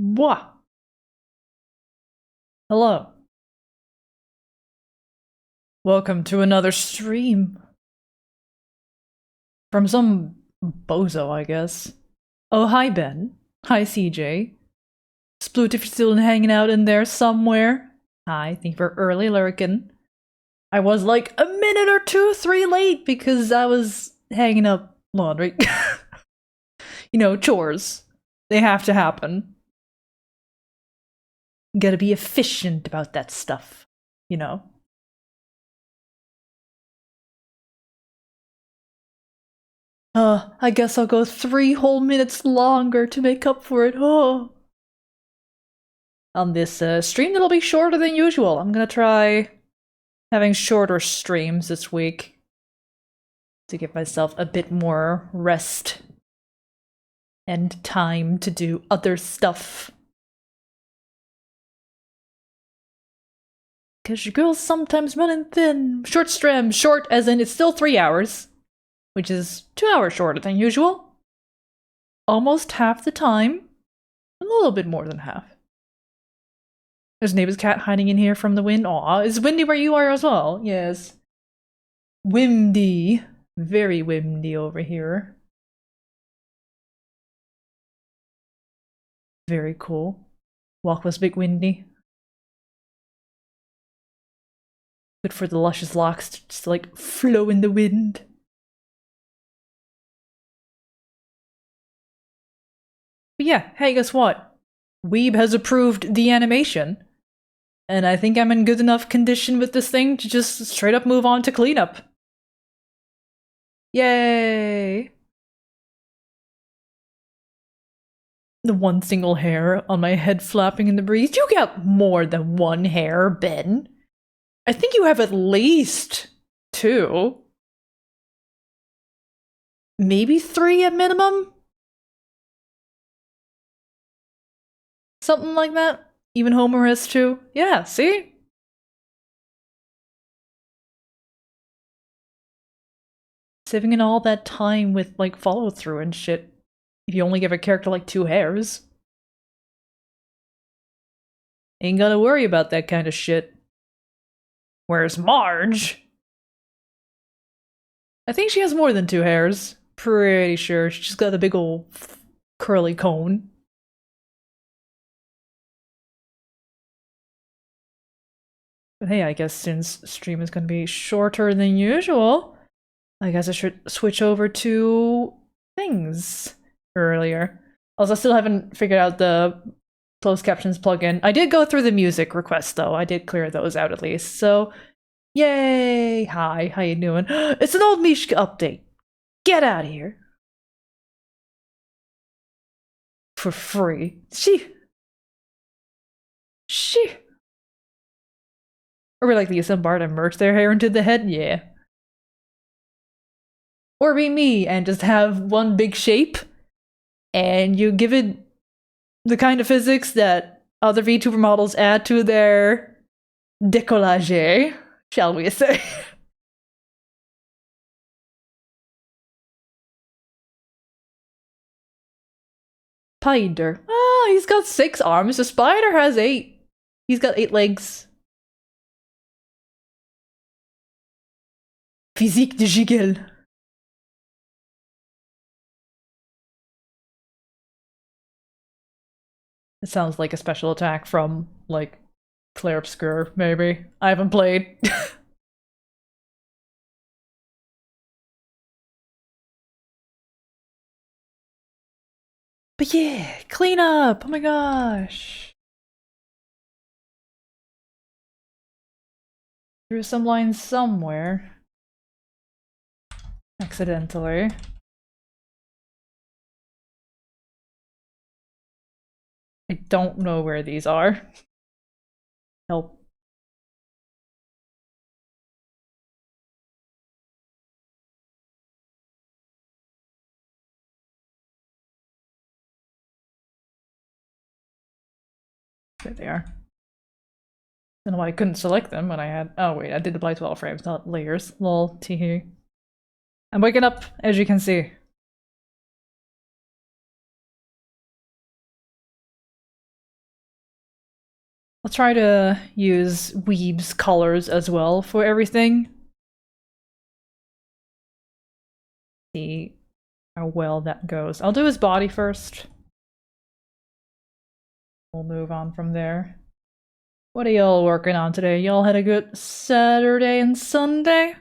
Mwah! Hello. Welcome to another stream. From some bozo, I guess. Oh, hi, Ben. Hi, CJ. Sploot, if you're still hanging out in there somewhere. Hi, thank you for early lurking. I was like a minute or two, three late because I was hanging up laundry. You know, chores. They have to happen. Gotta be efficient about that stuff, you know? I guess I'll go 3 whole minutes longer to make up for it. Oh. On this stream that'll be shorter than usual. I'm gonna try having shorter streams this week to give myself a bit more rest and time to do other stuff. Cause your girl's sometimes running thin. Short stream, short as in it's still 3 hours, which is 2 hours shorter than usual. Almost half the time. A little bit more than half. There's neighbor's cat hiding in here from the wind. Aw, is it windy where you are as well? Yes. Windy. Very windy over here. Very cool. Walk was a bit windy. Good for the luscious locks to just like flow in the wind. But yeah, hey, guess what? Weeb has approved the animation. And I think I'm in good enough condition with this thing to just straight up move on to cleanup. Yay! The one single hair on my head flapping in the breeze. You got more than one hair, Ben. I think you have at least 2. Maybe 3 at minimum? Something like that? Even Homer has 2? Yeah, see? Saving in all that time with, like, follow-through and shit. If you only give a character, like, 2 hairs. Ain't gotta worry about that kind of shit. Where's Marge? I think she has more than 2 hairs. Pretty sure. She's got a big ol' curly cone. But hey, I guess since stream is gonna be shorter than usual, I guess I should switch over to things earlier. Also, I still haven't figured out the closed captions plugin. I did go through the music requests though. I did clear those out at least. So, yay! Hi, how you doing? It's an old Mishka update. Get out of here. For free. She. Or we like the Bar to merge their hair into the head? Yeah. Or be me and just have one big shape and you give it the kind of physics that other VTuber models add to their décollage, shall we say. Spider. Ah, he's got 6 arms. The spider has 8. He's got 8 legs. Physique de Giggle. It sounds like a special attack from, like, Claire Obscure, maybe. I haven't played. But yeah, clean up! Oh my gosh! Threw some lines somewhere. Accidentally. I don't know where these are. Help. There they are. I don't know why I couldn't select them when I had. Oh wait, I did apply 12 frames, not layers. Lol, teehee. I'm waking up, as you can see. I'll try to use Weeb's colors as well for everything. See how well that goes. I'll do his body first. We'll move on from there. What are y'all working on today? Y'all had a good Saturday and Sunday?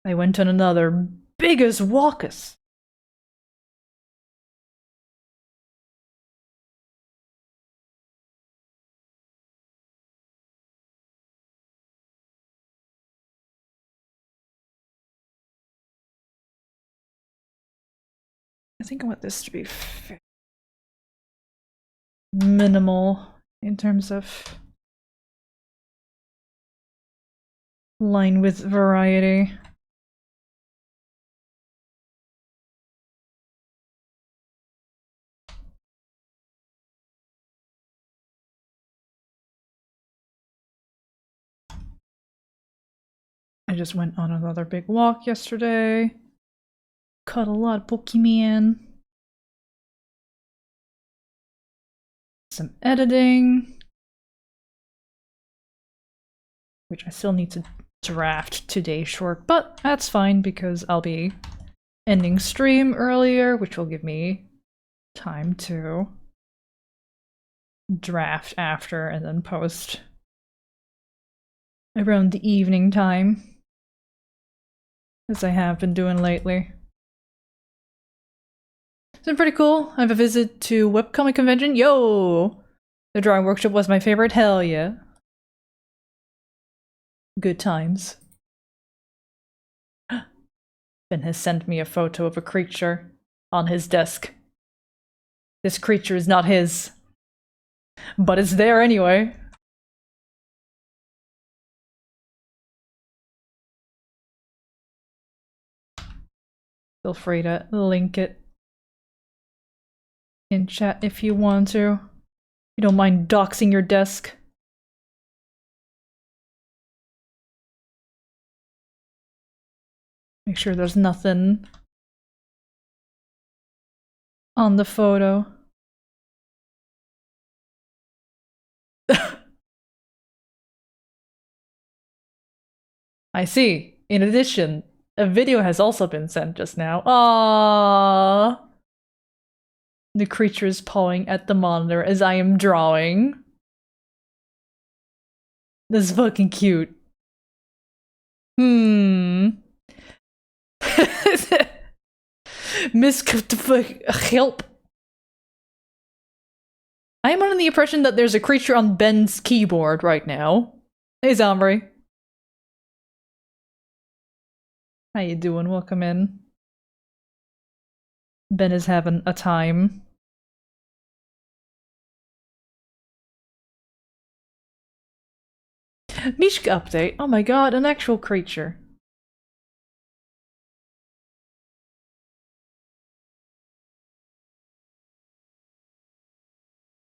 I went on another biggest walkus. I think I want this to be minimal in terms of line width variety. I just went on another big walk yesterday. Caught a lot of Pokemon. Some editing. Which I still need to draft today short, but that's fine because I'll be ending stream earlier, which will give me time to draft after and then post around the evening time, as I have been doing lately. It's been pretty cool. I have a visit to webcomic convention. Yo! The drawing workshop was my favorite. Hell yeah. Good times. Ben has sent me a photo of a creature on his desk. This creature is not his, but it's there anyway. Feel free to link it in chat if you want to. You don't mind doxing your desk. Make sure there's nothing on the photo. I see. In addition, a video has also been sent just now. Aww. The creature is pawing at the monitor as I am drawing. That's fucking cute. Miss help. I am under the impression that there's a creature on Ben's keyboard right now. Hey, Zombie. How you doing? Welcome in. Ben is having a time. Mishka update. Oh my god, an actual creature.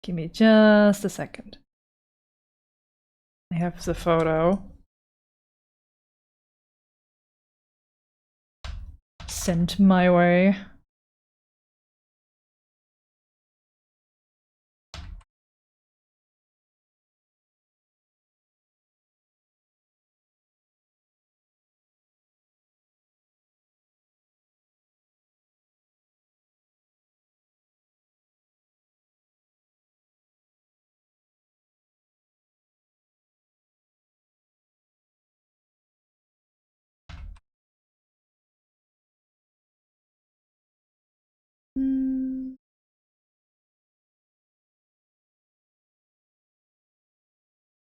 Give me just a second. I have the photo. Sent my way.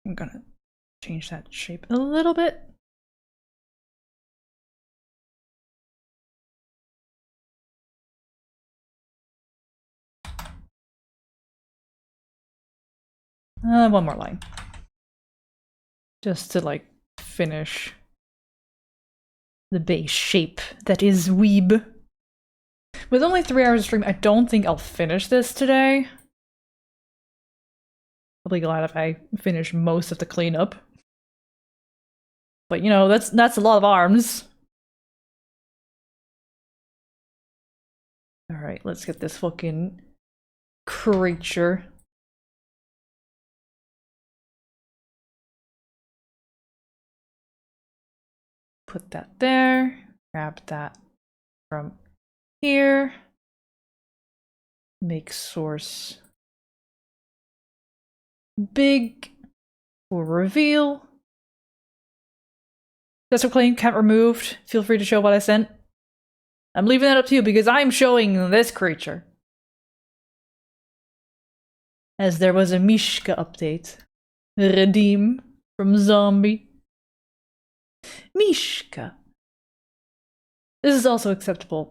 I'm gonna change that shape a little bit. One more line. Just to, like, finish the base shape that is Weeb. With only 3 hours of stream, I don't think I'll finish this today. I'll be glad if I finish most of the cleanup. But, you know, that's a lot of arms. Alright, let's get this fucking creature. Put that there. Grab that from here. Make source big for reveal. Desktop claim can't removed. Feel free to show what I sent. I'm leaving that up to you because I'm showing this creature. As there was a Mishka update. Redeem from zombie. Mishka. This is also acceptable.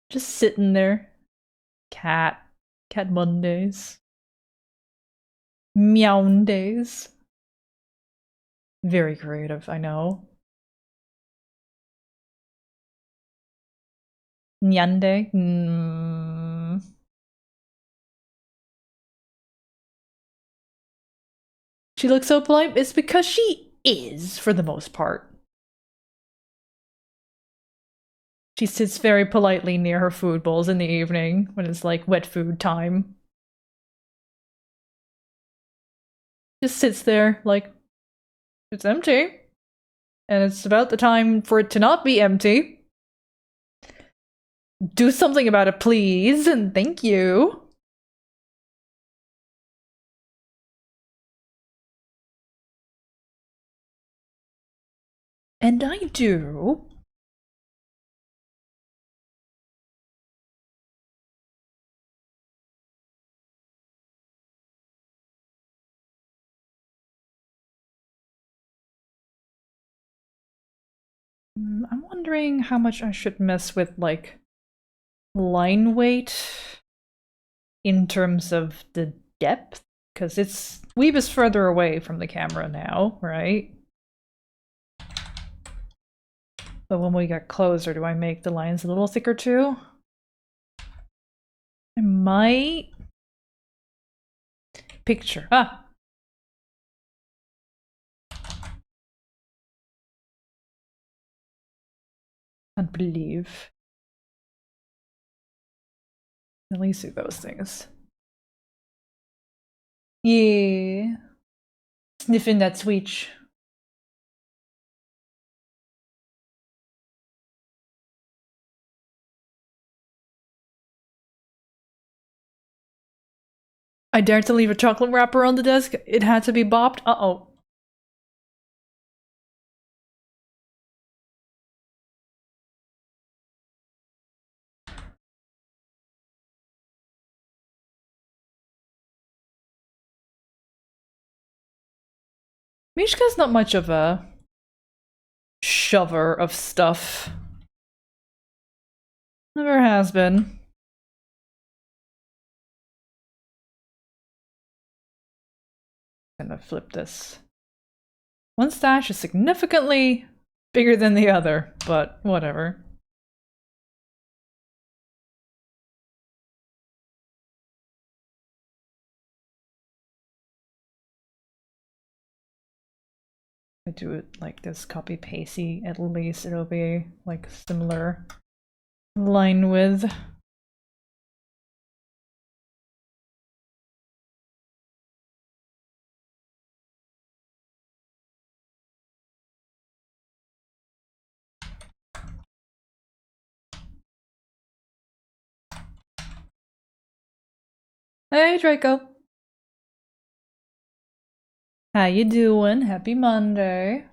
Just sitting there. Cat. Cat Mondays. Meowndays. Very creative, I know. Nyande. She looks so polite. It's because she is, for the most part. She sits very politely near her food bowls in the evening when it's like wet food time. Just sits there like, it's empty. And it's about the time for it to not be empty. Do something about it, please, and thank you. And I do. I'm wondering how much I should mess with, like, line weight in terms of the depth, because Weeb is further away from the camera now, right? But when we get closer, do I make the lines a little thicker too? I might. Picture. Ah! Can't believe. At least do those things. Yeah. Sniffing that sweet. I dared to leave a chocolate wrapper on the desk. It had to be bopped. Uh-oh. Mishka's not much of a shover of stuff. Never has been. I'm gonna flip this. One stash is significantly bigger than the other, but whatever. I do it like this, copy pasty, at least it'll be like similar line width. Hey Draco. How you doing? Happy Monday.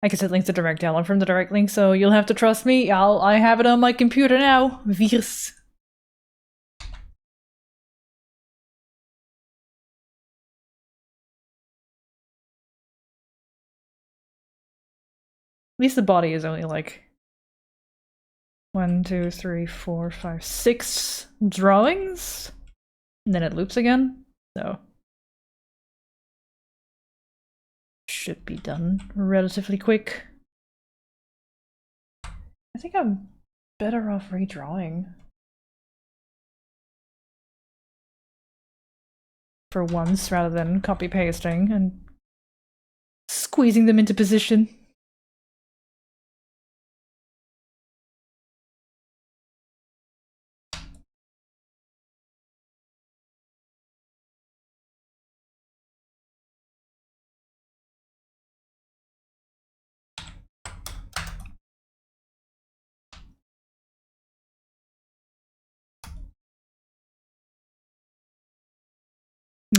I can set links to direct download from the direct link, so you'll have to trust me. I have it on my computer now. Virus. At least the body is only like 1, 2, 3, 4, 5, 6 drawings, and then it loops again. So should be done relatively quick. I think I'm better off redrawing for once rather than copy pasting and squeezing them into position.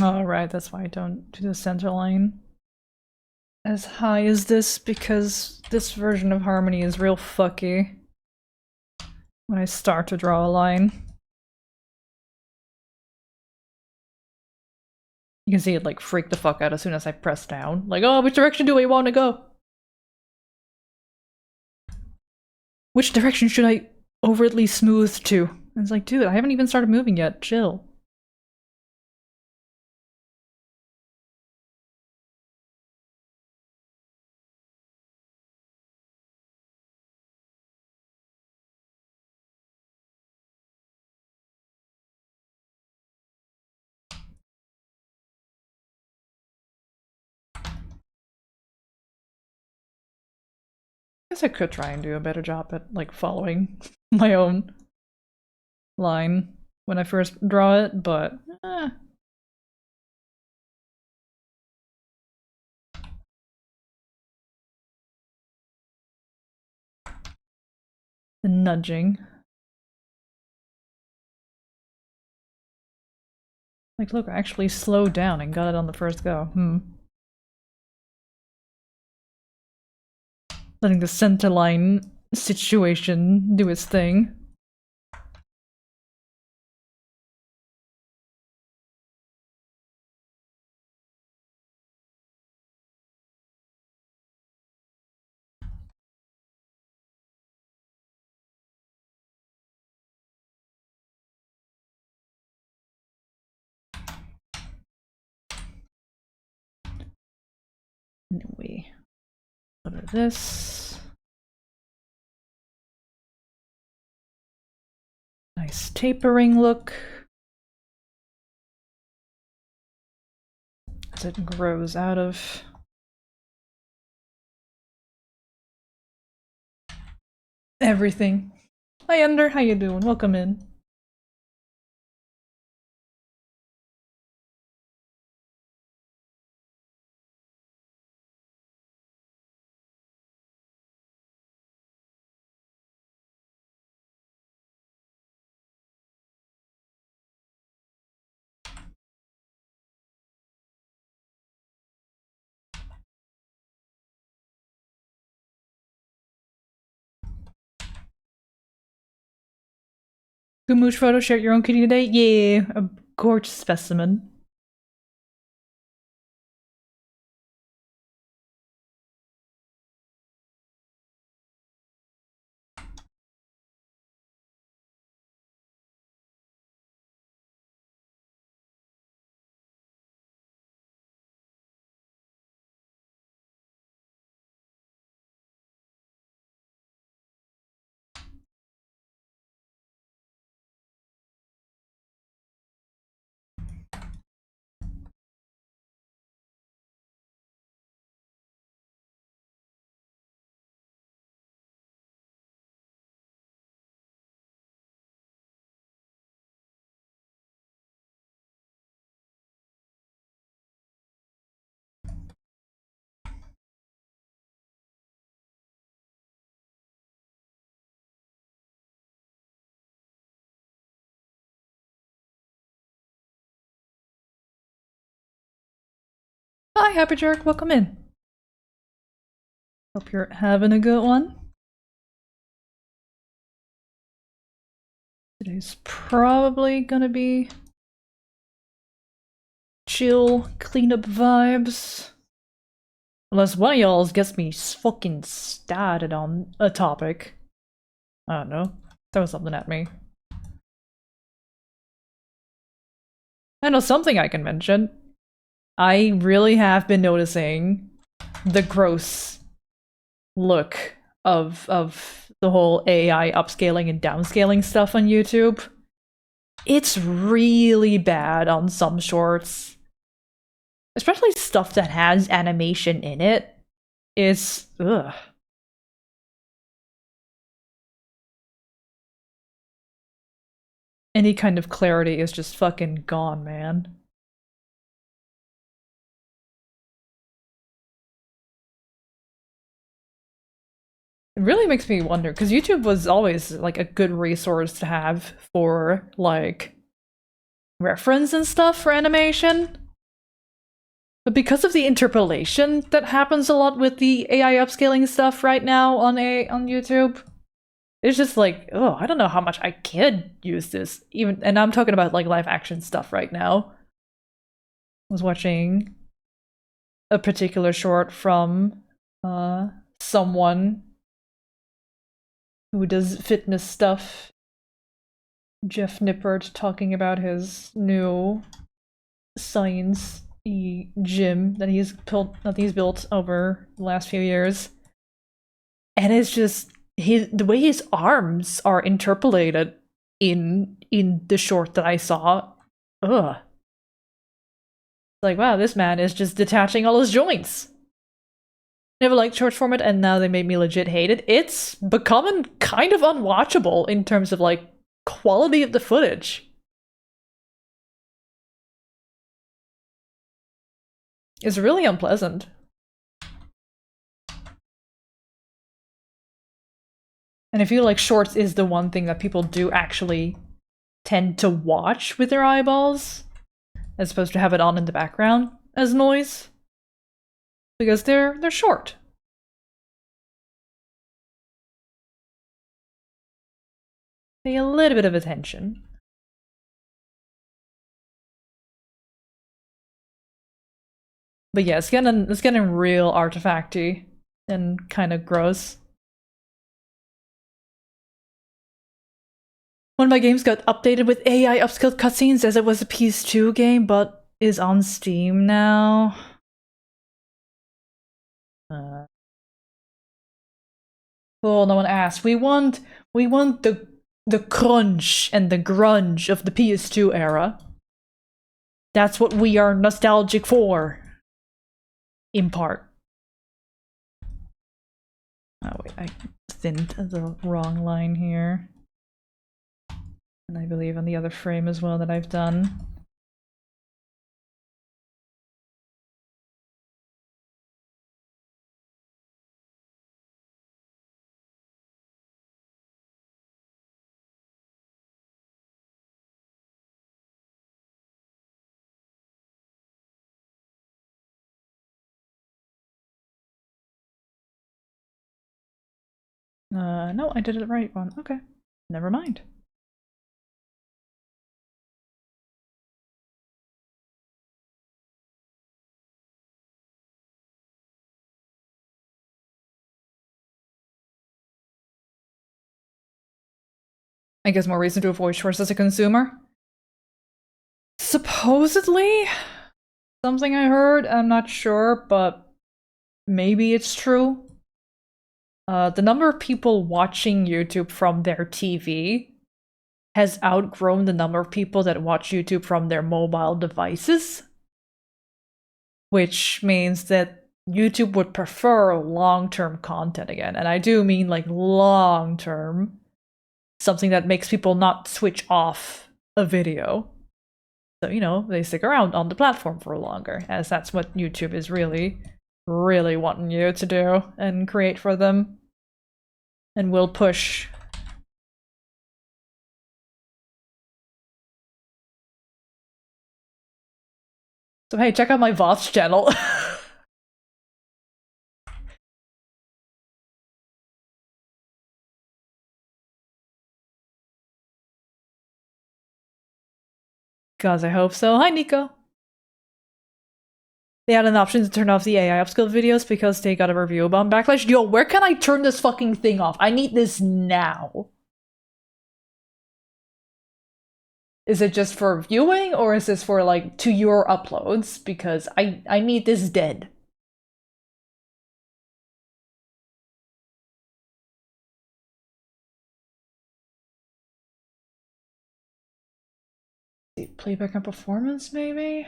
Oh, right, that's why I don't do the center line as high as this, because this version of Harmony is real fucky when I start to draw a line. You can see it like freak the fuck out as soon as I press down. Like, oh, which direction do I want to go? Which direction should I overtly smooth to? And it's like, dude, I haven't even started moving yet. Chill. I guess I could try and do a better job at like following my own line when I first draw it, but the nudging. Like, look, I actually slowed down and got it on the first go. Letting the center line situation do its thing. Anyway, what are this? Nice tapering look. As it grows out of everything. Hi Ender, how you doing? Welcome in. Good mooch photo, share your own kitty today? Yeah, a gorgeous specimen. Hi, Happy Jerk, welcome in. Hope you're having a good one. Today's probably gonna be chill, cleanup vibes. Unless one of y'all gets me fucking started on a topic. I don't know. Throw something at me. I know something I can mention. I really have been noticing the gross look of the whole AI upscaling and downscaling stuff on YouTube. It's really bad on some shorts. Especially stuff that has animation in it. It's ugh. Any kind of clarity is just fucking gone, man. It really makes me wonder, because YouTube was always like a good resource to have for like reference and stuff for animation. But because of the interpolation that happens a lot with the AI upscaling stuff right now on YouTube, it's just like, oh, I don't know how much I could use this. Even, and I'm talking about like live action stuff right now. I was watching a particular short from someone who does fitness stuff, Jeff Nippert, talking about his new science gym that he's built over the last few years, and it's just the way his arms are interpolated in the short that I saw. Ugh. Like, wow, this man is just detaching all his joints. Never liked short format, and now they made me legit hate it. It's becoming kind of unwatchable in terms of like quality of the footage. It's really unpleasant. And I feel like shorts is the one thing that people do actually tend to watch with their eyeballs, as opposed to have it on in the background as noise. Because they're short. Pay a little bit of attention. But yeah, it's getting real artifacty and kind of gross. One of my games got updated with AI upscaled cutscenes as it was a PS2 game, but is on Steam now. Well, no one asked. We want the crunch and the grunge of the PS2 era. That's what we are nostalgic for. In part. Oh wait, I thinned the wrong line here. And I believe on the other frame as well that I've done. No, I did it right one. Okay, never mind. I guess more reason to avoid shorts as a consumer. Supposedly, something I heard, I'm not sure, but maybe it's true. The number of people watching YouTube from their TV has outgrown the number of people that watch YouTube from their mobile devices. Which means that YouTube would prefer long-term content again. And I do mean like long-term. Something that makes people not switch off a video. So, you know, they stick around on the platform for longer, as that's what YouTube is really, really wanting you to do and create for them. And will push. So hey, check out my VODs channel. Cause I hope so. Hi, Nico. They had an option to turn off the AI upskill videos because they got a review bomb backlash. Yo, where can I turn this fucking thing off? I need this now. Is it just for viewing, or is this for like to your uploads? Because I need this dead. Playback and performance, maybe?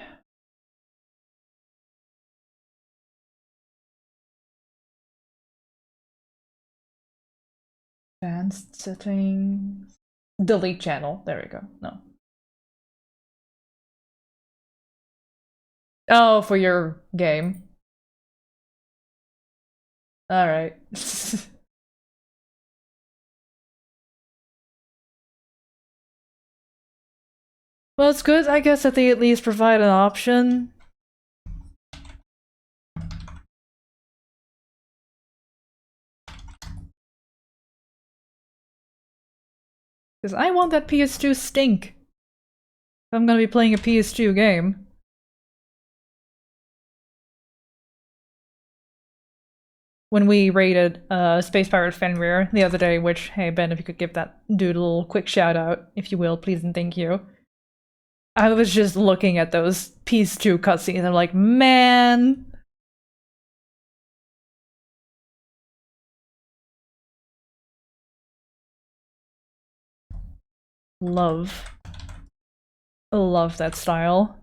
Advanced settings. Delete channel. There we go. No. Oh, for your game. Alright. Well, it's good, I guess, that they at least provide an option. Because I want that PS2 stink. If I'm gonna be playing a PS2 game. When we raided Space Pirate Fenrir the other day, which, hey Ben, if you could give that dude a little quick shout out, if you will, please and thank you. I was just looking at those PS2 cutscenes and I'm like, man. Love that style.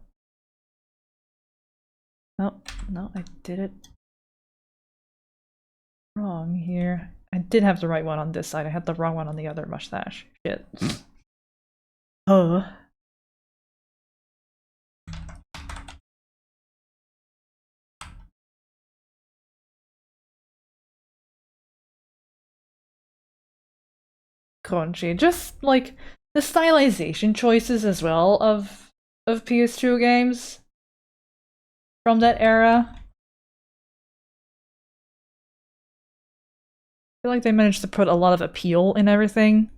Oh, no, I did it wrong here. I did have the right one on this side. I had the wrong one on the other mustache. Shit. Oh. Crunchy. Just like the stylization choices as well of PS2 games from that era. I feel like they managed to put a lot of appeal in everything.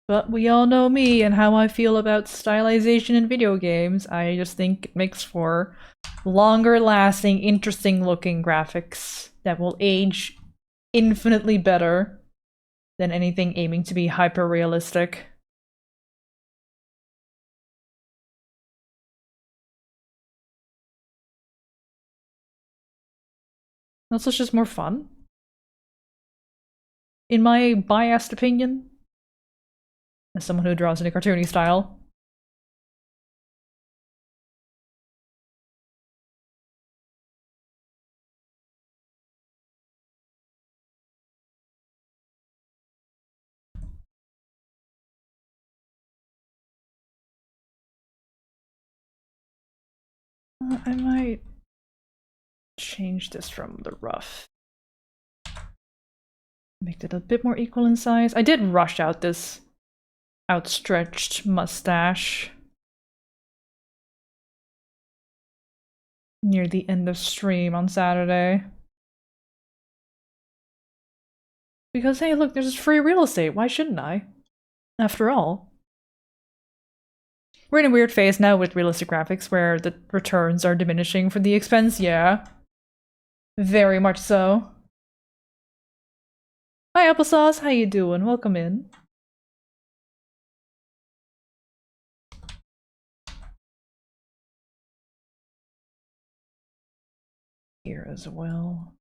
But we all know me and how I feel about stylization in video games. I just think it makes for longer lasting, interesting looking graphics that will age infinitely better than anything aiming to be hyper realistic. Also, it's just more fun. In my biased opinion, as someone who draws in a cartoony style. I might change this from the rough. Make it a bit more equal in size. I did rush out this outstretched mustache near the end of stream on Saturday. Because hey, look, there's free real estate. Why shouldn't I? After all. We're in a weird phase now with realistic graphics where the returns are diminishing for the expense, yeah. Very much so. Hi Applesauce, how you doing? Welcome in. Here as well.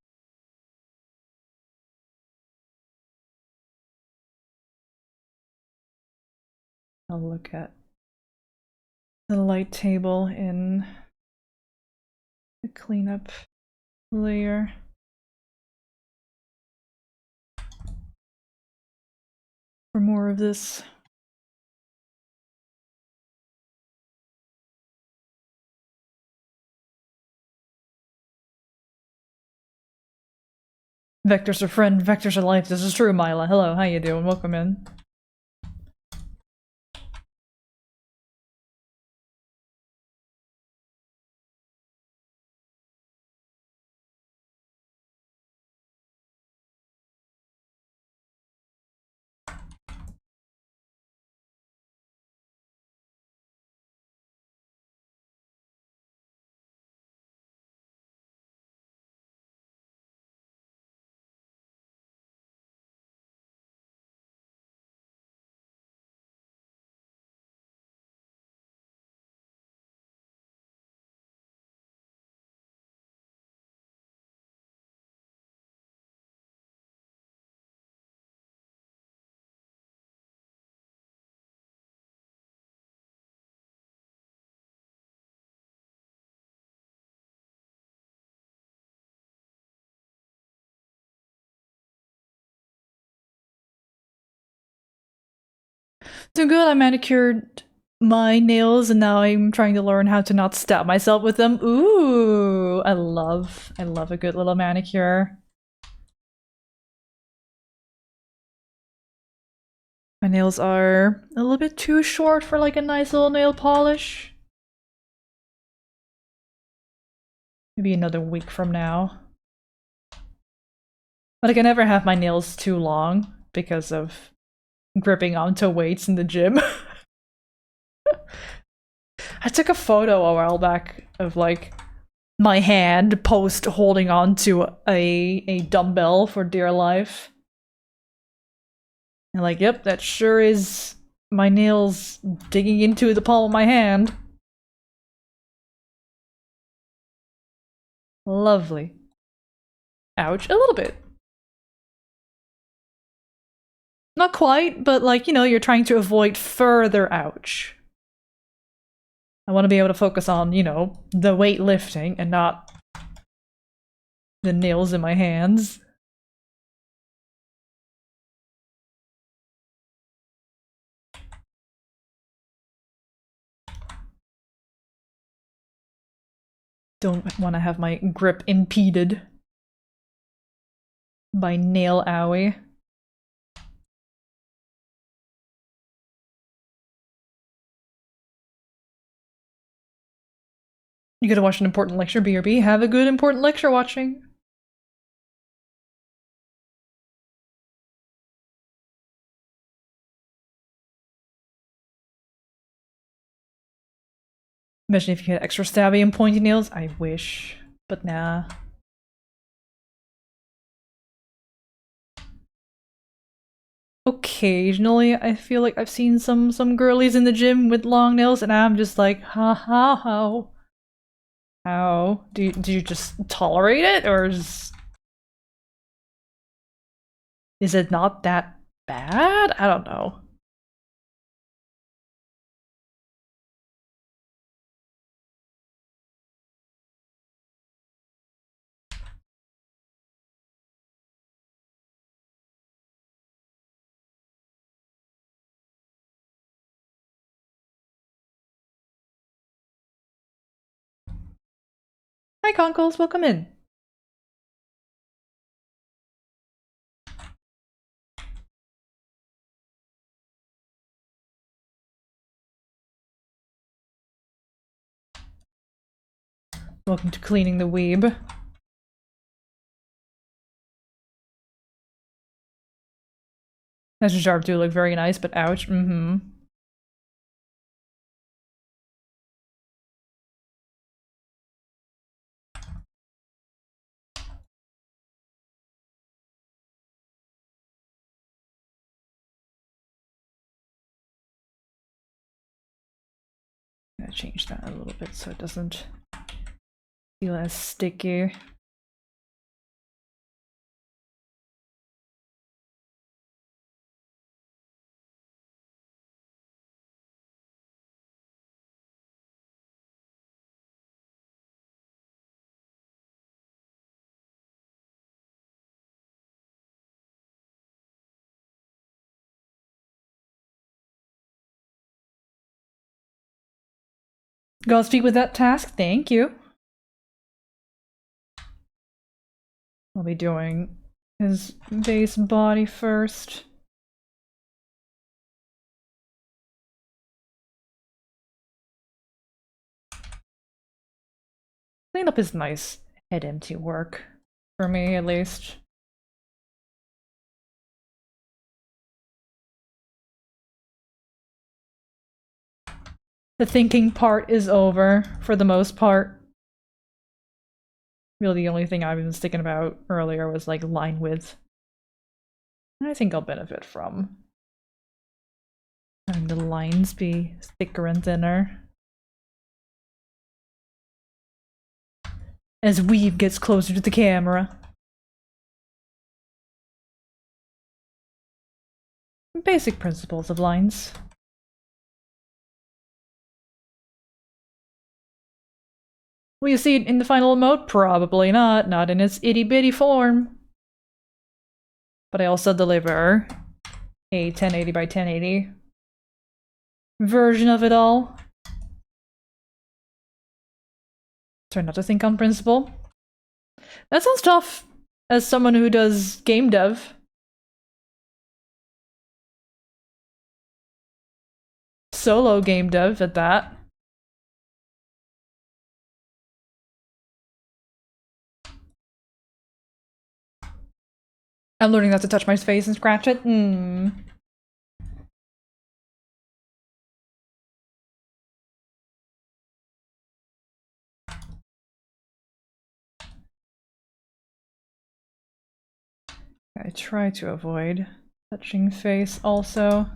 I'll look at the light table in the cleanup layer. For more of this. Vectors are friend, vectors are life. This is true, Mila. Hello, how you doing? Welcome in. So good, I manicured my nails and now I'm trying to learn how to not stab myself with them. Ooh, I love a good little manicure. My nails are a little bit too short for like a nice little nail polish. Maybe another week from now. But I can never have my nails too long because of gripping onto weights in the gym. I took a photo a while back of like my hand post holding on to a dumbbell for dear life. And like, yep, that sure is my nails digging into the palm of my hand. Lovely. Ouch, a little bit. Not quite, but like, you know, you're trying to avoid further ouch. I want to be able to focus on, you know, the weightlifting and not the nails in my hands. Don't want to have my grip impeded by nail owie. You gotta watch an important lecture, BRB. Have a good important lecture watching. Imagine if you had extra stabby and pointy nails. I wish, but nah. Occasionally, I feel like I've seen some girlies in the gym with long nails, and I'm just like, how? Do you just tolerate it, or is it not that bad? I don't know. Hi, Conkles, welcome in. Welcome to Cleaning the Weeb. That Jarb do look very nice, but ouch. Mm-hmm. I'm gonna change that a little bit so it doesn't feel as sticky. Godspeed with that task, thank you. I'll be doing his base body first. Cleanup is nice head empty work. For me, at least. The thinking part is over, for the most part. Really, the only thing I've been thinking about earlier was like line width. I think I'll benefit from having the lines be thicker and thinner. As Weave gets closer to the camera. Basic principles of lines. Will you see it in the final emote? Probably not. Not in its itty-bitty form. But I also deliver a 1080 by 1080 version of it all. Try not to think on principle. That sounds tough, as someone who does game dev. Solo game dev at that. I'm learning not to touch my face and scratch it. I try to avoid touching face also.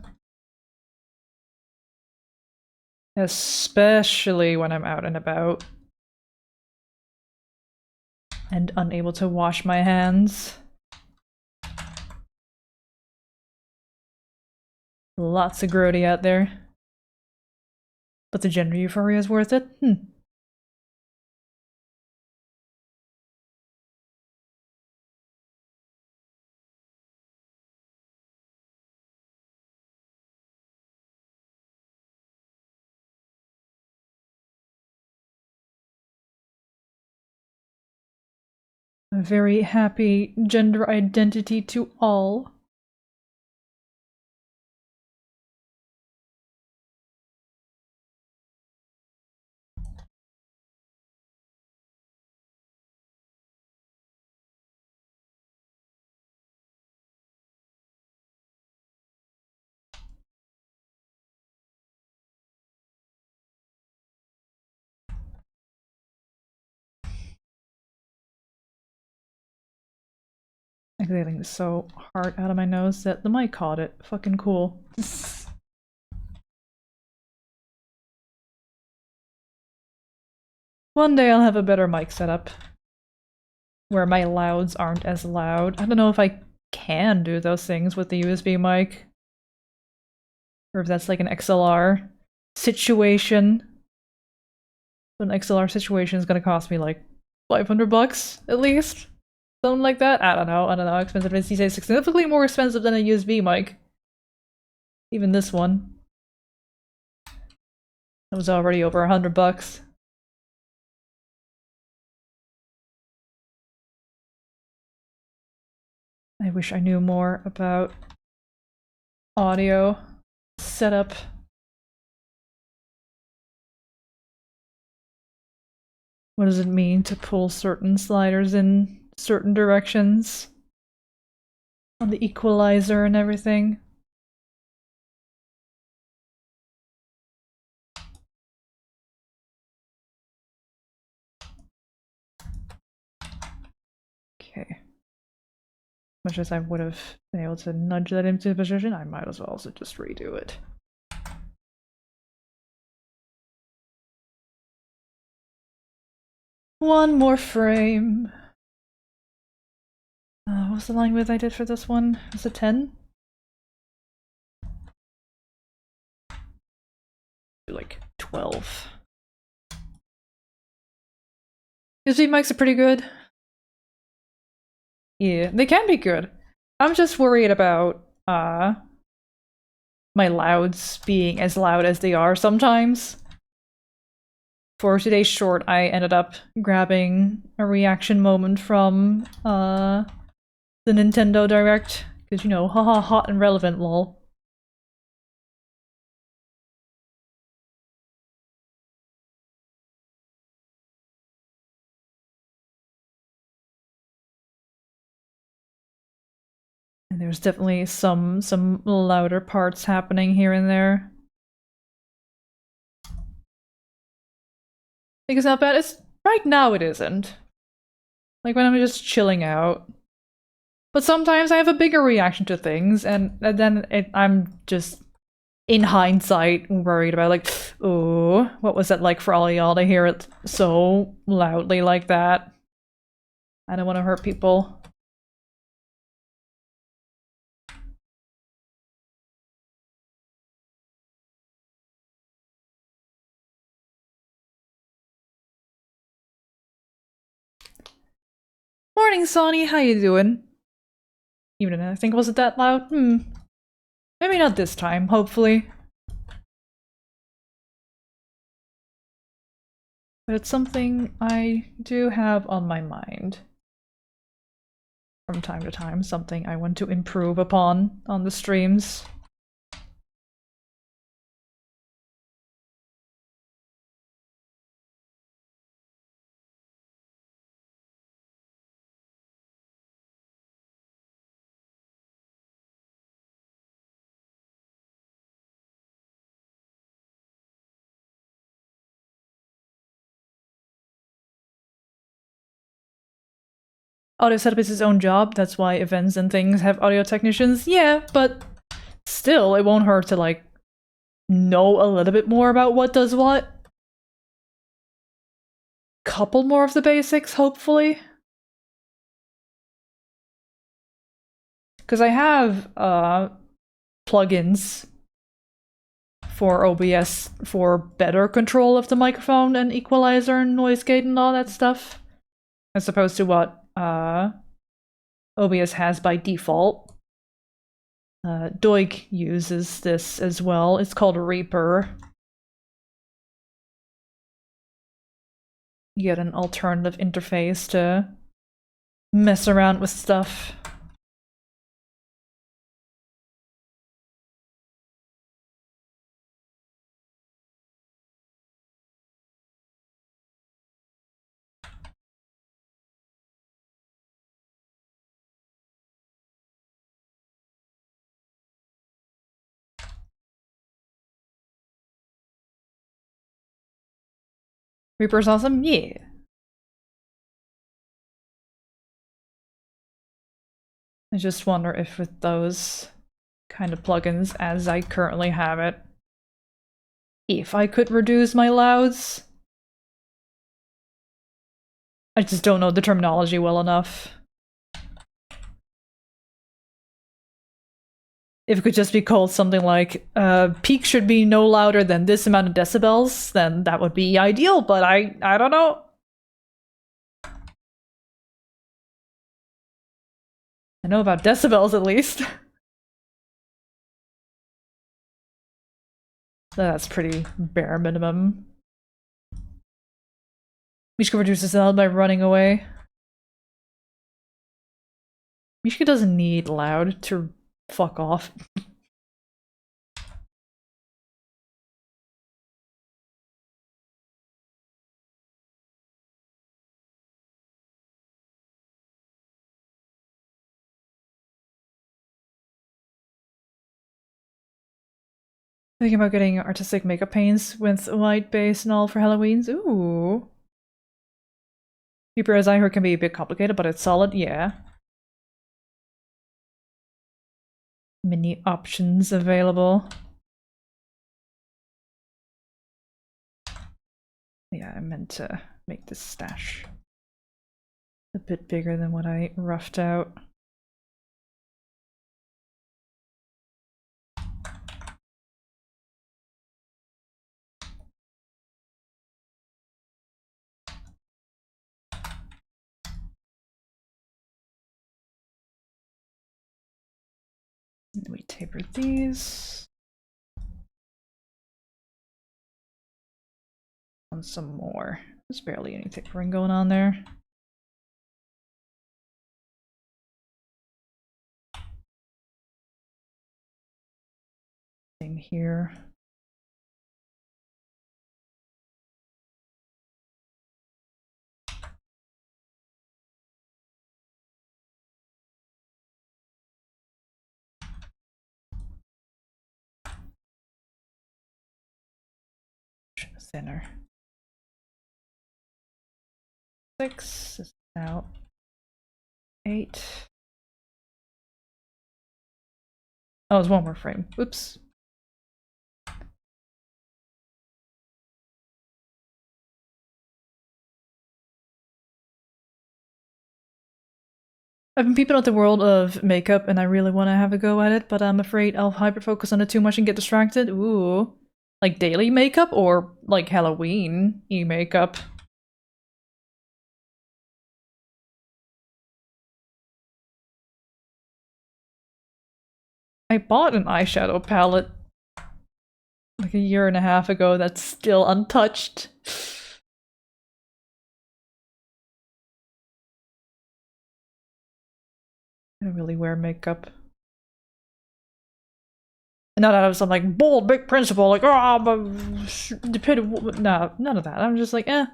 Especially when I'm out and about. And unable to wash my hands. Lots of grody out there. But the gender euphoria is worth it? A very happy gender identity to all. Exhaling so hard out of my nose that the mic caught it. Fucking cool. One day I'll have a better mic setup. Where my louds aren't as loud. I don't know if I can do those things with the USB mic. Or if that's like an XLR situation. An XLR situation is gonna cost me like $500 at least. Something like that. I don't know how expensive it is these days. Significantly more expensive than a USB mic. Even this one. It was already over $100. I wish I knew more about audio setup. What does it mean to pull certain sliders in certain directions? On the equalizer and everything. Okay. Much as I would have been able to nudge that into position, I might as well also just redo it. One more frame. What was the line width I did for this one? Was it 10? Like 12. USB mics are pretty good. Yeah, they can be good. I'm just worried about my louds being as loud as they are sometimes. For today's short, I ended up grabbing a reaction moment from the Nintendo Direct. Because, you know, haha, hot and relevant, lol. And there's definitely some louder parts happening here and there. Because not bad. It's right now it isn't. Like when I'm just chilling out. But sometimes I have a bigger reaction to things, and then I'm just in hindsight worried about like, oh, what was that like for all y'all to hear it so loudly like that? I don't want to hurt people. Morning, Sonny. How you doing? Even I think was it that loud? Maybe not this time. Hopefully. But it's something I do have on my mind. From time to time, something I want to improve upon on the streams. audio setup is its own job. That's why events and things have audio technicians. Yeah, but still, it won't hurt to like know a little bit more about what does what. Couple more of the basics, hopefully. Because I have plugins for OBS for better control of the microphone and equalizer and noise gate and all that stuff, as opposed to what OBS has by default. Doig uses this as well. It's called Reaper. You get an alternative interface to mess around with stuff. Reaper's awesome? Yeah. I just wonder if with those kind of plugins, as I currently have it, if I could reduce my louds. I just don't know the terminology well enough. If it could just be called something like, peak should be no louder than this amount of decibels, then that would be ideal, but I don't know. I know about decibels at least. That's pretty bare minimum. Mishka reduces sound by running away. Mishka doesn't need loud to fuck off. Thinking about getting artistic makeup paints with white base and all for Halloween's. Ooh. Reaper, as I heard, can be a bit complicated, but it's solid, yeah. Many options available. Yeah, I meant to make this stash a bit bigger than what I roughed out. And we taper these. And some more. There's barely any tapering going on there. Same here. Thinner. 6 is now 8. Oh, it's one more frame. Oops. I've been peeping out the world of makeup and I really want to have a go at it, but I'm afraid I'll hyper-focus on it too much and get distracted. Ooh. Like daily makeup or like Halloween-y makeup? I bought an eyeshadow palette like a year and a half ago that's still untouched. I don't really wear makeup. And not out of some like bold big principle, like oh, no, none of that. I'm just like, I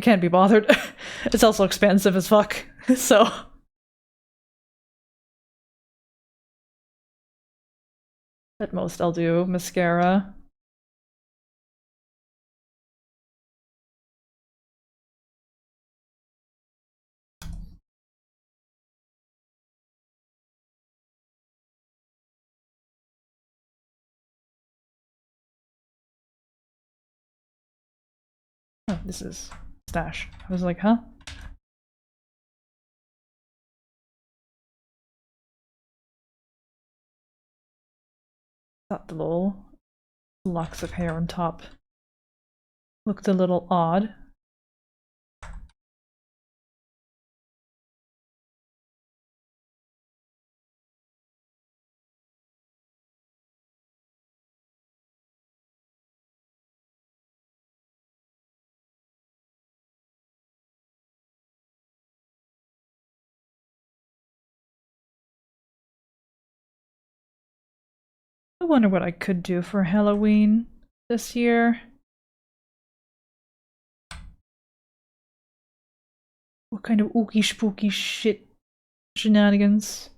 can't be bothered. It's also expensive as fuck, so. At most, I'll do mascara. Oh, this is stash. I was like, huh? Thought the little locks of hair on top looked a little odd. I wonder what I could do for Halloween this year. What kind of ooky spooky shit shenanigans?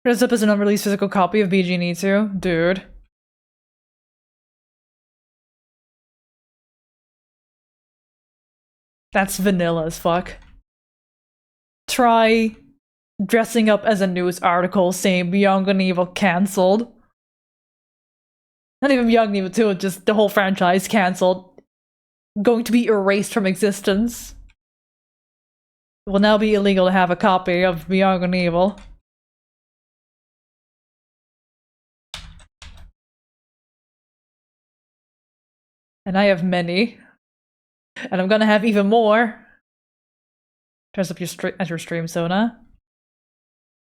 Dress up as an unreleased physical copy of BG 2? Dude. That's vanilla as fuck. Try dressing up as a news article saying Beyond Good and Evil cancelled. Not even Beyond Good and Evil 2, just the whole franchise cancelled. Going to be erased from existence. It will now be illegal to have a copy of Beyond Good and Evil. And I have many. And I'm gonna have even more. Dress up as your stream, Sona.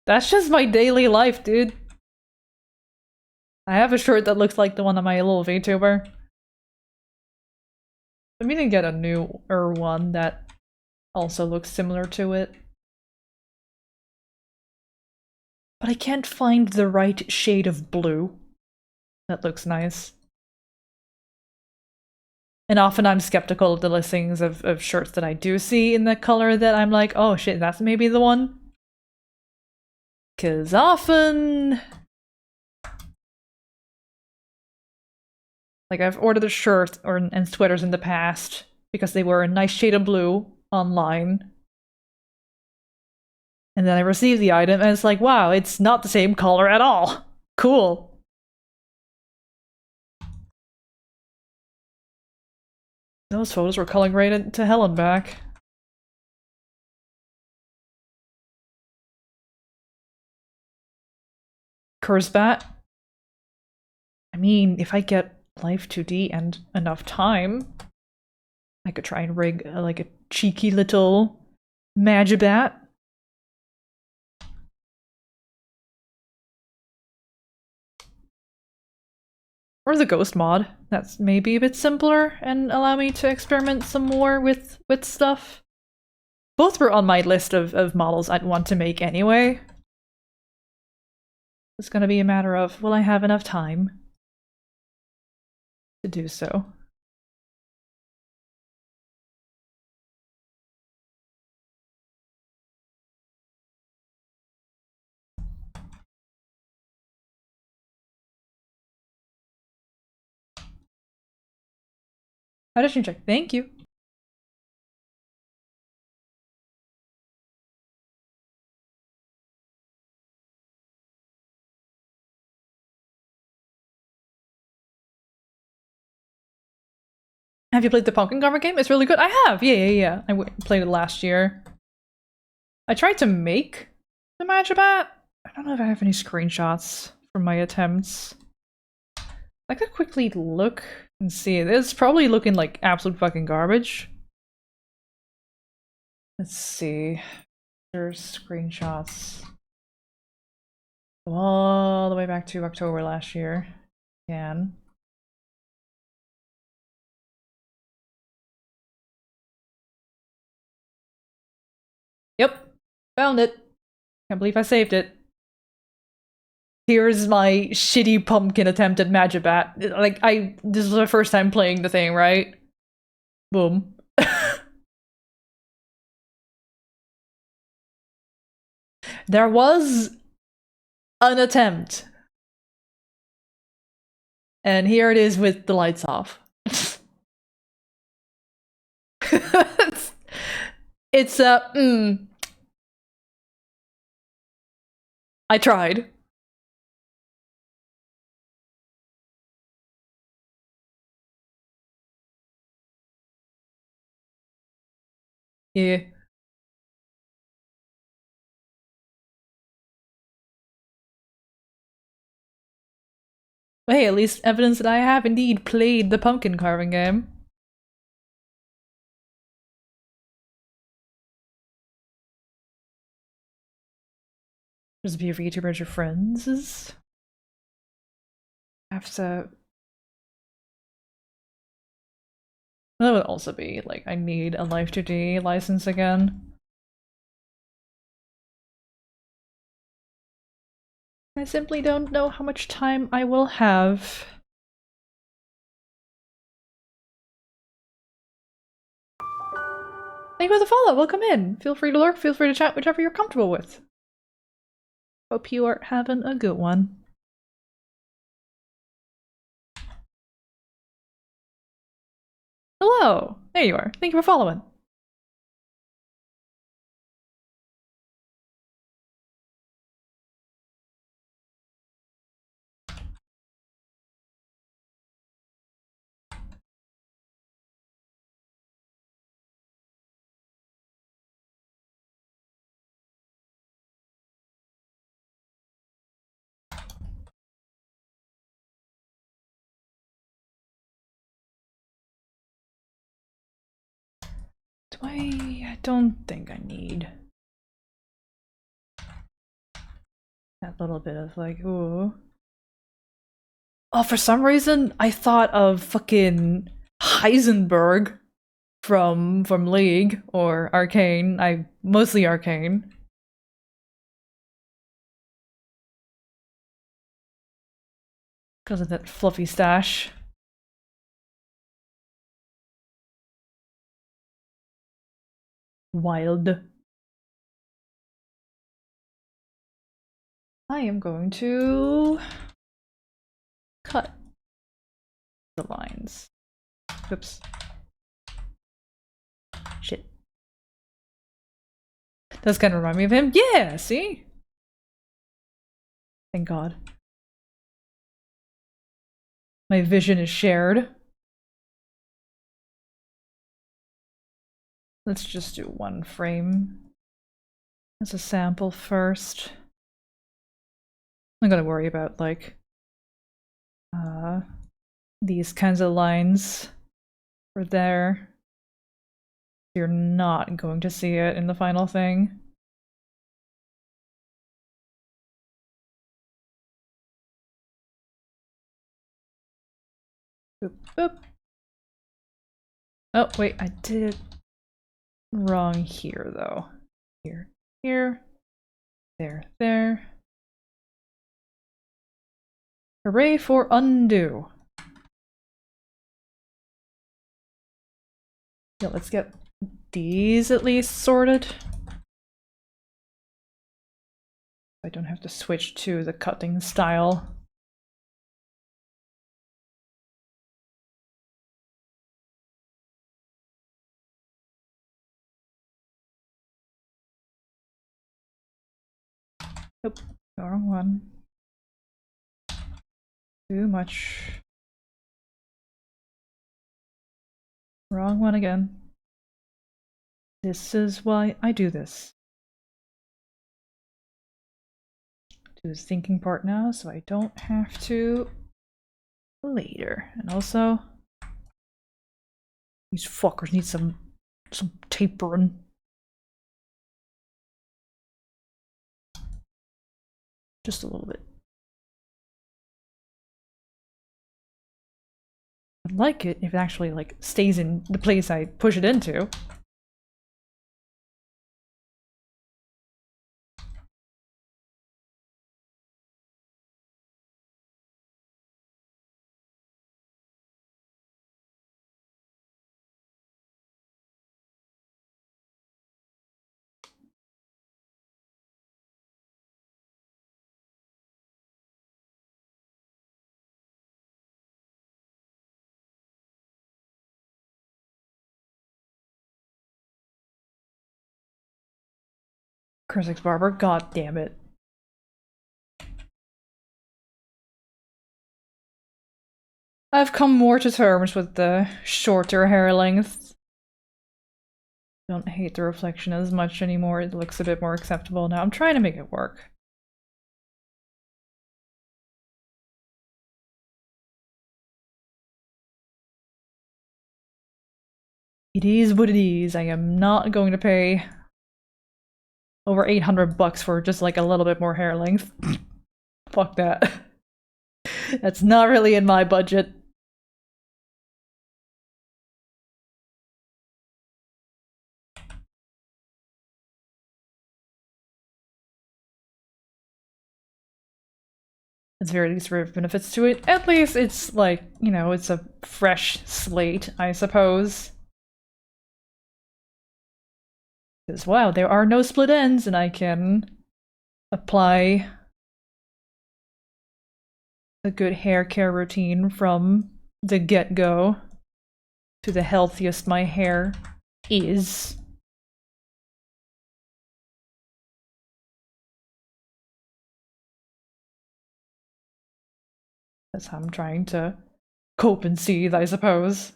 That's just my daily life, dude. I have a shirt that looks like the one on my little VTuber. I'm gonna get a newer one that also looks similar to it. But I can't find the right shade of blue. That looks nice. And often I'm skeptical of the listings of shirts that I do see in that color that I'm like, oh shit, that's maybe the one. Cause often... Like I've ordered a shirt and sweaters in the past because they were a nice shade of blue online. And then I received the item and it's like, wow, it's not the same color at all. Cool. Those photos were color graded to hell and back. Curzec. I mean, if I get Life 2D and enough time, I could try and rig like a cheeky little Magibat. Or the ghost mod. That's maybe a bit simpler and allow me to experiment some more with stuff. Both were on my list of models I'd want to make anyway. It's gonna be a matter of, will I have enough time to do so? Audition check, thank you. Have you played the Pumpkin Cover game? It's really good. I have! Yeah. I played it last year. I tried to make the Magibat. I don't know if I have any screenshots from my attempts. I could quickly look and see. It's probably looking like absolute fucking garbage. Let's see. There's screenshots. Go all the way back to October last year. Can. Yep. Found it. Can't believe I saved it. Here's my shitty pumpkin attempt at Magibat. Like, this was my first time playing the thing, right? Boom. There was An attempt. And here it is with the lights off. It's I tried. Yeah. But hey, at least evidence that I have indeed played the pumpkin carving game. Just be a VTuber as your friends. Have to. That would also be like I need a Life 2D license again. I simply don't know how much time I will have. Thank you for the follow. Welcome in. Feel free to lurk. Feel free to chat, whichever you're comfortable with. Hope you are having a good one. Hello. There you are. Thank you for following. I don't think I need that little bit of like, ooh. Oh, for some reason, I thought of fucking Heisenberg from League or Arcane. I mostly Arcane. Because of that fluffy stash. Wild. I am going to cut the lines. Oops. Shit. Does kind of remind me of him. Yeah, see? Thank God. My vision is shared. Let's just do one frame as a sample first. I'm gonna worry about like these kinds of lines for there. You're not going to see it in the final thing. Boop, boop. Oh, wait, I did it wrong here, though. Here, here, there. Hooray for undo. Yeah, let's get these at least sorted. I don't have to switch to the cutting style. Nope, wrong one. Too much. Wrong one again. This is why I do this. Do the thinking part now so I don't have to later. And also, these fuckers need some tapering. Just a little bit. I'd like it if it actually like stays in the place I push it into. Curzec's barber, god damn it. I've come more to terms with the shorter hair length. Don't hate the reflection as much anymore. It looks a bit more acceptable now. I'm trying to make it work. It is what it is. I am not going to pay over 800 bucks for just like a little bit more hair length. Fuck that. That's not really in my budget. It's very least for benefits to it. At least it's like, you know, it's a fresh slate, I suppose. Because wow, there are no split ends and I can apply a good hair care routine from the get-go to the healthiest my hair is. That's how I'm trying to cope and seethe, I suppose.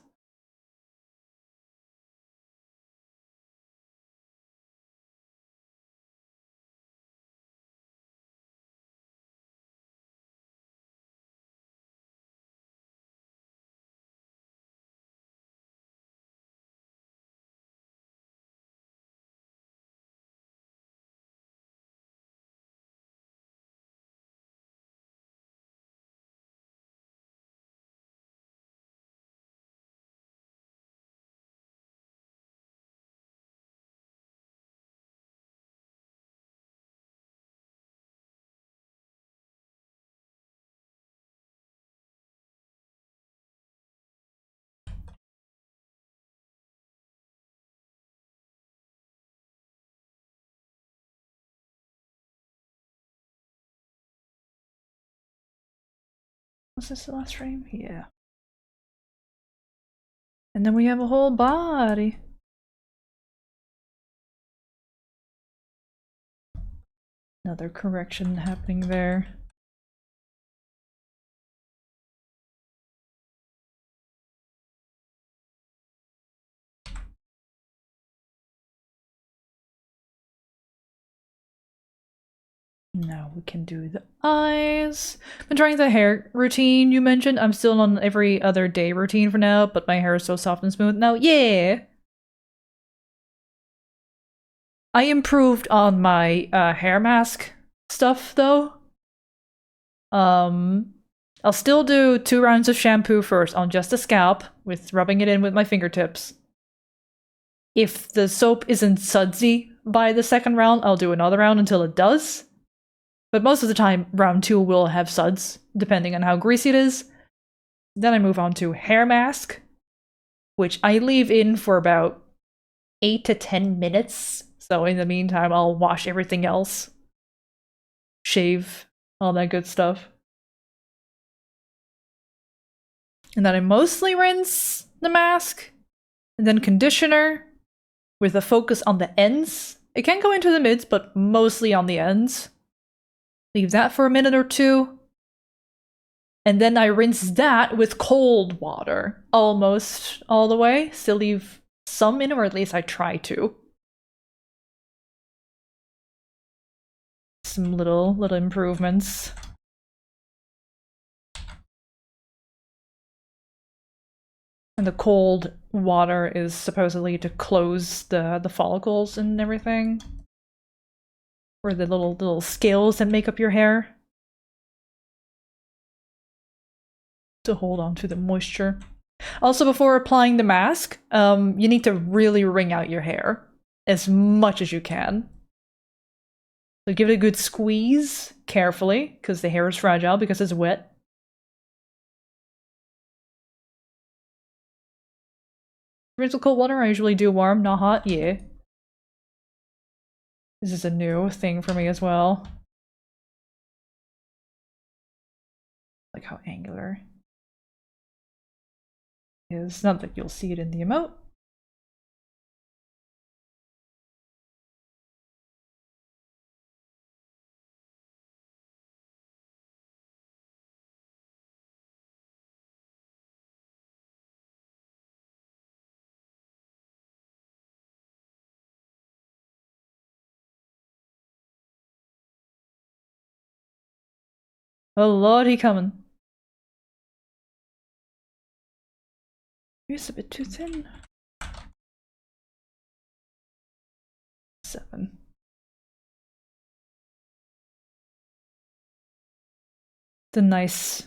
Was this the last frame? Yeah. And then we have a whole body. Another correction happening there. Now we can do the eyes. Been trying the hair routine you mentioned. I'm still on every other day routine for now, but my hair is so soft and smooth now. Yeah! I improved on my hair mask stuff though. I'll still do 2 rounds of shampoo first on just the scalp, with rubbing it in with my fingertips. If the soap isn't sudsy by the second round, I'll do another round until it does. But most of the time, round 2 will have suds, depending on how greasy it is. Then I move on to hair mask, which I leave in for about 8 to 10 minutes. So in the meantime, I'll wash everything else. Shave, all that good stuff. And then I mostly rinse the mask, and then conditioner, with a focus on the ends. It can go into the mids, but mostly on the ends. Leave that for a minute or 2. And then I rinse that with cold water almost all the way. Still leave some in, or at least I try to. Some little improvements. And the cold water is supposedly to close the follicles and everything. Or the little scales that make up your hair. To hold on to the moisture. Also, before applying the mask, you need to really wring out your hair as much as you can. So give it a good squeeze, carefully, because the hair is fragile because it's wet. Rinse with cold water, I usually do warm, not hot, yeah. This is a new thing for me as well. Like how angular it is. Not that you'll see it in the emote. Oh lordy coming. Maybe it's a bit too thin. 7. The nice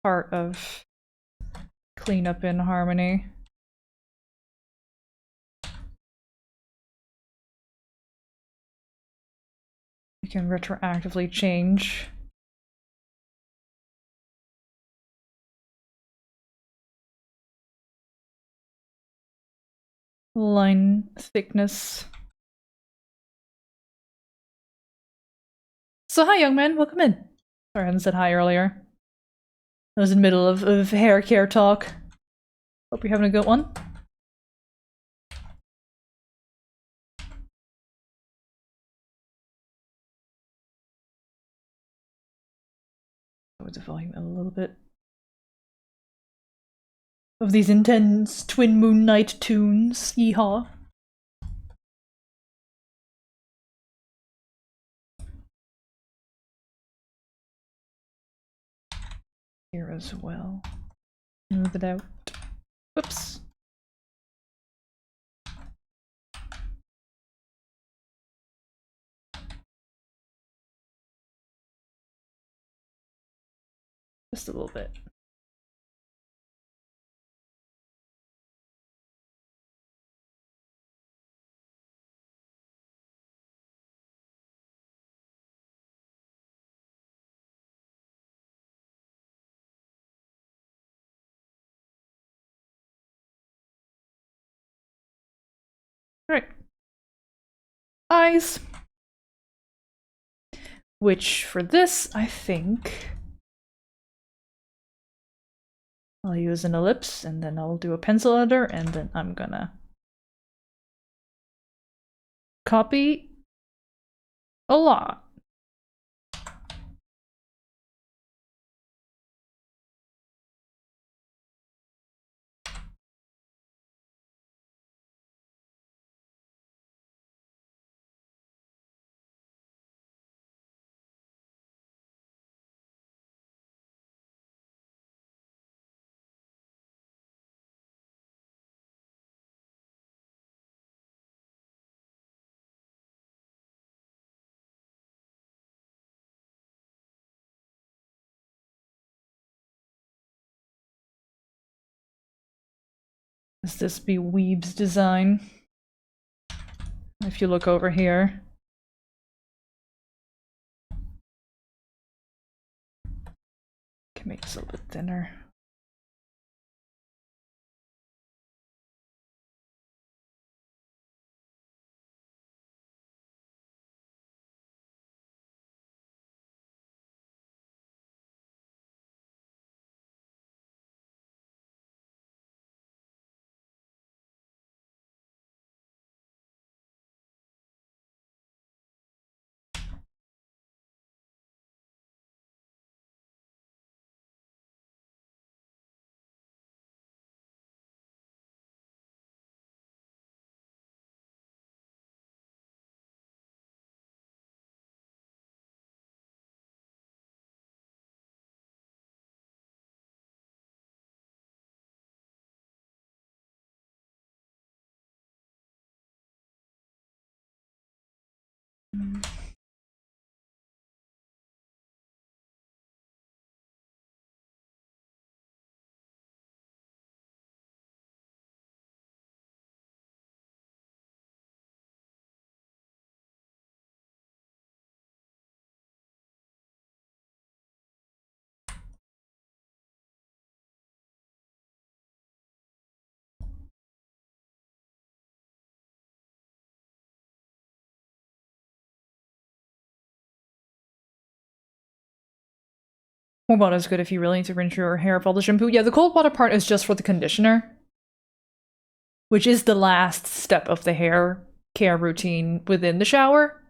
part of cleanup in Harmony. You can retroactively change line thickness. So hi, young man. Welcome in. Sorry, I hadn't said hi earlier. I was in the middle of hair care talk. Hope you're having a good one. With the volume a little bit. Of these intense Twin Moon Night tunes. Yeehaw. Here as well. Move it out. Whoops. Just a little bit. Alright. Eyes. Which, for this, I think I'll use an ellipse, and then I'll do a pencil under, and then I'm gonna copy a lot. Does this be Weeb's design? If you look over here. Can make this a little bit thinner. Cold water is good if you really need to rinse your hair with all the shampoo. Yeah, the cold water part is just for the conditioner, which is the last step of the hair care routine within the shower.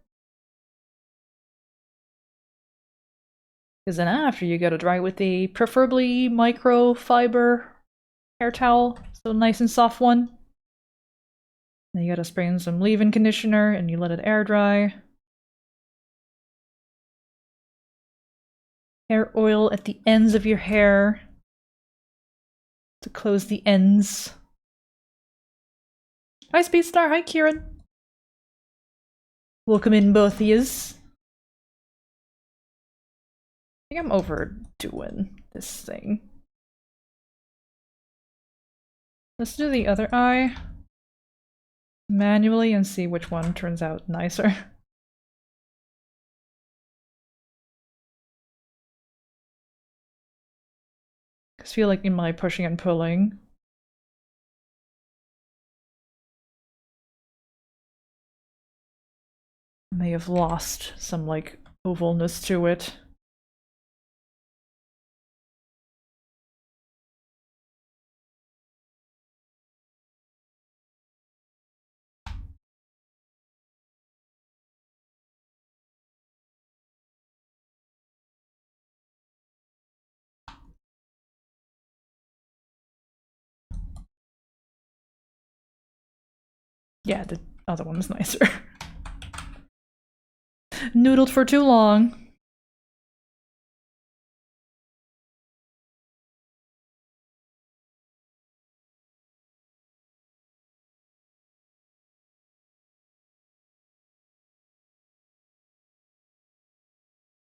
Because then after, you gotta dry with a preferably microfiber hair towel, so nice and soft one. Then you gotta spray in some leave-in conditioner and you let it air dry. hair oil at the ends of your hair to close the ends. Hi, Speedstar. Hi, Kieran. Welcome in, both of yous. I think I'm overdoing this thing. Let's do the other eye manually and see which one turns out nicer. I feel like in my pushing and pulling, I may have lost some like ovalness to it. Yeah, the other one is nicer. Noodled for too long.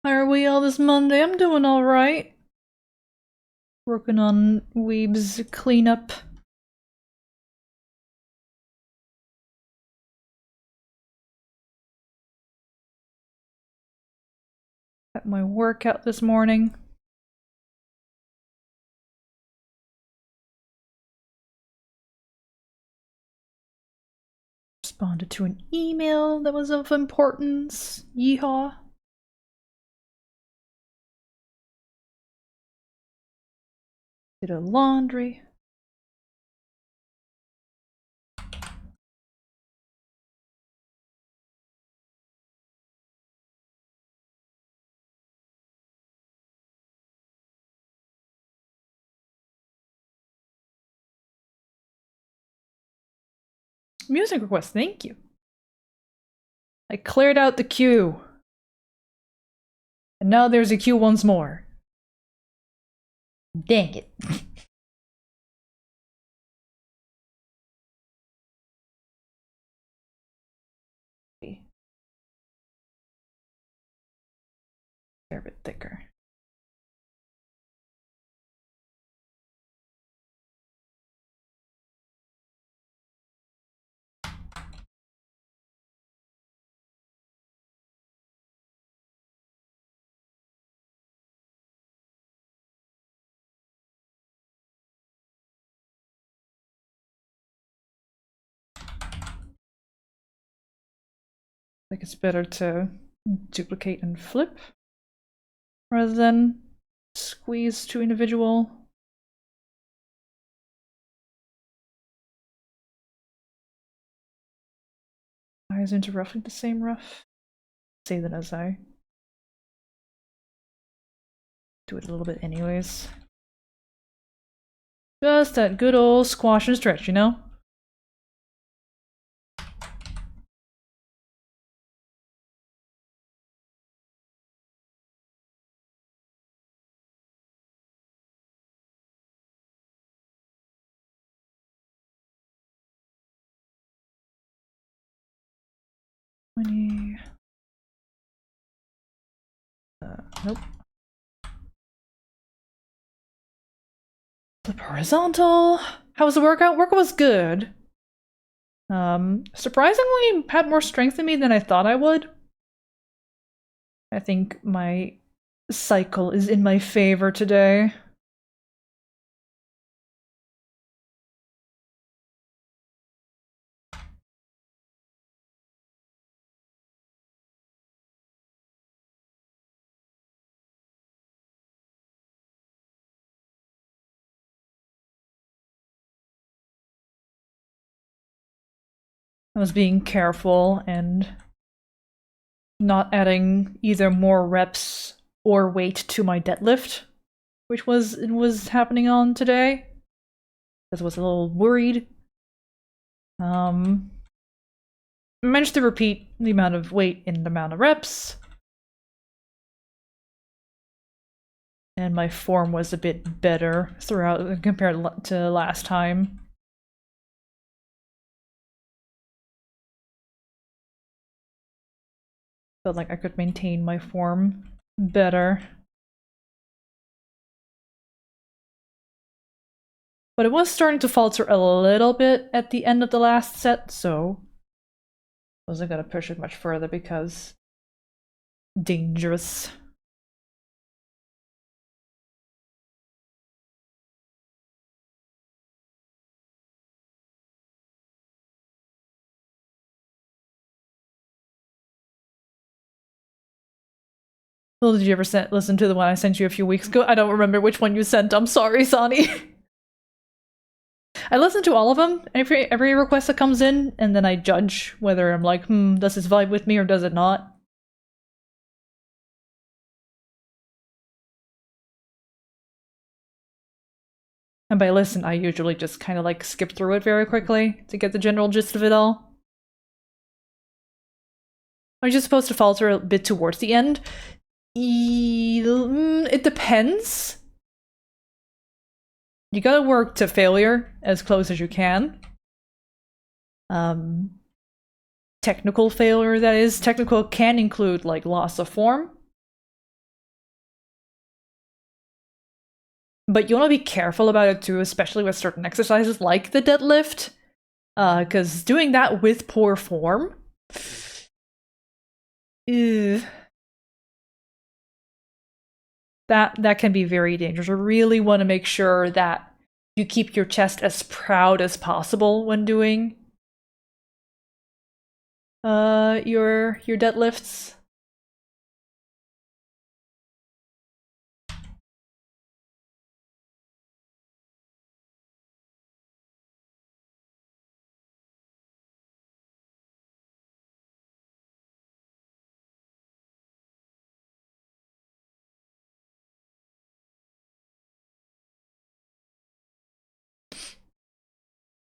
How are we all this Monday? I'm doing alright. Working on Weeb's cleanup. At my workout this morning. Responded to an email that was of importance. Yeehaw. Did a laundry. Music request, thank you. I cleared out the queue. And now there's a queue once more. Dang it. They're a bit thicker. Like it's better to duplicate and flip rather than squeeze to individual. Eyes into roughly the same rough. Say that as I do it a little bit anyways. Just that good old squash and stretch, you know? Nope. Flip horizontal. How was the workout? Workout was good. Surprisingly had more strength in me than I thought I would. I think my cycle is in my favor today. I was being careful and not adding either more reps or weight to my deadlift, which was happening on today. Because I was a little worried. I managed to repeat the amount of weight in the amount of reps. And my form was a bit better throughout compared to last time. Felt like I could maintain my form better. But it was starting to falter a little bit at the end of the last set, so I wasn't gonna push it much further because dangerous. Well, did you ever listen to the one I sent you a few weeks ago? I don't remember which one you sent. I'm sorry, Sonny. I listen to all of them, every request that comes in, and then I judge whether I'm like, does this vibe with me or does it not? And by listen, I usually just kind of like skip through it very quickly to get the general gist of it all. Are you just supposed to falter a bit towards the end? It depends. You gotta work to failure as close as you can. Technical failure, that is. Technical can include, like, loss of form. But you want to be careful about it too, especially with certain exercises like the deadlift. Because doing that with poor form... that can be very dangerous. You really want to make sure that you keep your chest as proud as possible when doing your deadlifts.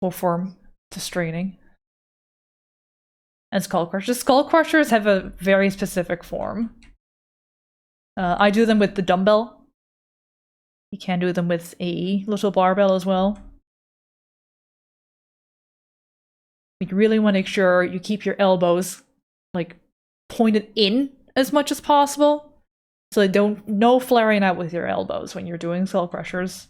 Full form to straining. And skull crushers. Skull crushers have a very specific form. I do them with the dumbbell. You can do them with a little barbell as well. You really want to make sure you keep your elbows like pointed in as much as possible, so they don't no flaring out with your elbows when you're doing skull crushers.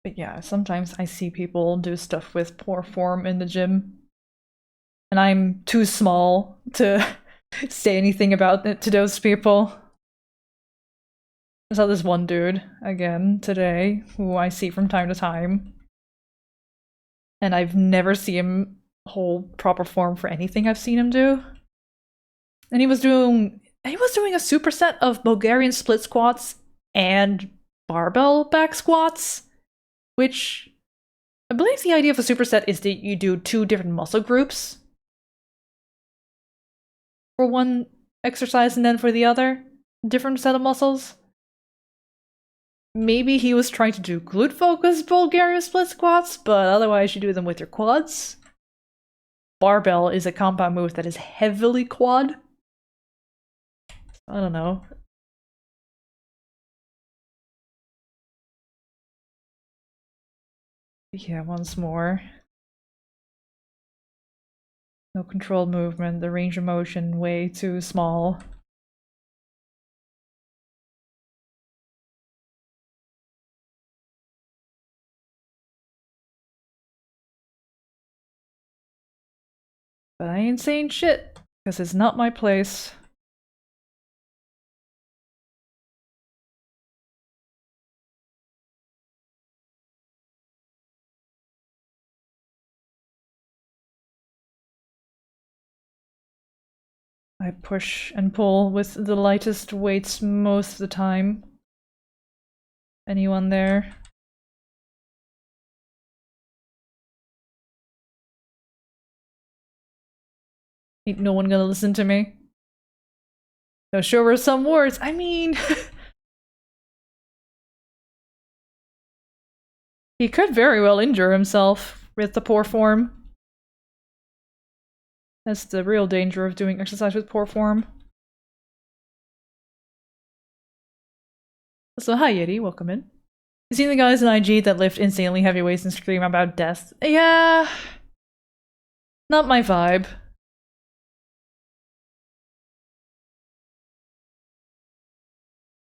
But yeah, sometimes I see people do stuff with poor form in the gym, and I'm too small to say anything about it to those people. I saw this one dude again today who I see from time to time, and I've never seen him hold proper form for anything I've seen him do. And he was doing a superset of Bulgarian split squats and barbell back squats, which I believe the idea of a superset is that you do two different muscle groups for one exercise and then for the other, different set of muscles. Maybe he was trying to do glute focused Bulgarian split squats, but otherwise you do them with your quads. Barbell is a compound move that is heavily quad. I don't know. Yeah, once more. No controlled movement, the range of motion way too small. But I ain't saying shit, because it's not my place. I push and pull with the lightest weights most of the time. Anyone there? Ain't no one gonna listen to me. No, show her some words. I mean... he could very well injure himself with the poor form. That's the real danger of doing exercise with poor form. So hi Yeti, welcome in. You seen the guys in IG that lift insanely heavy weights and scream about death? Yeah... not my vibe.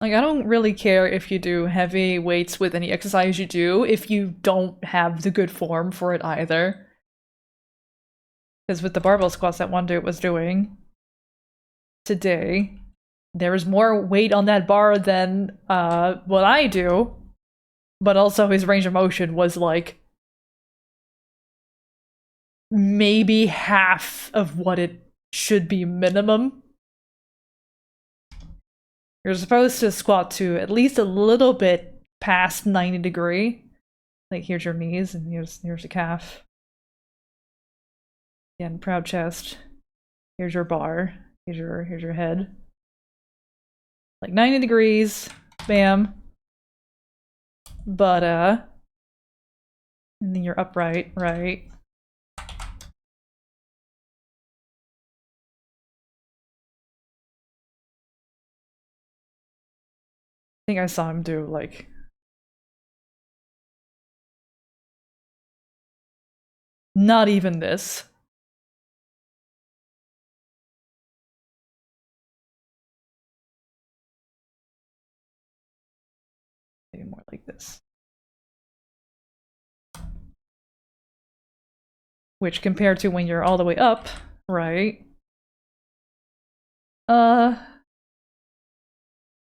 Like, I don't really care if you do heavy weights with any exercise you do, if you don't have the good form for it either. Because with the barbell squats that one dude was doing today, there was more weight on that bar than what I do, but also his range of motion was like maybe half of what it should be minimum. You're supposed to squat to at least a little bit past 90 degree. Like here's your knees and here's the calf. Again, proud chest. Here's your bar. Here's your head. Like 90 degrees. Bam. But and then you're upright, right? I think I saw him do like not even this. Maybe more like this. Which compared to when you're all the way up, right?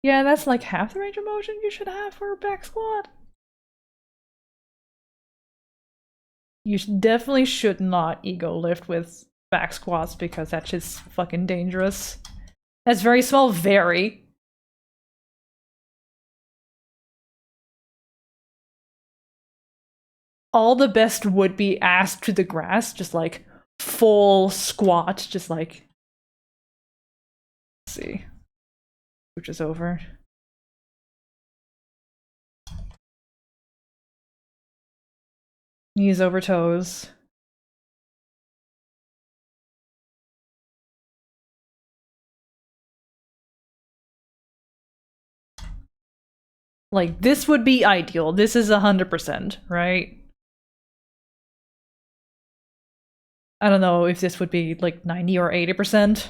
Yeah, that's like half the range of motion you should have for a back squat. You definitely should not ego lift with back squats because that's just fucking dangerous. That's very small, very. All the best would be ass to the grass, just like full squat, just like. Let's see. Which is over. Knees over toes. Like, this would be ideal. This is 100%, right? I don't know if this would be like 90 or 80%.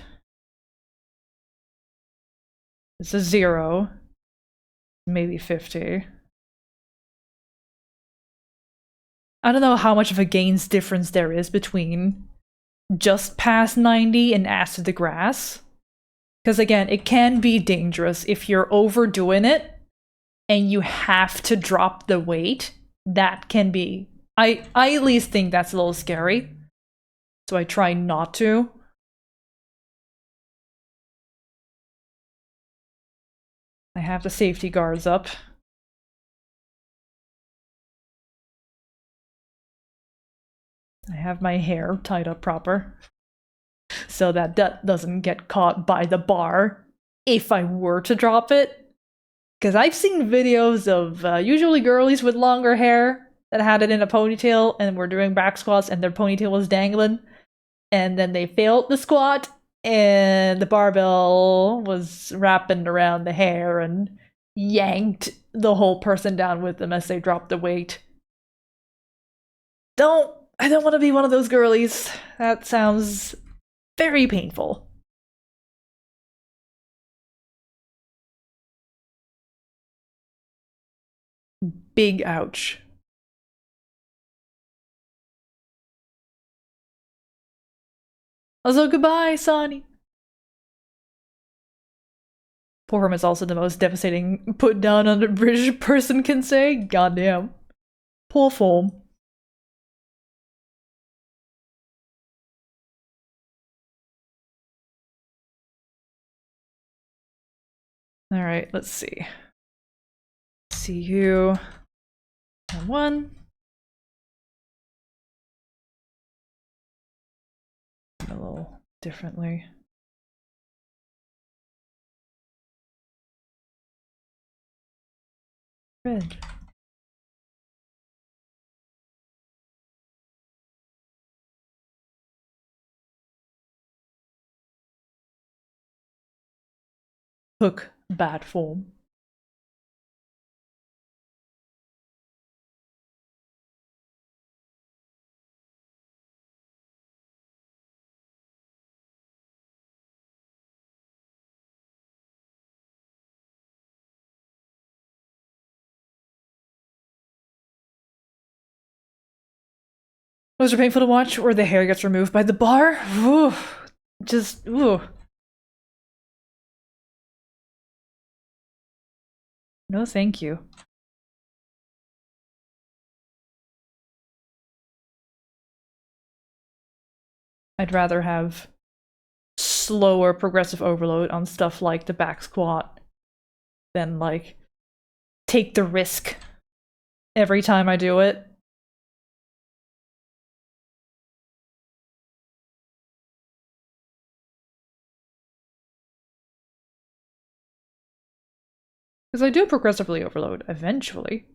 This is 0. Maybe 50. I don't know how much of a gains difference there is between just past 90 and ass to the grass. Because again, it can be dangerous if you're overdoing it and you have to drop the weight. That can be... I at least think that's a little scary. So I try not to. I have the safety guards up. I have my hair tied up proper. So that doesn't get caught by the bar if I were to drop it. Because I've seen videos of usually girlies with longer hair that had it in a ponytail and were doing back squats and their ponytail was dangling. And then they failed the squat and the barbell was wrapping around the hair and yanked the whole person down with them as they dropped the weight. I don't want to be one of those girlies. That sounds very painful. Big ouch. Also, goodbye, Sonny. Porum is also the most devastating put down on a British person can say. Goddamn. Poor form. Alright, let's see. See you. And one. A little differently. Red. Hook, bad form. Those are painful to watch, or the hair gets removed by the bar. Ooh. Just, ooh. No, thank you. I'd rather have slower progressive overload on stuff like the back squat than, like, take the risk every time I do it. Because I do progressively overload eventually.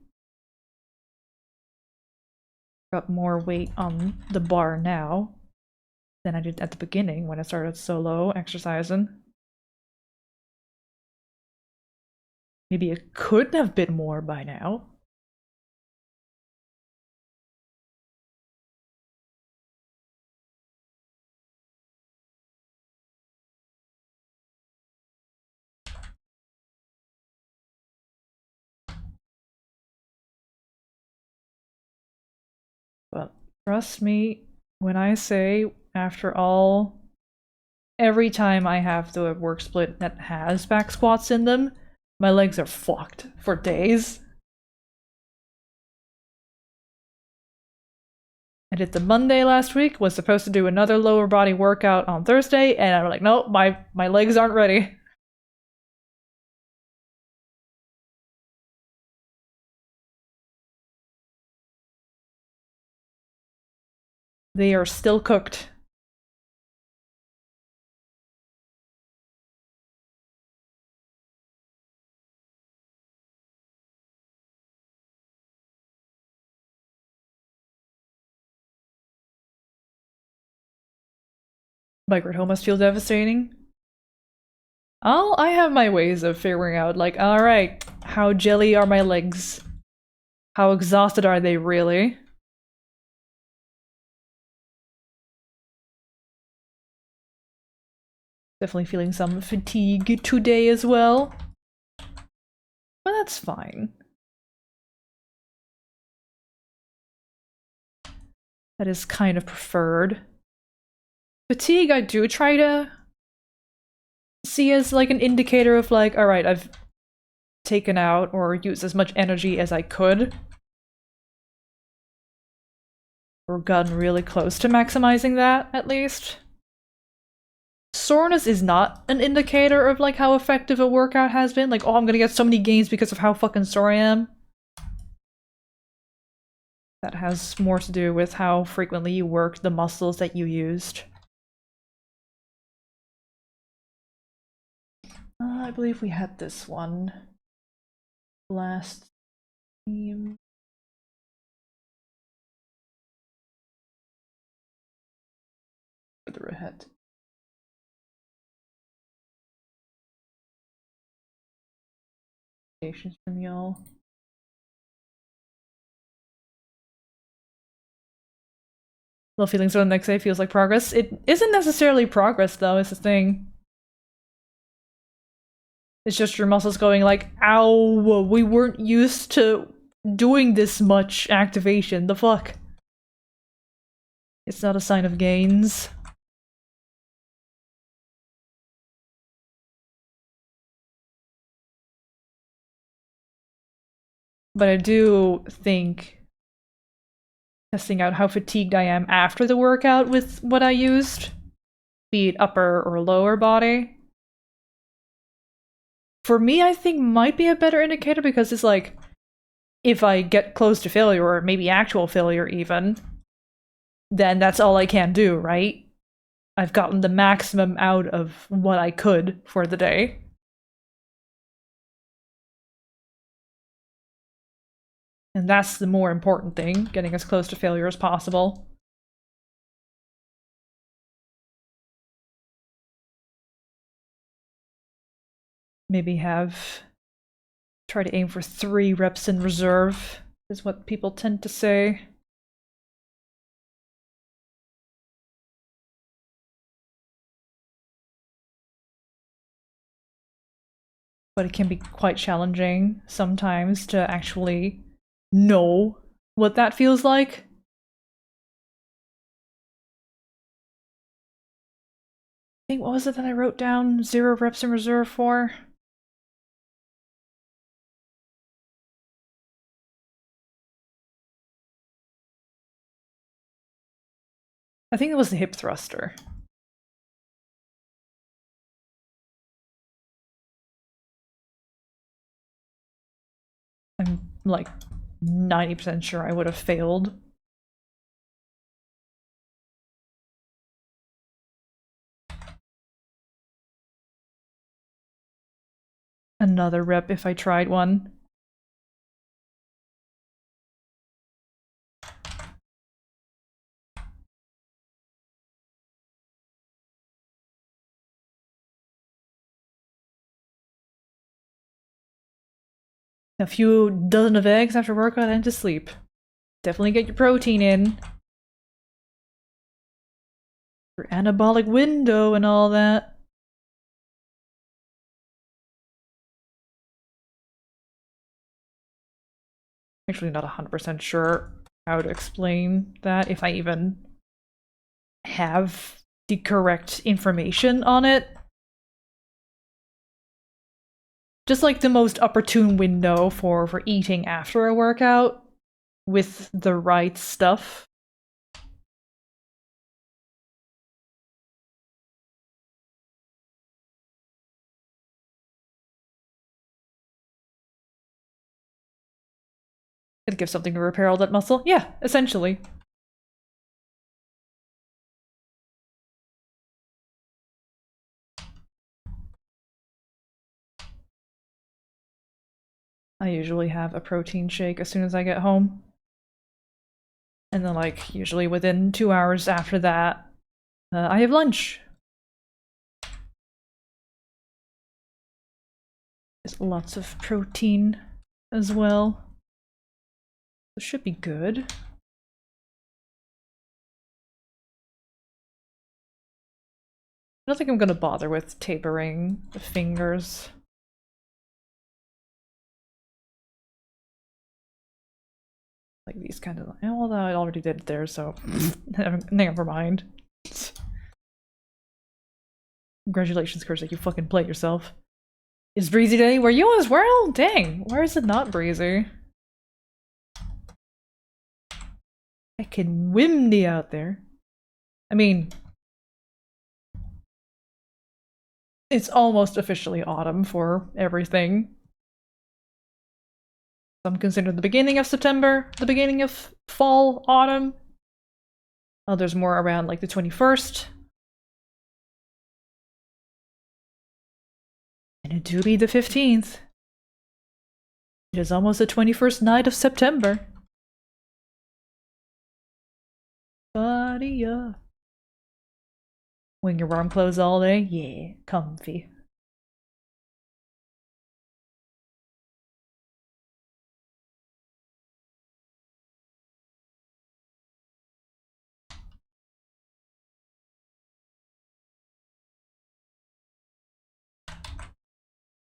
Got more weight on the bar now than I did at the beginning when I started solo exercising. Maybe it could have been more by now. But trust me when I say, after all, every time I have the work split that has back squats in them, my legs are fucked for days. I did the Monday last week, was supposed to do another lower body workout on Thursday, and I'm like, nope, my legs aren't ready. They are still cooked. Microdome must feel devastating. I have my ways of figuring out, like, alright, how jelly are my legs? How exhausted are they really? Definitely feeling some fatigue today as well. But that's fine. That is kind of preferred. Fatigue I do try to see as like an indicator of like, alright, I've taken out or used as much energy as I could. Or gotten really close to maximizing that, at least. Soreness is not an indicator of like how effective a workout has been. Like, oh, I'm gonna get so many gains because of how fucking sore I am. That has more to do with how frequently you worked the muscles that you used. I believe we had this one last team. Further ahead. Patience from y'all. Low feelings for the next day feels like progress. It isn't necessarily progress though, it's the thing. It's just your muscles going like, ow, we weren't used to doing this much activation, the fuck? It's not a sign of gains. But I do think testing out how fatigued I am after the workout with what I used, be it upper or lower body, for me, I think might be a better indicator because it's like, if I get close to failure, or maybe actual failure even, then that's all I can do, right? I've gotten the maximum out of what I could for the day. And that's the more important thing, getting as close to failure as possible. Maybe try to aim for 3 reps in reserve, is what people tend to say. But it can be quite challenging sometimes to actually know what that feels like. I think, what was it that I wrote down 0 reps in reserve for? I think it was the hip thruster. I'm like 90% sure I would have failed. Another rep if I tried one. A few dozen of eggs after workout and to sleep. Definitely get your protein in. Your anabolic window and all that. Actually not 100% sure how to explain that, if I even have the correct information on it. Just like the most opportune window for eating after a workout with the right stuff. It'd give something to repair all that muscle. Yeah, essentially. I usually have a protein shake as soon as I get home. And then, like, usually within 2 hours after that, I have lunch. There's lots of protein as well. This should be good. I don't think I'm gonna bother with tapering the fingers. Like these kind of, although I already did it there, so never mind. Congratulations, Curzec, you fucking played yourself. Is breezy today? Were you as well? Dang, where is it not breezy? Heckin' windy out there. I mean, it's almost officially autumn for everything. Some consider the beginning of September the beginning of fall, autumn. Others more around like the 21st. And it do be the 15th. It is almost the 21st night of September. Buddy, yeah. Wearing your warm clothes all day? Yeah, comfy.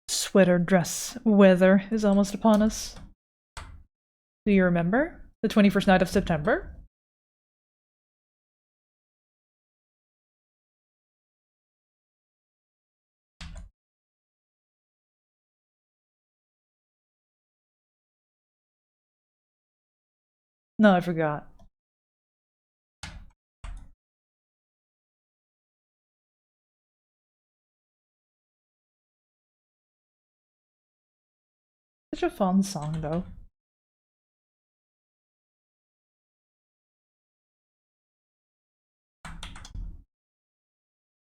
Sweater dress weather is almost upon us. Do you remember? The 21st night of September? No, I forgot. Such a fun song, though.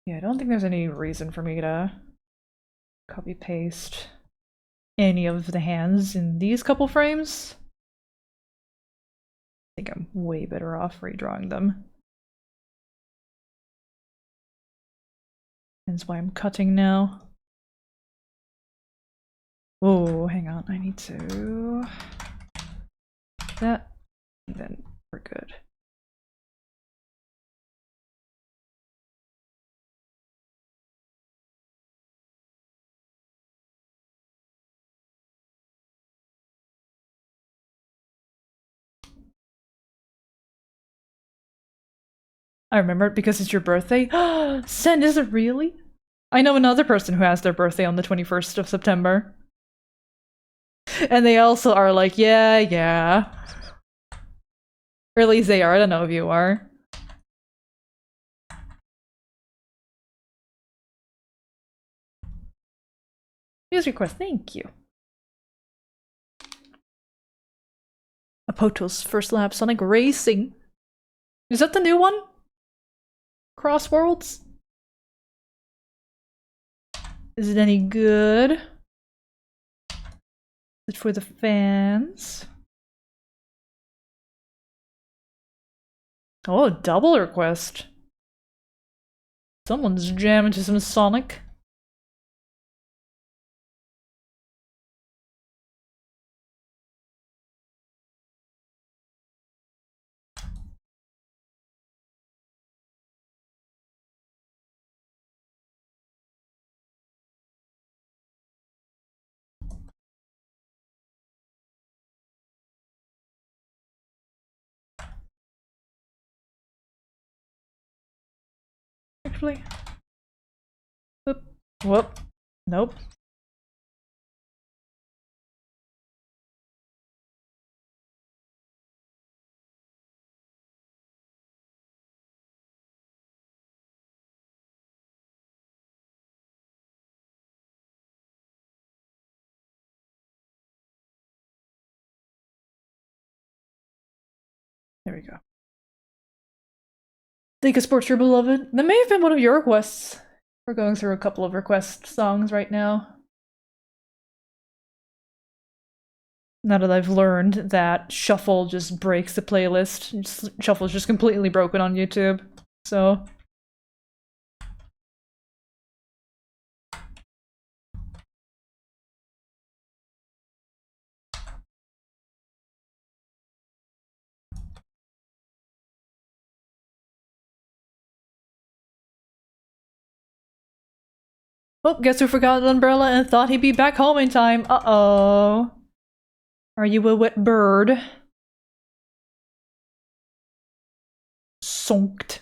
Yeah, I don't think there's any reason for me to copy paste any of the hands in these couple frames. I think I'm way better off redrawing them. That's why I'm cutting now. Oh, hang on, I need to... that, and then we're good. I remember it because it's your birthday. Sen, is it really? I know another person who has their birthday on the 21st of September. And they also are like, yeah, yeah. Or at least they are, I don't know if you are. News request, thank you. Apoto's first lap Sonic Racing. Is that the new one? Cross Worlds? Is it any good? Is it for the fans? Oh, double request. Someone's jamming to some Sonic. Actually. Whoop. Whoop. Nope. There we go. Thank you, Sports Your Beloved. That may have been one of your requests. We're going through a couple of request songs right now. Now that I've learned that Shuffle just breaks the playlist. Shuffle's just completely broken on YouTube. So... oh, guess who forgot an umbrella and thought he'd be back home in time? Uh-oh. Are you a wet bird? Sonked.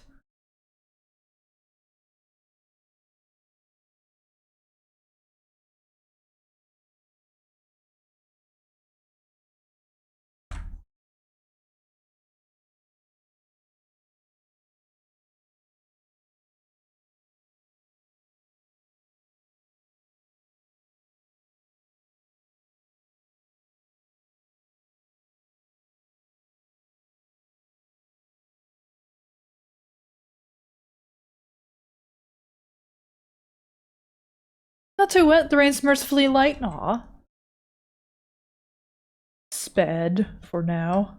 Not too wet, the rain's mercifully light. Aw. Sped, for now.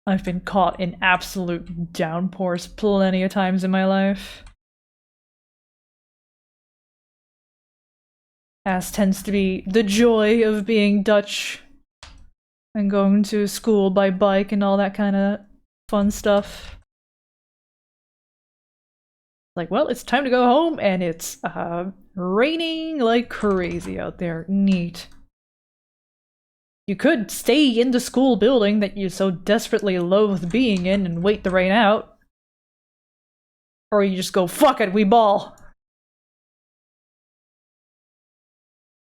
I've been caught in absolute downpours plenty of times in my life. As tends to be the joy of being Dutch and going to school by bike and all that kind of fun stuff. Like, well, it's time to go home and it's raining like crazy out there. Neat. You could stay in the school building that you so desperately loathe being in and wait the rain out. Or you just go, fuck it, we ball.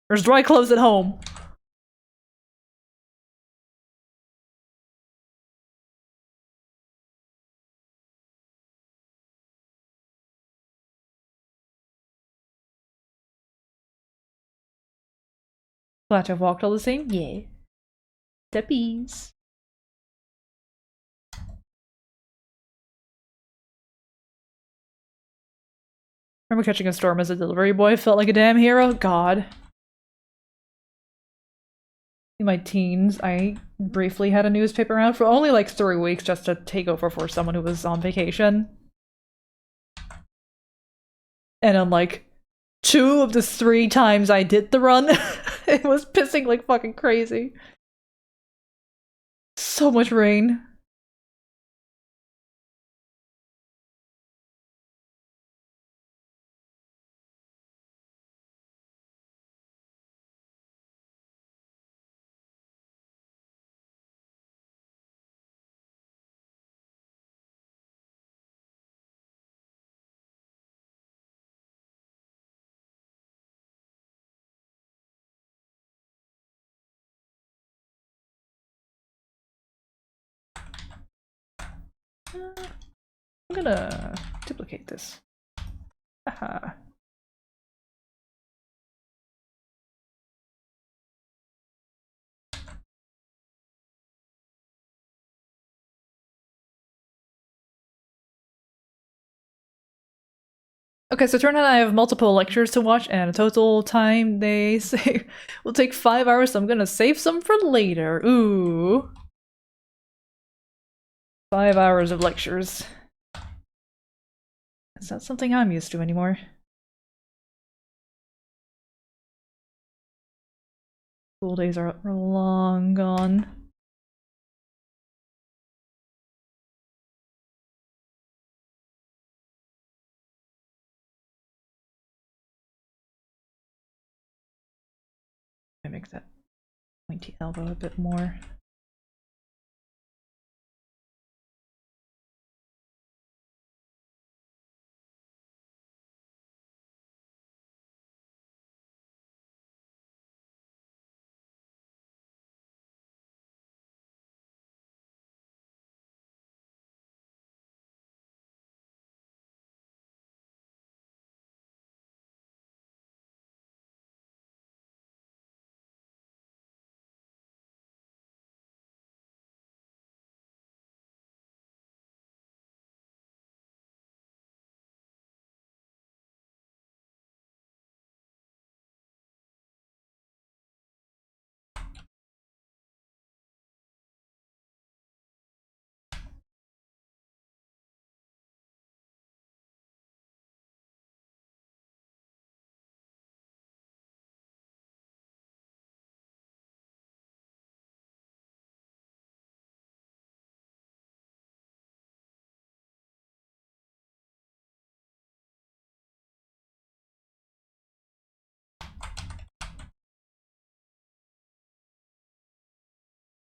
There's dry clothes at home. Glad to have walked all the same. Yeah. Steppies. Remember catching a storm as a delivery boy? Felt like a damn hero? God. In my teens, I briefly had a newspaper around for only like 3 weeks just to take over for someone who was on vacation. And on like 2 of the 3 times I did the run, it was pissing like fucking crazy. So much rain. I'm gonna duplicate this. Haha. Okay, so it turned out I have multiple lectures to watch, and a total time they say will take 5 hours, so I'm gonna save some for later. Ooh. 5 hours of lectures. It's not something I'm used to anymore. School days are long gone. I make that pointy elbow a bit more.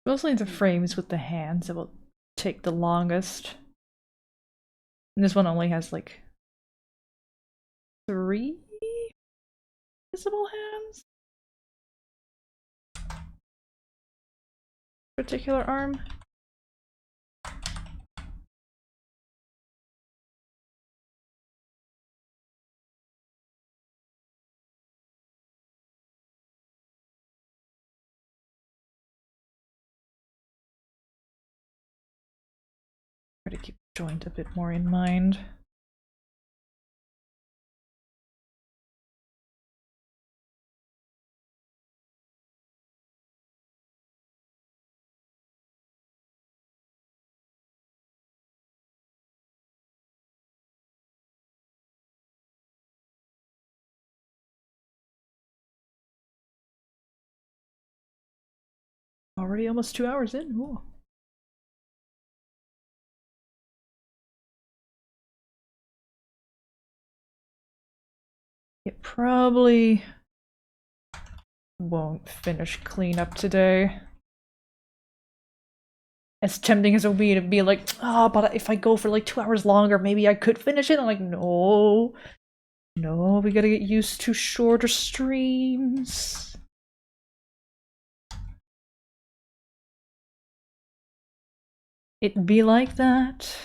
Mostly the frames with the hands that will take the longest. And this one only has like 3 visible hands. Particular arm. Try to keep the joint a bit more in mind. Already almost 2 hours in. Ooh. It probably won't finish cleanup today. As tempting as it would be to be like, oh, but if I go for like 2 hours longer, maybe I could finish it. I'm like, no. No, we gotta get used to shorter streams. It'd be like that.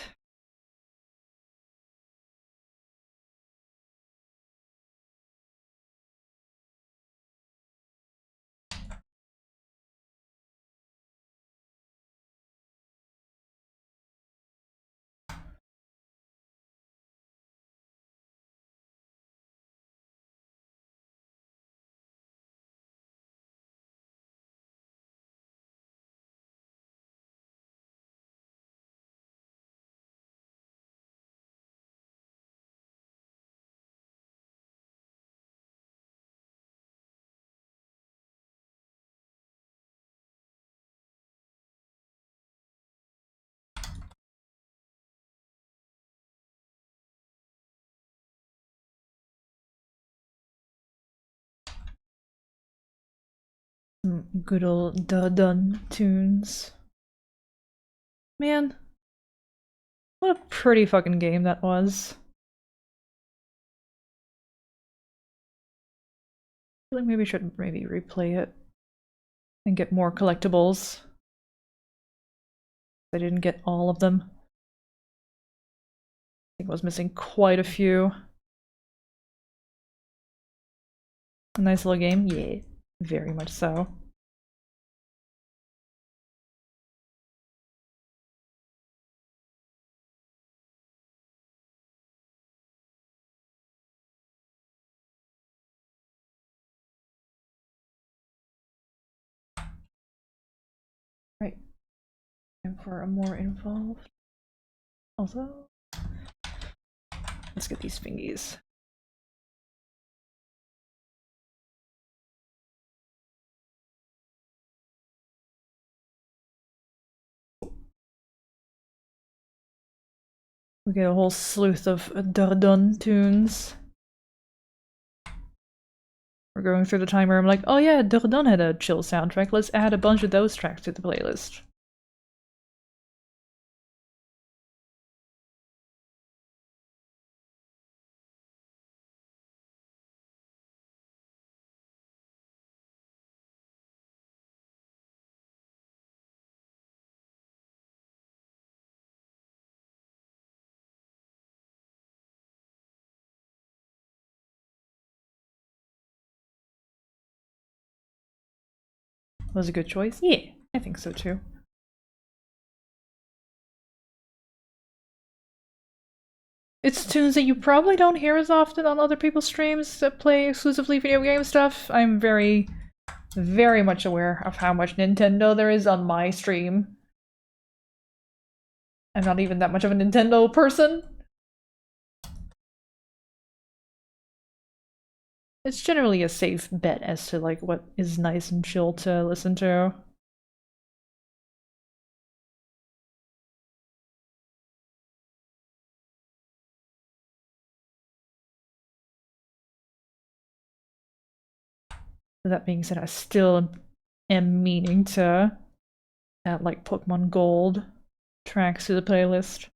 Some good old dun tunes. Man, what a pretty fucking game that was. I feel like maybe I should replay it and get more collectibles. I didn't get all of them. I think I was missing quite a few. A nice little game? Yeah, very much so. Right. And for a more involved. Also, let's get these fingies. We get a whole sleuth of dun tunes. We're going through the timer. I'm like, oh yeah, Dun had a chill soundtrack. Let's add a bunch of those tracks to the playlist. Was a good choice? Yeah, I think so too. It's tunes that you probably don't hear as often on other people's streams that play exclusively video game stuff. I'm very, very much aware of how much Nintendo there is on my stream. I'm not even that much of a Nintendo person. It's generally a safe bet as to like what is nice and chill to listen to. That being said, I still am meaning to add like Pokemon Gold tracks to the playlist.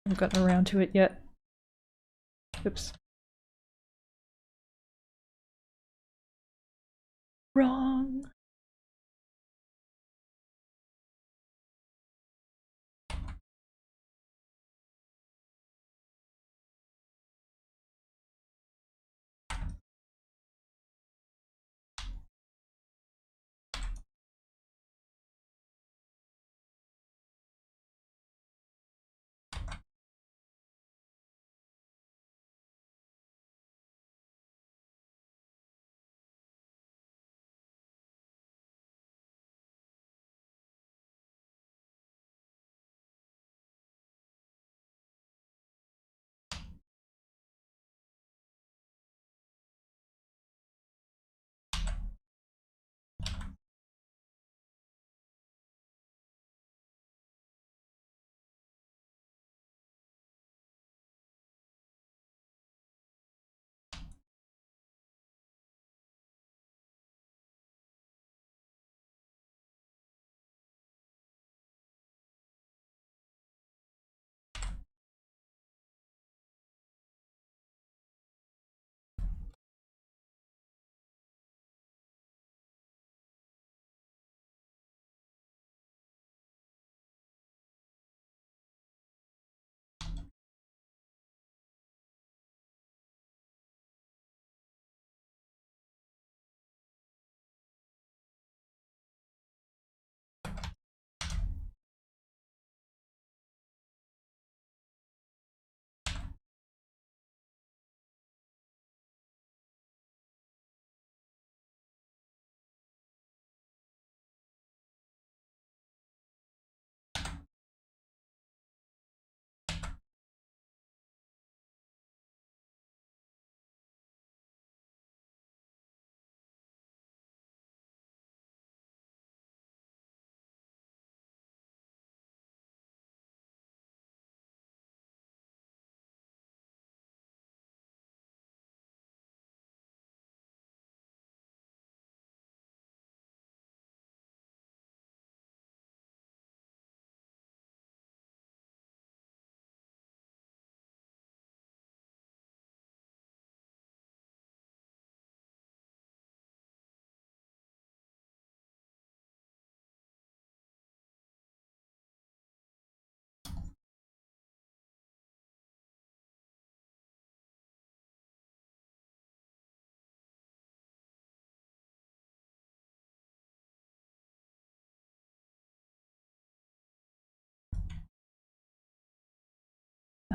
I haven't gotten around to it yet. Oops. Wrong.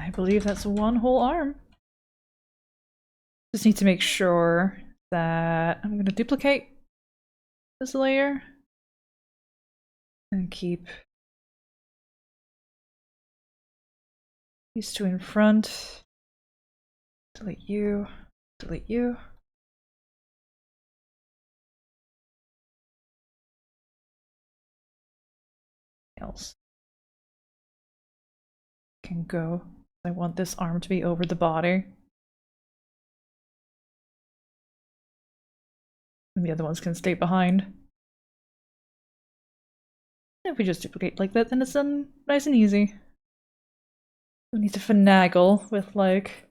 I believe that's one whole arm. Just need to make sure that I'm going to duplicate this layer and keep these two in front. Delete you, delete you. Else can go. I want this arm to be over the body. And the other ones can stay behind. If we just duplicate like that, then it's done nice and easy. We need to finagle with like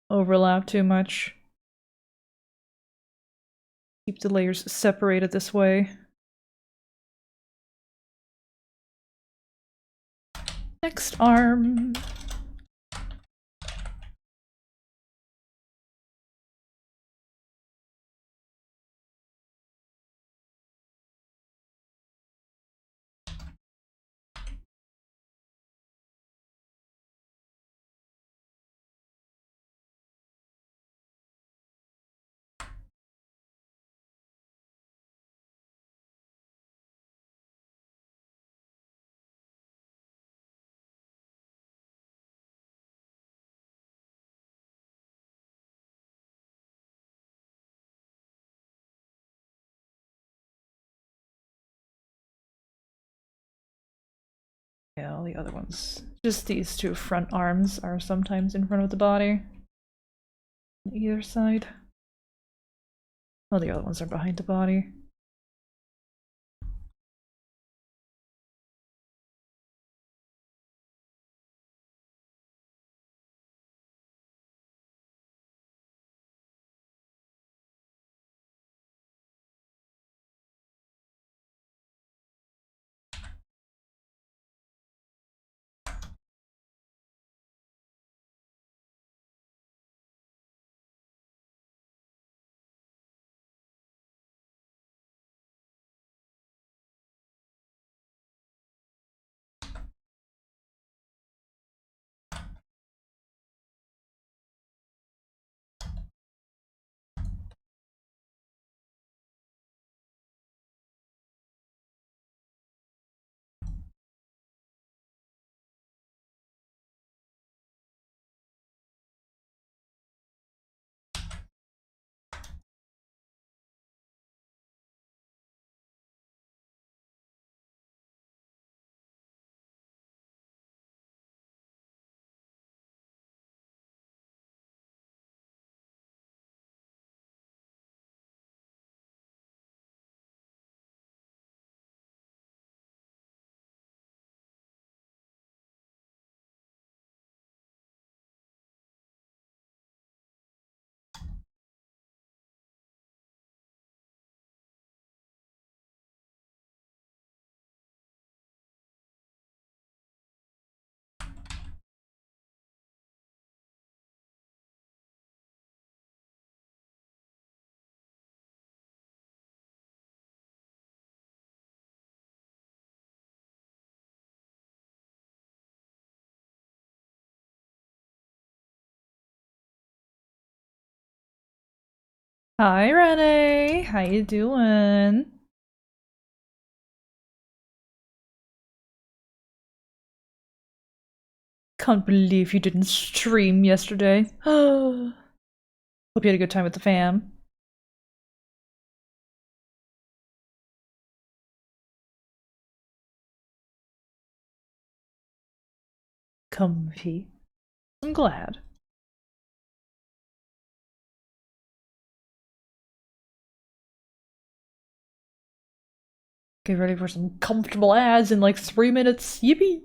overlap too much. Keep the layers separated this way. Next arm. Yeah, all the other ones. Just these two front arms are sometimes in front of the body. On either side. All the other ones are behind the body. Hi Renee, how you doing? Can't believe you didn't stream yesterday. Hope you had a good time with the fam. Comfy. I'm glad. Get ready for some comfortable ads in like 3 minutes. Yippee!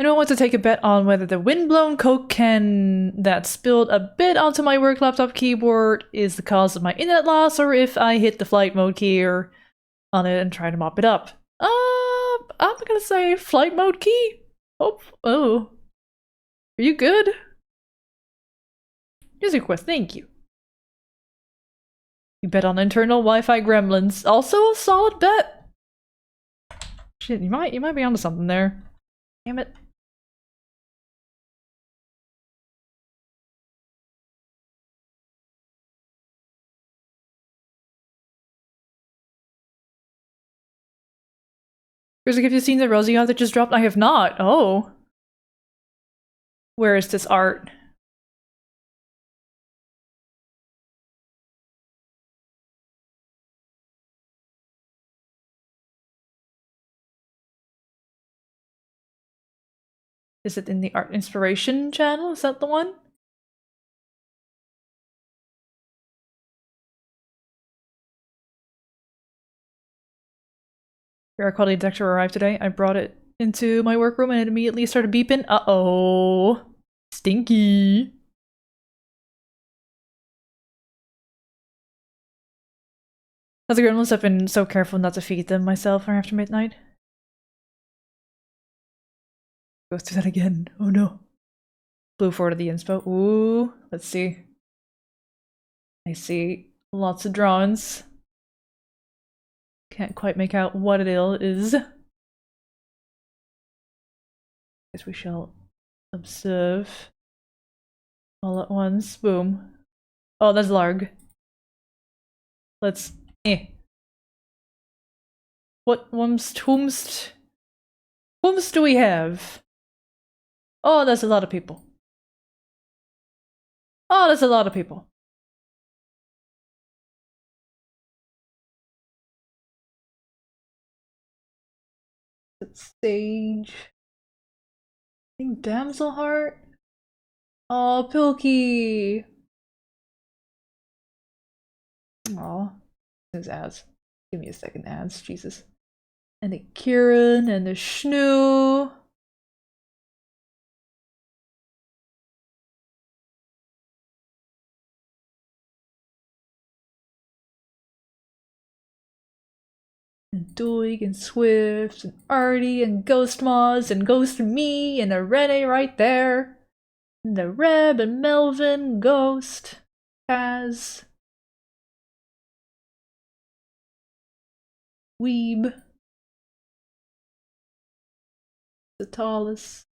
Anyone want to take a bet on whether the windblown Coke can that spilled a bit onto my work laptop keyboard is the cause of my internet loss, or if I hit the flight mode key on it and try to mop it up? I'm gonna say flight mode key. Oh. Are you good? Music request, thank you. You bet on internal Wi-Fi gremlins. Also a solid bet. Shit, you might be onto something there. Damn it. Curzec, have you seen the Rosie art that just dropped? I have not. Oh. Where is this art? Is it in the art inspiration channel? Is that the one? Your air quality detector arrived today. I brought it into my workroom and it immediately started beeping. Uh-oh. Stinky. As the gremlins, I've been so careful not to feed them myself after midnight. Go through that again. Oh no. Blew forward to the inspo. Ooh, let's see. I see lots of drawings. Can't quite make out what it is. Guess we shall observe all at once. Boom. Oh, that's Larg. Let's. What whomst do we have? Oh, there's a lot of people. Oh, there's a lot of people. Let's stage. I think Damsel Heart. Oh, Pilky. Aw. Those ads. Give me a second, ads. Jesus. And the Kieran and the Schnoo. And Doig and Swift and Artie and Ghost Moz and Ghost Me and the Rene right there. And the Reb and Melvin, Ghost, Kaz, Weeb, the tallest.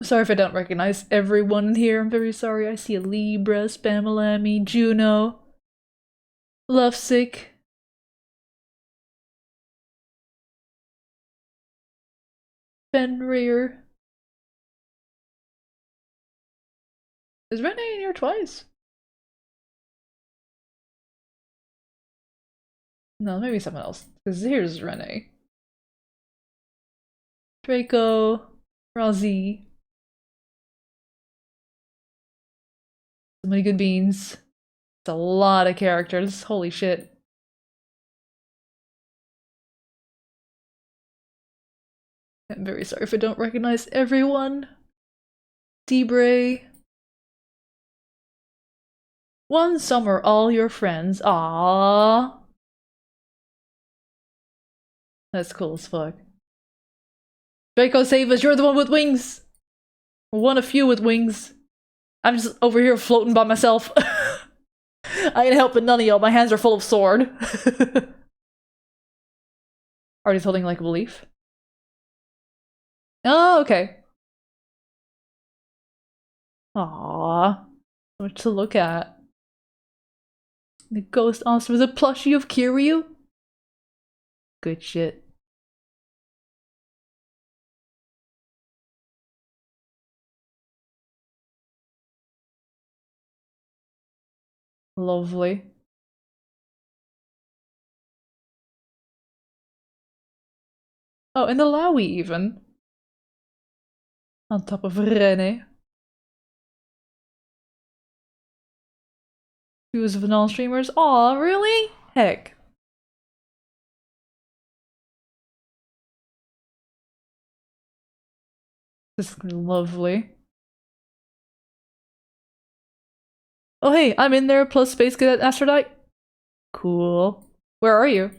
I'm sorry if I don't recognize everyone here. I'm very sorry. I see a Libra, Spamalami, Juno, Lovesick, Fenrir. Is Renee in here twice? No, maybe someone else. Because here's Renee. Draco, Razi. So many good beans. It's a lot of characters. Holy shit. I'm very sorry if I don't recognize everyone. Debray. One summer, all your friends. Aww. That's cool as fuck. Draco, save us. You're the one with wings. One of few with wings. I'm just over here floating by myself. I ain't helping none of y'all. My hands are full of sword. Artie's holding like a leaf. Oh, okay. Aww. So much to look at. The ghost monster with a plushie of Kiryu? Good shit. Lovely. Oh, and the Laui even. On top of Rene. Who's of non-streamers? Aw, really? Heck. This is lovely. Oh hey, I'm in there, plus Space Cadet Aphrodite. Cool. Where are you?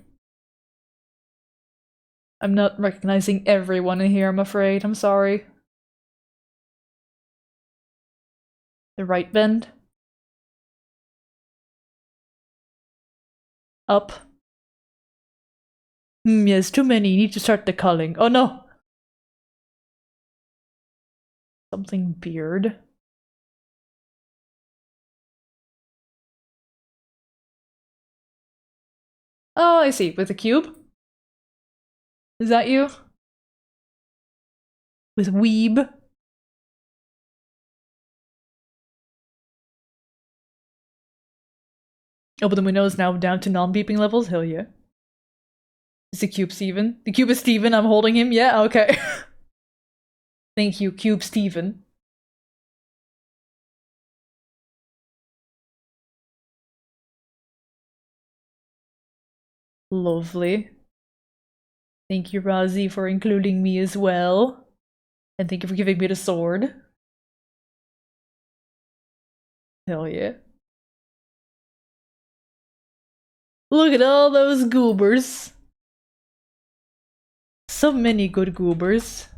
I'm not recognizing everyone in here, I'm afraid. I'm sorry. The right bend? Up. Yes, too many. You need to start the culling. Oh no! Something beard. Oh, I see. With a cube? Is that you? With weeb? Oh, but then we know it's now down to non-beeping levels? Hell yeah. Is the cube Steven? The cube is Steven, I'm holding him? Yeah, okay. Thank you, Cube Steven. Lovely. Thank you, Razi, for including me as well. And thank you for giving me the sword. Hell yeah. Look at all those goobers. So many good goobers.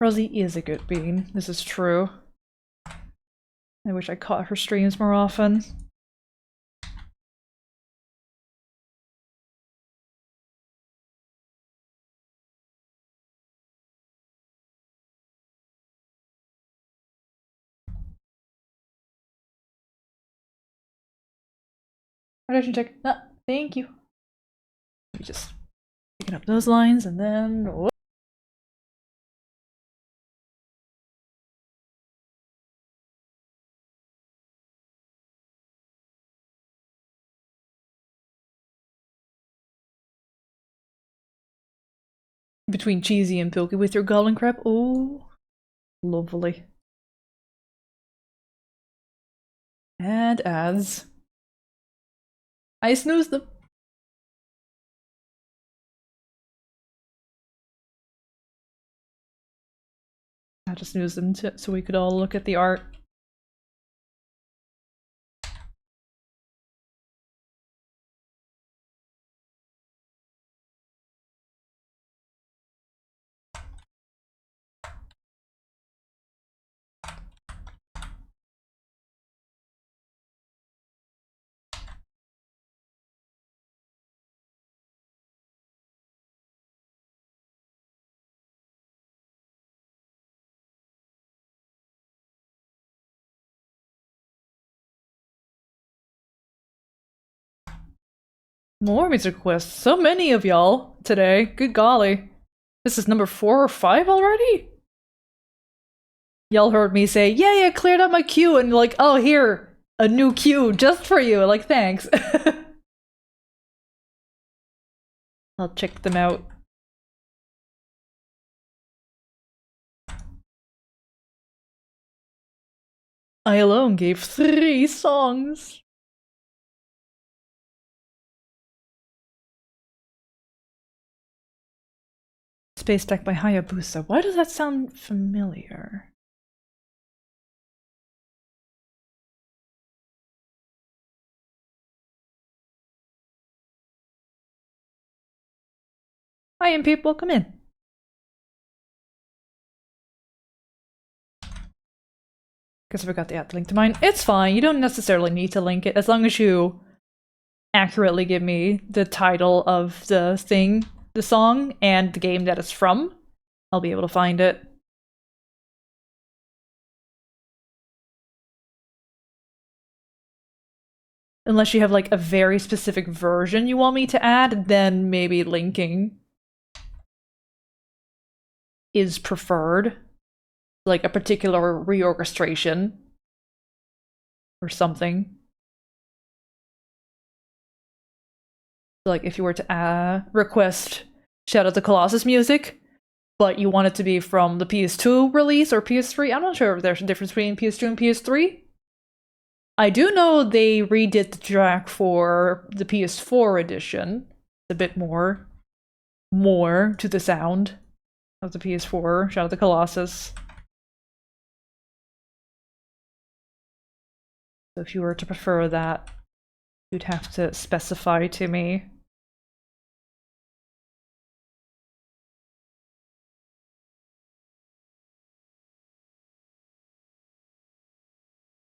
Rosie is a good bean. This is true. I wish I caught her streams more often. Hydration check. Ah, thank you. Let me just picking up those lines and then. Whoop. Between cheesy and pilky with your golden crab. Oh, lovely. And ads. I snooze them. I just snooze them so we could all look at the art. More music requests. So many of y'all today. Good golly. This is number 4 or 5 already? Y'all heard me say, yeah, cleared out my queue, and like, oh, here, a new queue just for you. Like, thanks. I'll check them out. I alone gave 3 songs. Space Deck by Hayabusa. Why does that sound familiar? Hi, Impeep, welcome in. Guess I forgot to add the link to mine. It's fine, you don't necessarily need to link it, as long as you accurately give me the title of the thing, the song, and the game that it's from. I'll be able to find it. Unless you have like a very specific version you want me to add, then maybe linking is preferred. Like a particular reorchestration or something. Like if you were to request Shadow of the Colossus music, but you want it to be from the PS2 release or PS3, I'm not sure if there's a difference between PS2 and PS3. I do know they redid the track for the PS4 edition. A bit more to the sound of the PS4 Shadow of the Colossus. So if you were to prefer that, you'd have to specify to me.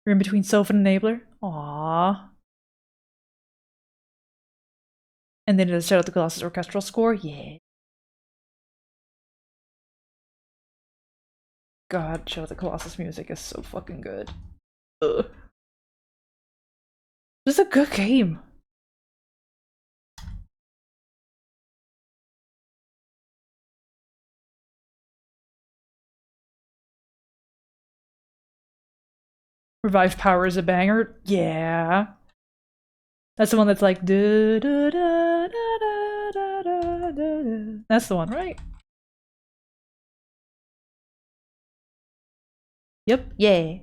You're in between Sofa and Enabler? Aww. And then the Shadow of the Colossus orchestral score? Yeah. God, Shadow of the Colossus music is so fucking good. Ugh. This is a good game. Revived Power is a banger? Yeah. That's the one that's like da da da da da da da. That's the one, right? Yep, yeah.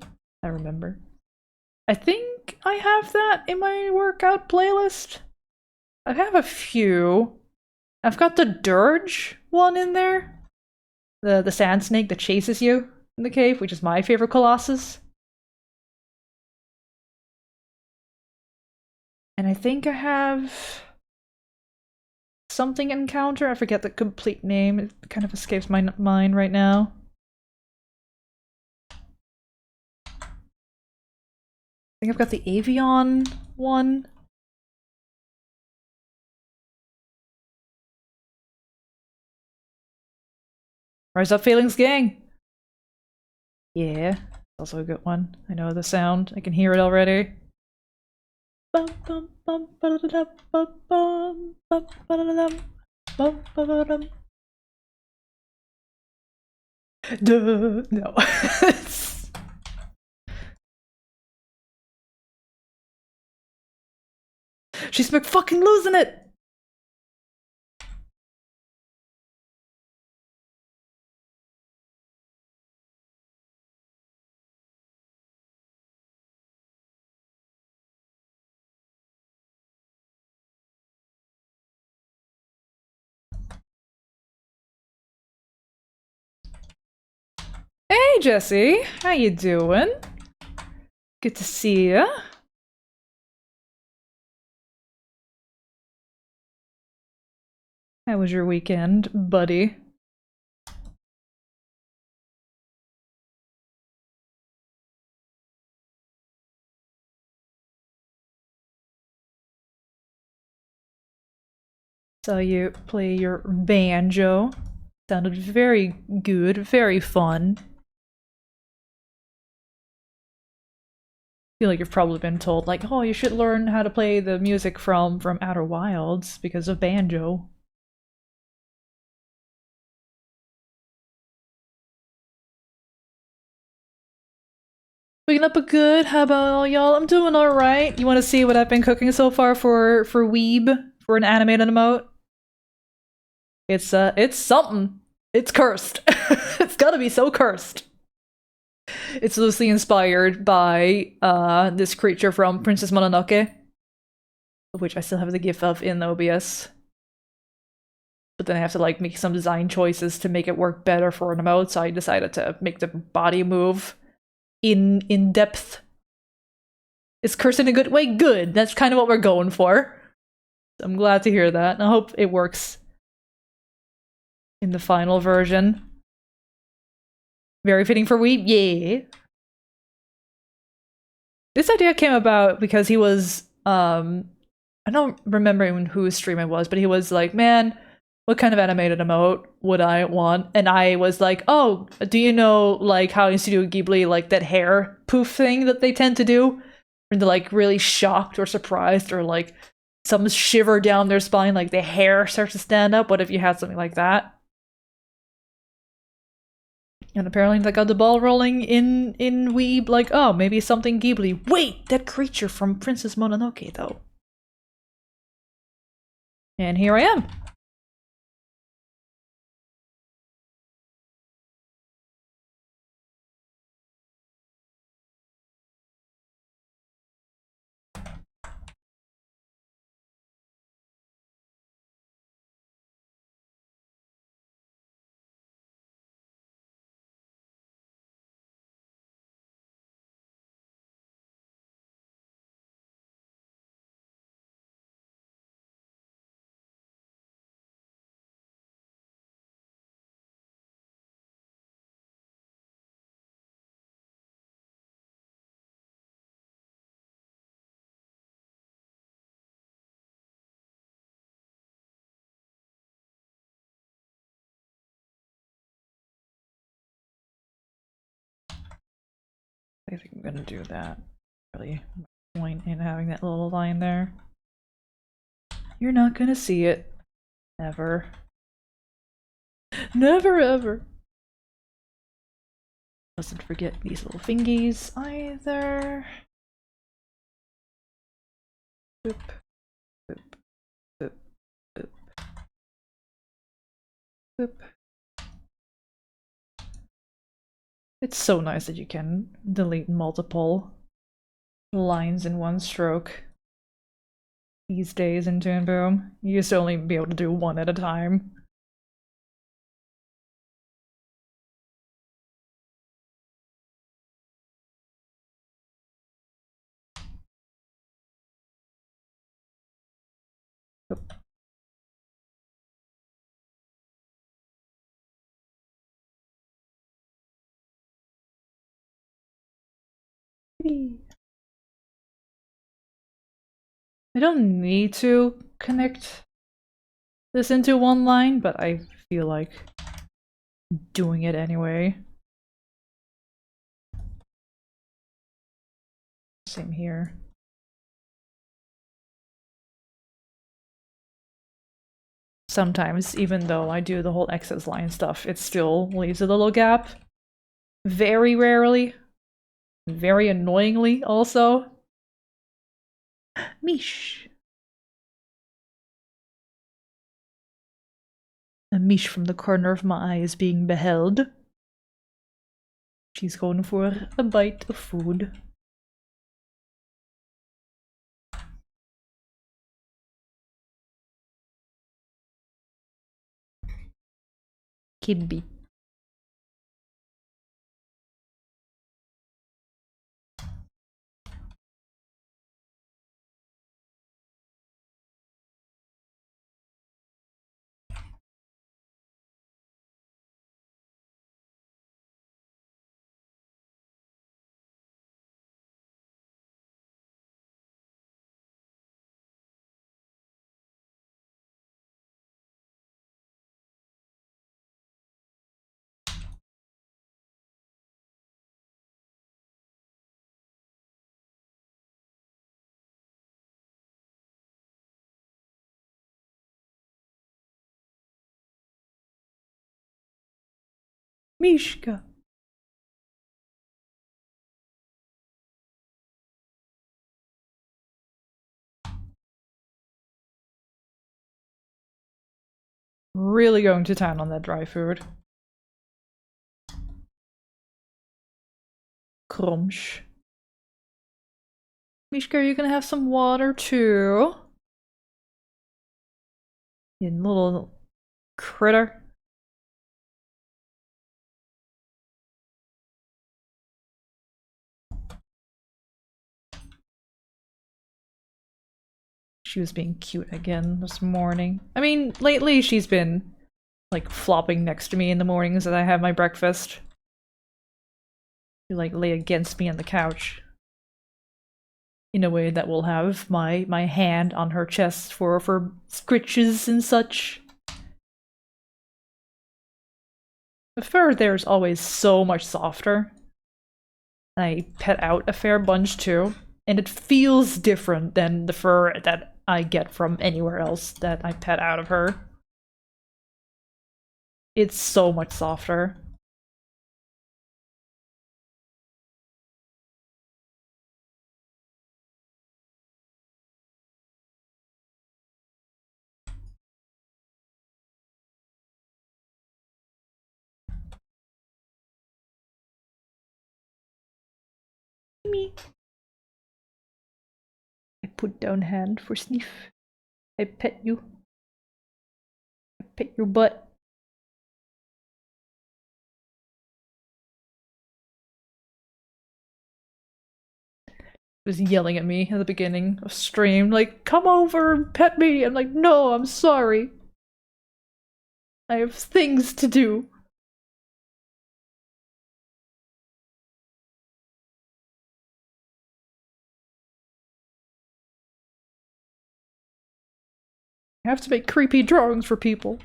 I remember. I think I have that in my workout playlist. I have a few. I've got the Dirge one in there. The sand snake that chases you in the cave, which is my favorite Colossus. And I think I have something encounter. I forget the complete name. It kind of escapes my mind right now. I think I've got the Avion one. Rise Up Feelings Gang! Yeah, also a good one. I know the sound. I can hear it already. Duh, no. She's fucking losing it! Hey Jesse, how you doing? Good to see ya. How was your weekend, buddy? Saw you play your banjo. Sounded very good, very fun. Feel like you've probably been told, like, oh, you should learn how to play the music from Outer Wilds because of banjo. Waking up a good. How about all y'all? I'm doing all right. You want to see what I've been cooking so far for Weeb for an animated emote? It's something. It's cursed. It's gotta be so cursed. It's loosely inspired by this creature from Princess Mononoke, which I still have the gif of in OBS. But then I have to like make some design choices to make it work better for an emote, so I decided to make the body move in depth. Is cursed in a good way? Good. That's kind of what we're going for. I'm glad to hear that, and I hope it works in the final version. Very fitting for Weeb, yeah. This idea came about because he was, I don't remember whose stream it was, but he was like, man, what kind of animated emote would I want? And I was like, oh, do you know, like, how in Studio Ghibli, like, that hair poof thing that they tend to do? When they're, like, really shocked or surprised or, like, some shiver down their spine, like, the hair starts to stand up? What if you had something like that? And apparently that got the ball rolling in Weeb, like, oh, maybe something Ghibli. Wait, that creature from Princess Mononoke, though. And here I am. I think I'm gonna do that. Really, point in having that little line there. You're not gonna see it. Ever. Never ever. Mustn't forget these little fingies either. Boop, boop, boop, boop, boop. It's so nice that you can delete multiple lines in one stroke these days in Toon Boom. You used to only be able to do one at a time. I don't need to connect this into one line, but I feel like doing it anyway. Same here. Sometimes, even though I do the whole excess line stuff, it still leaves a little gap. Very rarely. Very annoyingly, also. Mish. A Mish from the corner of my eye is being beheld. She's going for a bite of food. Kibby. Mishka. Really going to town on that dry food. Crunch. Mishka, are you gonna have some water too? You little critter. She was being cute again this morning. I mean, lately she's been, like, flopping next to me in the mornings as I have my breakfast. She, like, lay against me on the couch. In a way that will have my hand on her chest for scritches and such. The fur there's always so much softer. I pet out a fair bunch too, and it feels different than the fur that I get from anywhere else that I pet out of her. It's so much softer. Me. I put down hand for sniff. I pet you. I pet your butt. Was yelling at me at the beginning of stream, like, come over and pet me. I'm like, no, I'm sorry. I have things to do. I have to make creepy drawings for people.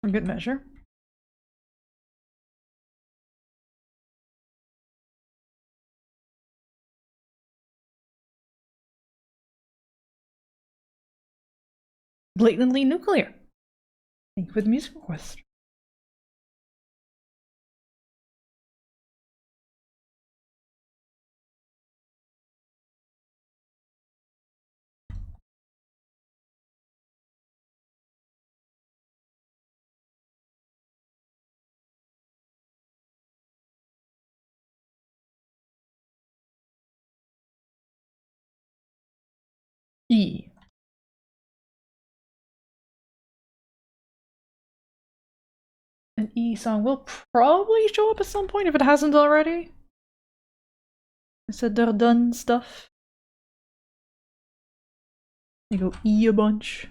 For good measure. Blatantly nuclear. Thank you for the music request. E. An E song will probably show up at some point if it hasn't already. It's a they're done stuff. They go E a bunch.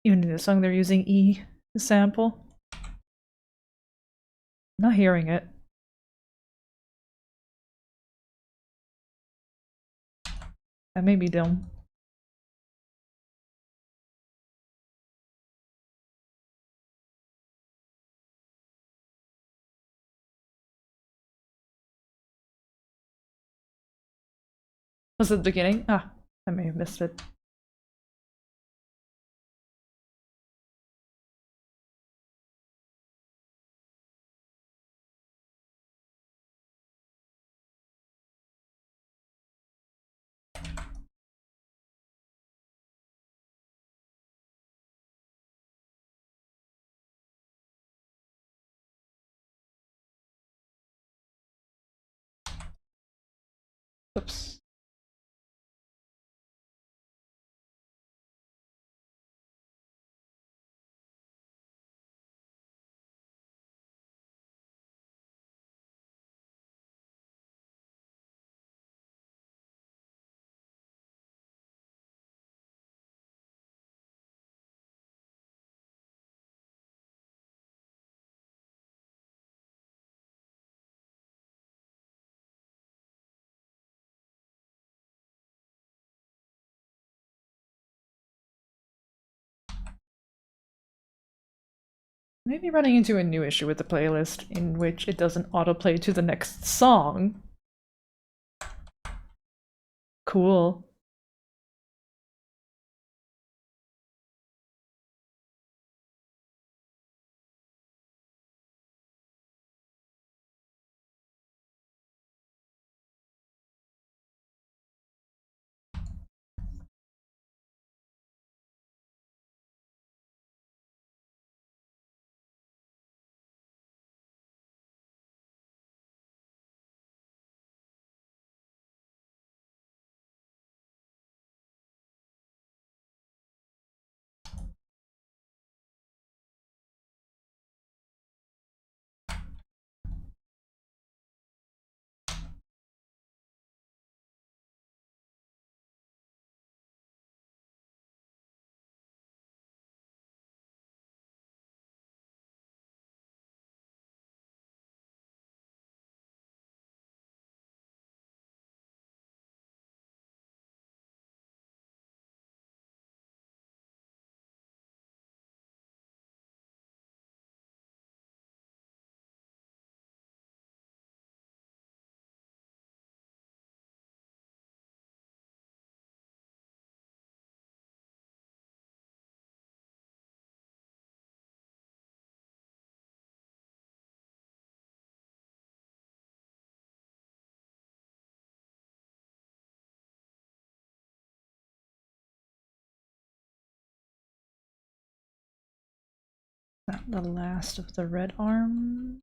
Even in the song they're using E sample. Not hearing it. That may be dumb. Was it the beginning? Ah, I may have missed it. Oops. Maybe running into a new issue with the playlist in which it doesn't autoplay to the next song. Cool. Not the last of the red arm.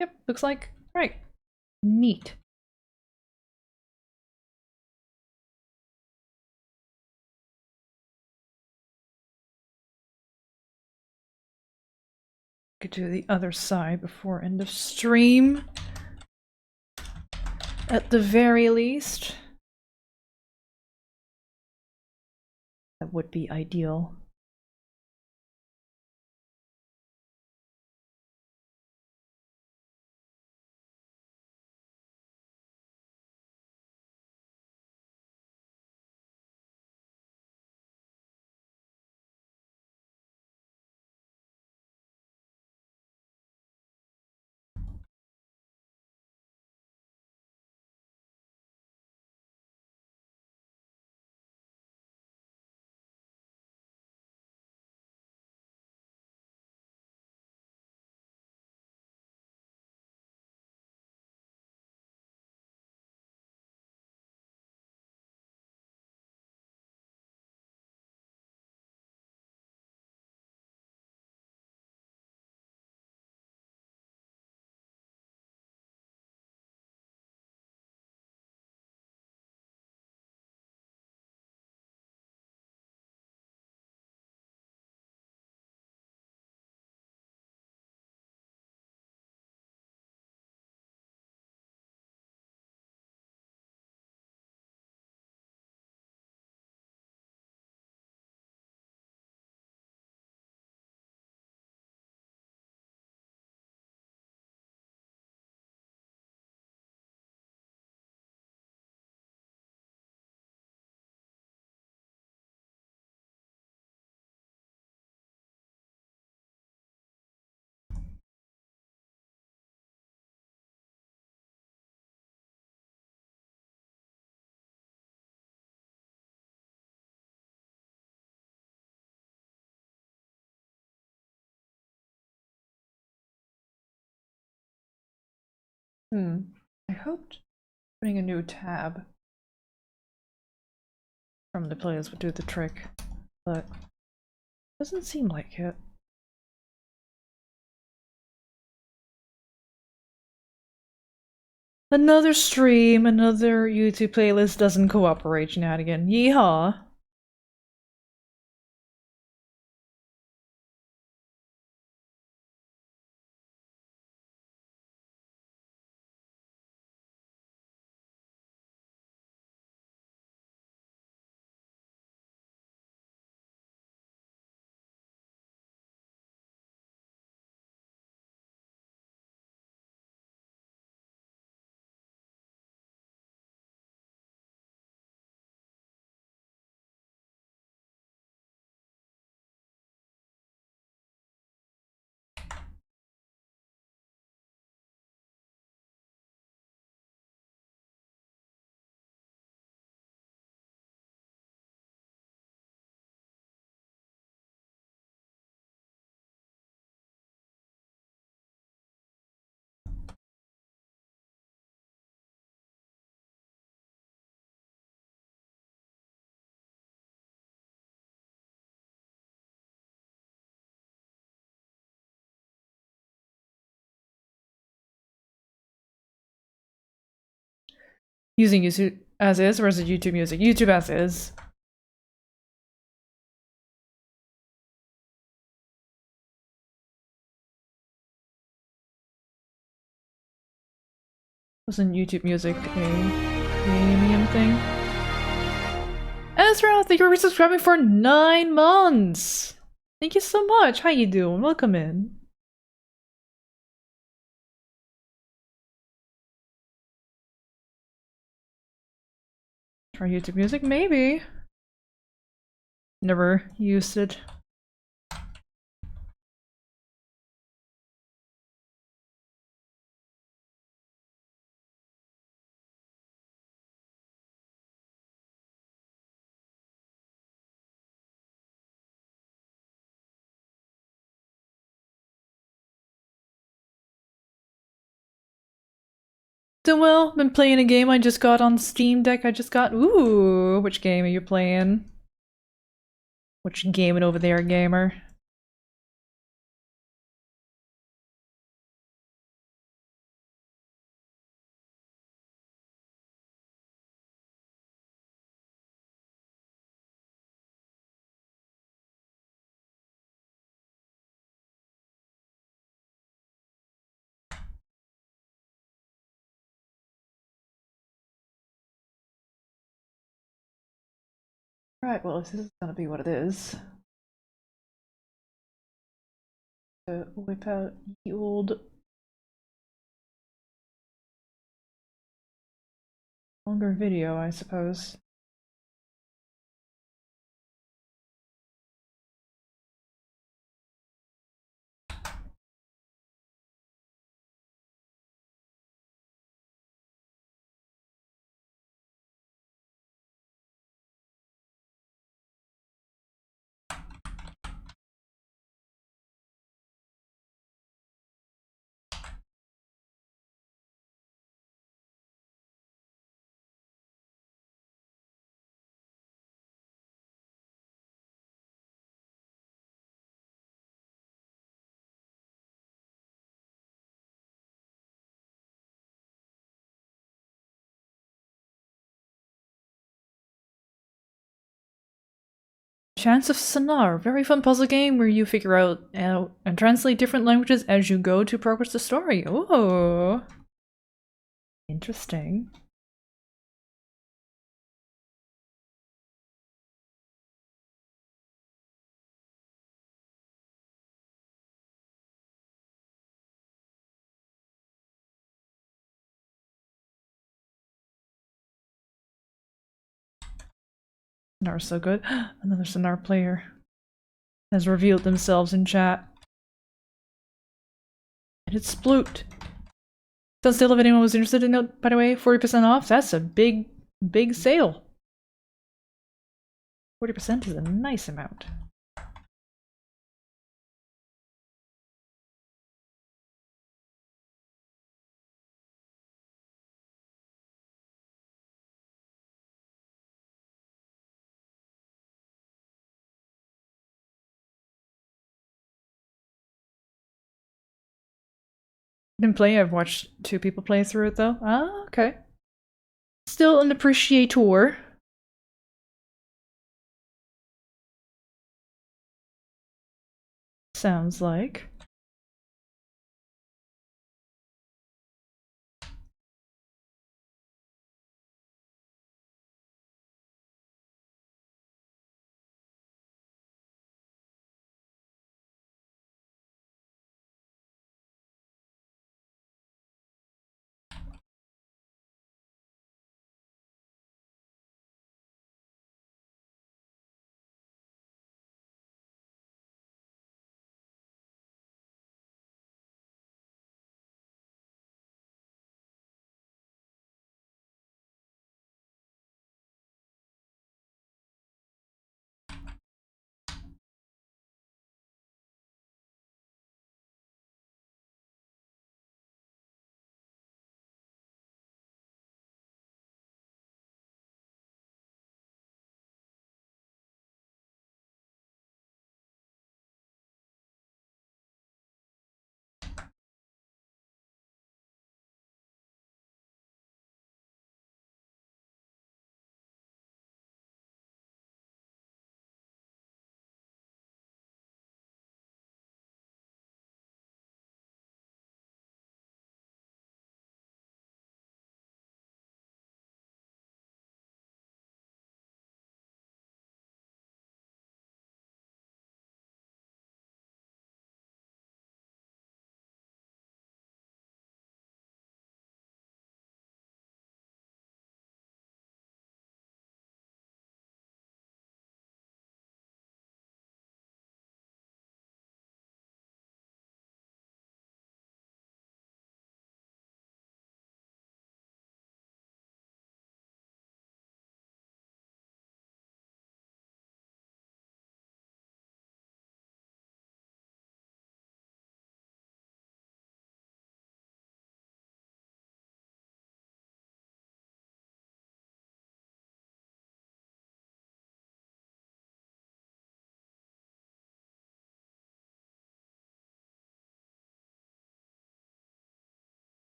Yep, looks like. Right. Neat. Get to the other side before end of stream. At the very least. That would be ideal. I hoped putting a new tab from the playlist would do the trick, but doesn't seem like it. Another stream, another YouTube playlist doesn't cooperate, shenanigan. Yeehaw! Using YouTube as is, or is it YouTube Music? YouTube as is. Wasn't YouTube Music a premium thing? Ezra, thank you for resubscribing for 9 months! Thank you so much! How you doing? Welcome in. Try YouTube Music? Maybe. Never used it. Doing well. Been playing a game I just got on Steam Deck. Ooh, which game are you playing? Which gaming over there, gamer? Right, well, if this is gonna be what it is, to whip out the old longer video, I suppose. Chance of Sonar, very fun puzzle game where you figure out and translate different languages as you go to progress the story. Oh, interesting. Sonar's so good. Another Sonar player has revealed themselves in chat. And it's Sploot. Don't still if anyone was interested in it, by the way, 40% off. That's a big, big sale. 40% is a nice amount. Didn't play, I've watched 2 people play through it though. Ah, okay. Still an appreciator. Sounds like.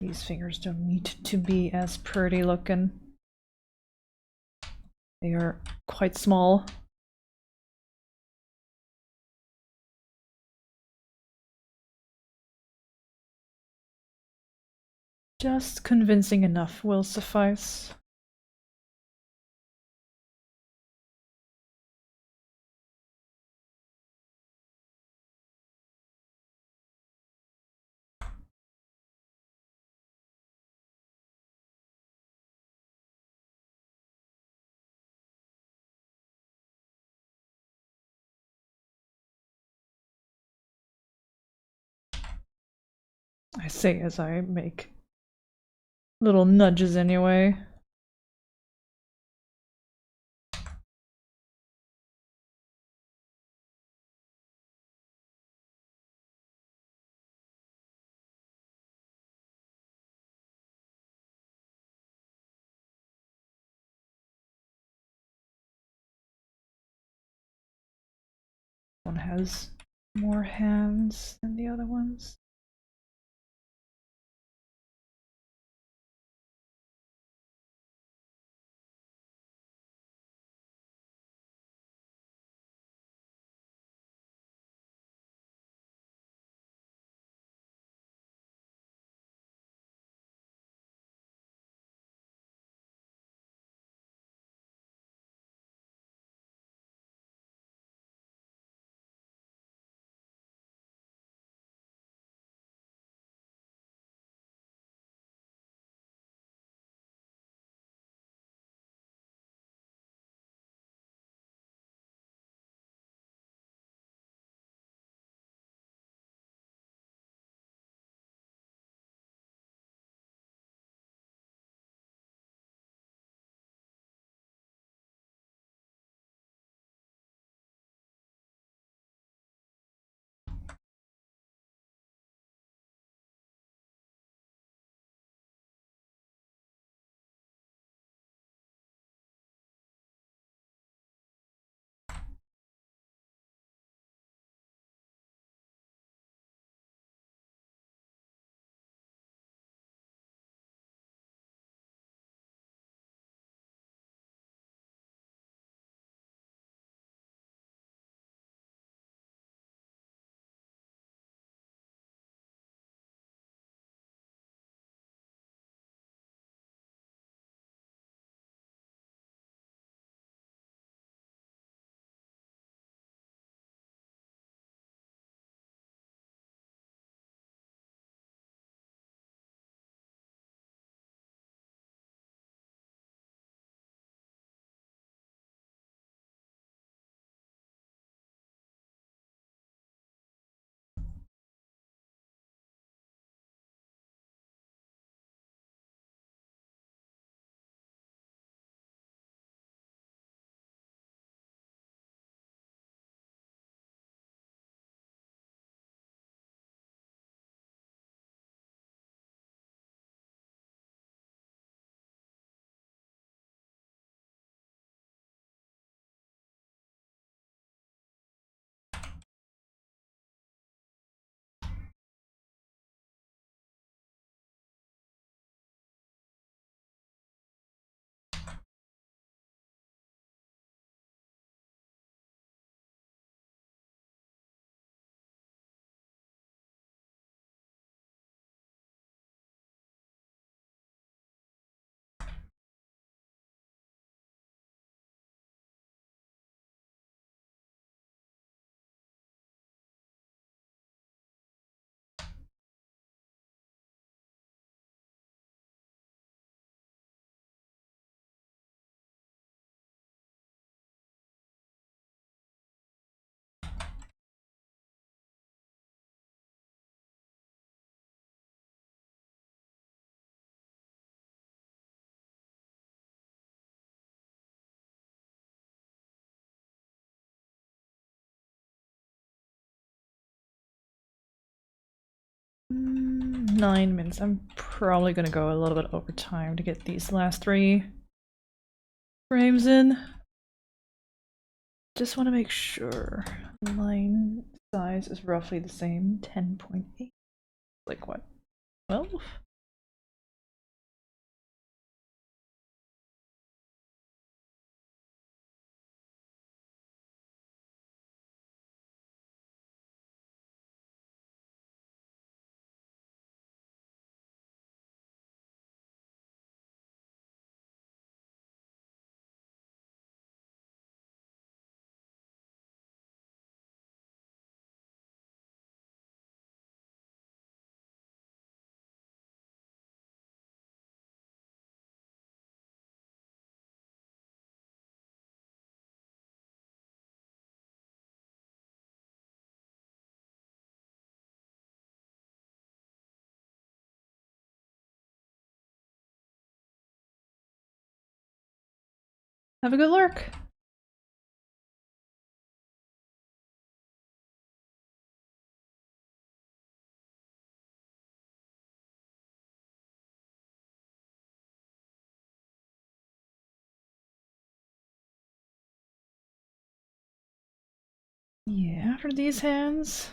These fingers don't need to be as pretty looking. They are quite small. Just convincing enough will suffice. I say as I make little nudges anyway. One has more hands than the other ones. Mm, 9 minutes. I'm probably gonna go a little bit over time to get these last 3 frames in. Just want to make sure line size is roughly the same. 10.8. Like what? 12? Have a good lurk. Yeah, after these hands,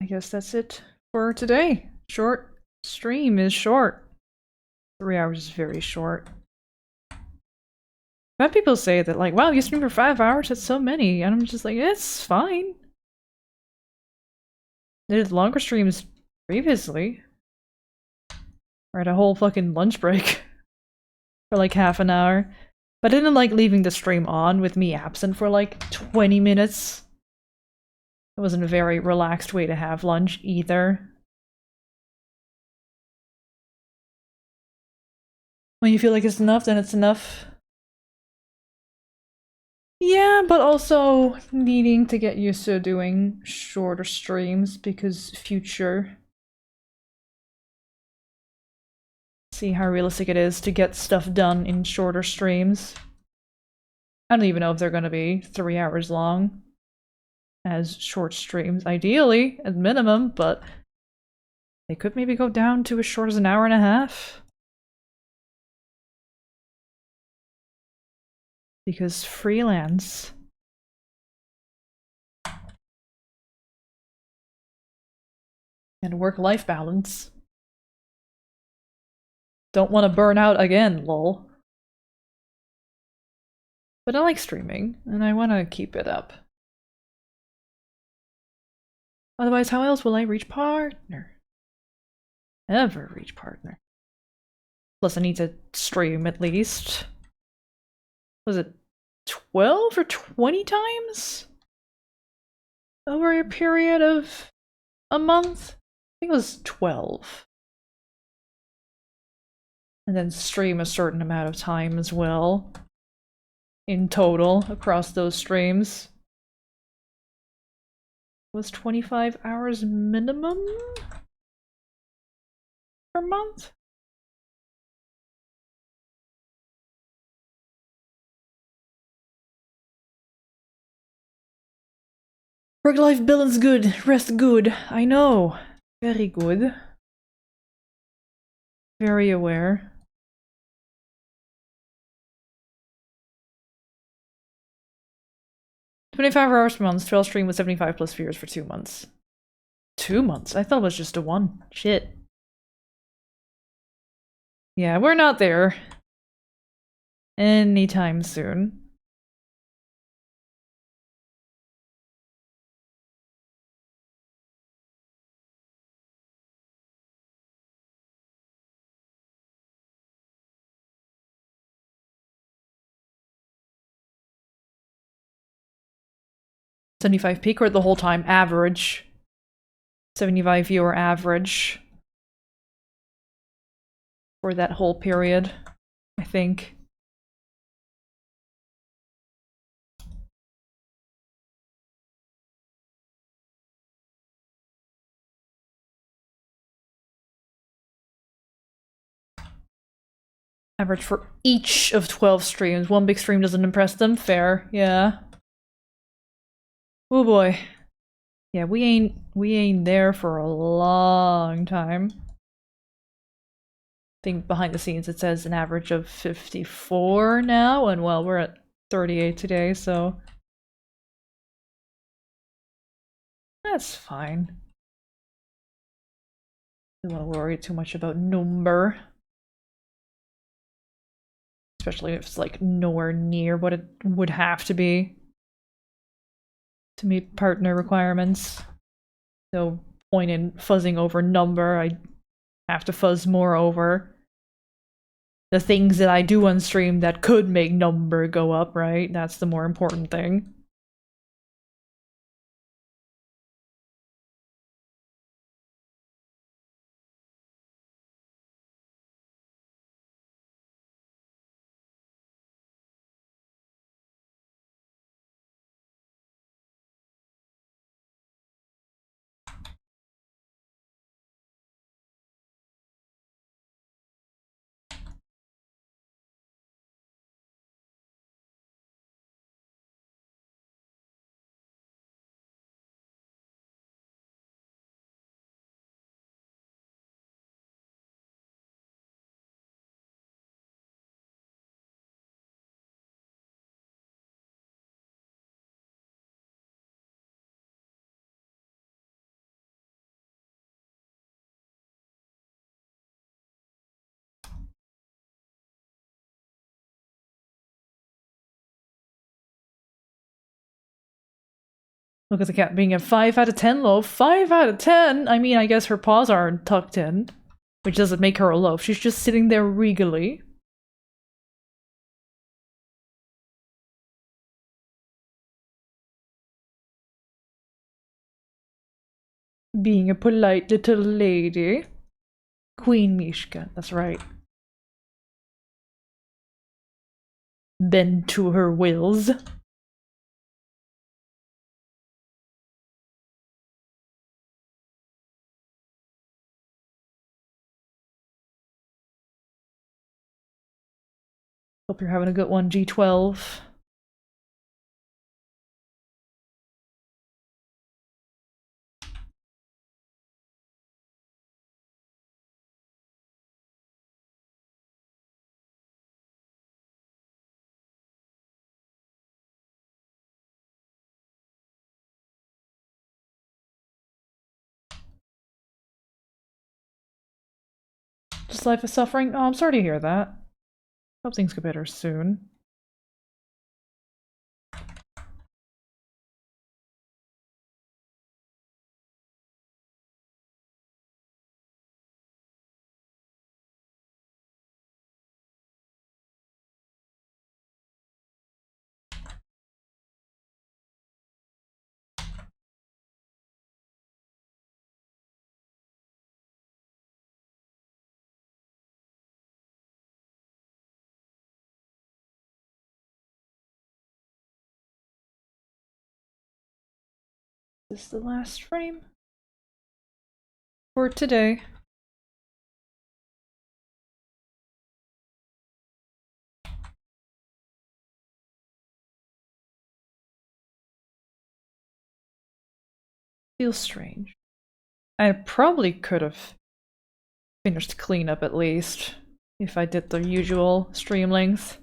I guess that's it for today. Short stream is short. 3 hours is very short. I've had people say that, like, wow, you stream for 5 hours, that's so many. And I'm just like, it's fine. I did longer streams previously. I had a whole fucking lunch break for like half an hour. But I didn't like leaving the stream on with me absent for like 20 minutes. It wasn't a very relaxed way to have lunch either. When you feel like it's enough, then it's enough. Yeah, but also needing to get used to doing shorter streams because future. See how realistic it is to get stuff done in shorter streams. I don't even know if they're gonna be 3 hours long as short streams, ideally, at minimum, but they could maybe go down to as short as an hour and a half. Because freelance. And work-life balance. Don't want to burn out again, lol. But I like streaming, and I want to keep it up. Otherwise, how else will I reach partner? Ever reach partner. Plus, I need to stream at least. Was it 12 or 20 times? Over a period of a month? I think it was 12. And then stream a certain amount of time as well. In total, across those streams. Was 25 hours minimum? Per month? Work-life balance good, rest good, I know. Very good. Very aware. $25 hours per month, 12 stream with 75 plus viewers for 2 months. 2 months? I thought it was just a 1. Shit. Yeah, we're not there. Anytime soon. $75 peak or the whole time average. 75 viewer average. For that whole period, I think. Average for each of 12 streams. One big stream doesn't impress them. Fair, yeah. Oh boy. Yeah, we ain't there for a long time. I think behind the scenes it says an average of 54 now, and well, we're at 38 today, so that's fine. Don't want to worry too much about number. Especially if it's like nowhere near what it would have to be to meet partner requirements. No point in fuzzing over number. I have to fuzz more over the things that I do on stream that could make number go up, right? That's the more important thing. Look at the cat being a 5 out of 10 loaf. 5 out of 10? I mean, I guess her paws aren't tucked in, which doesn't make her a loaf. She's just sitting there regally. Being a polite little lady. Queen Mishka, that's right. Bend to her wills. Hope you're having a good one, G12. Just life is suffering? Oh, I'm sorry to hear that. Hope things get better soon. This is the last frame for today. Feels strange. I probably could have finished cleanup at least if I did the usual stream length.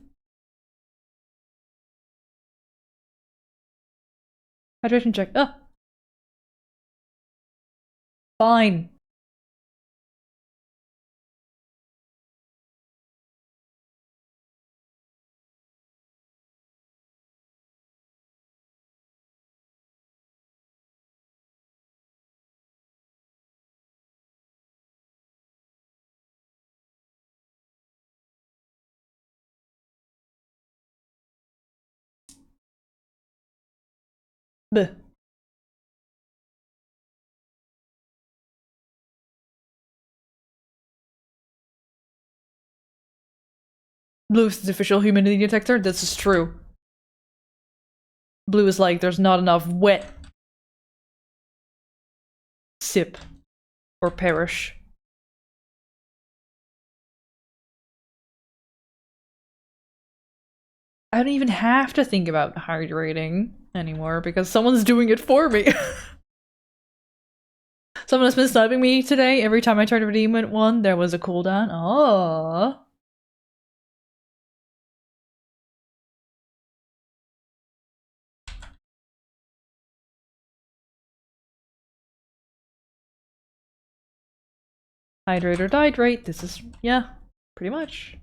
Hydration check. Oh! Fine. Bleh. Blue is the official humidity detector? This is true. Blue is like, there's not enough wet. Sip. Or perish. I don't even have to think about hydrating anymore because someone's doing it for me. Someone has been sniping me today. Every time I tried to redeem one, there was a cooldown. Oh. Hydrate or dihydrate. This is, yeah, pretty much.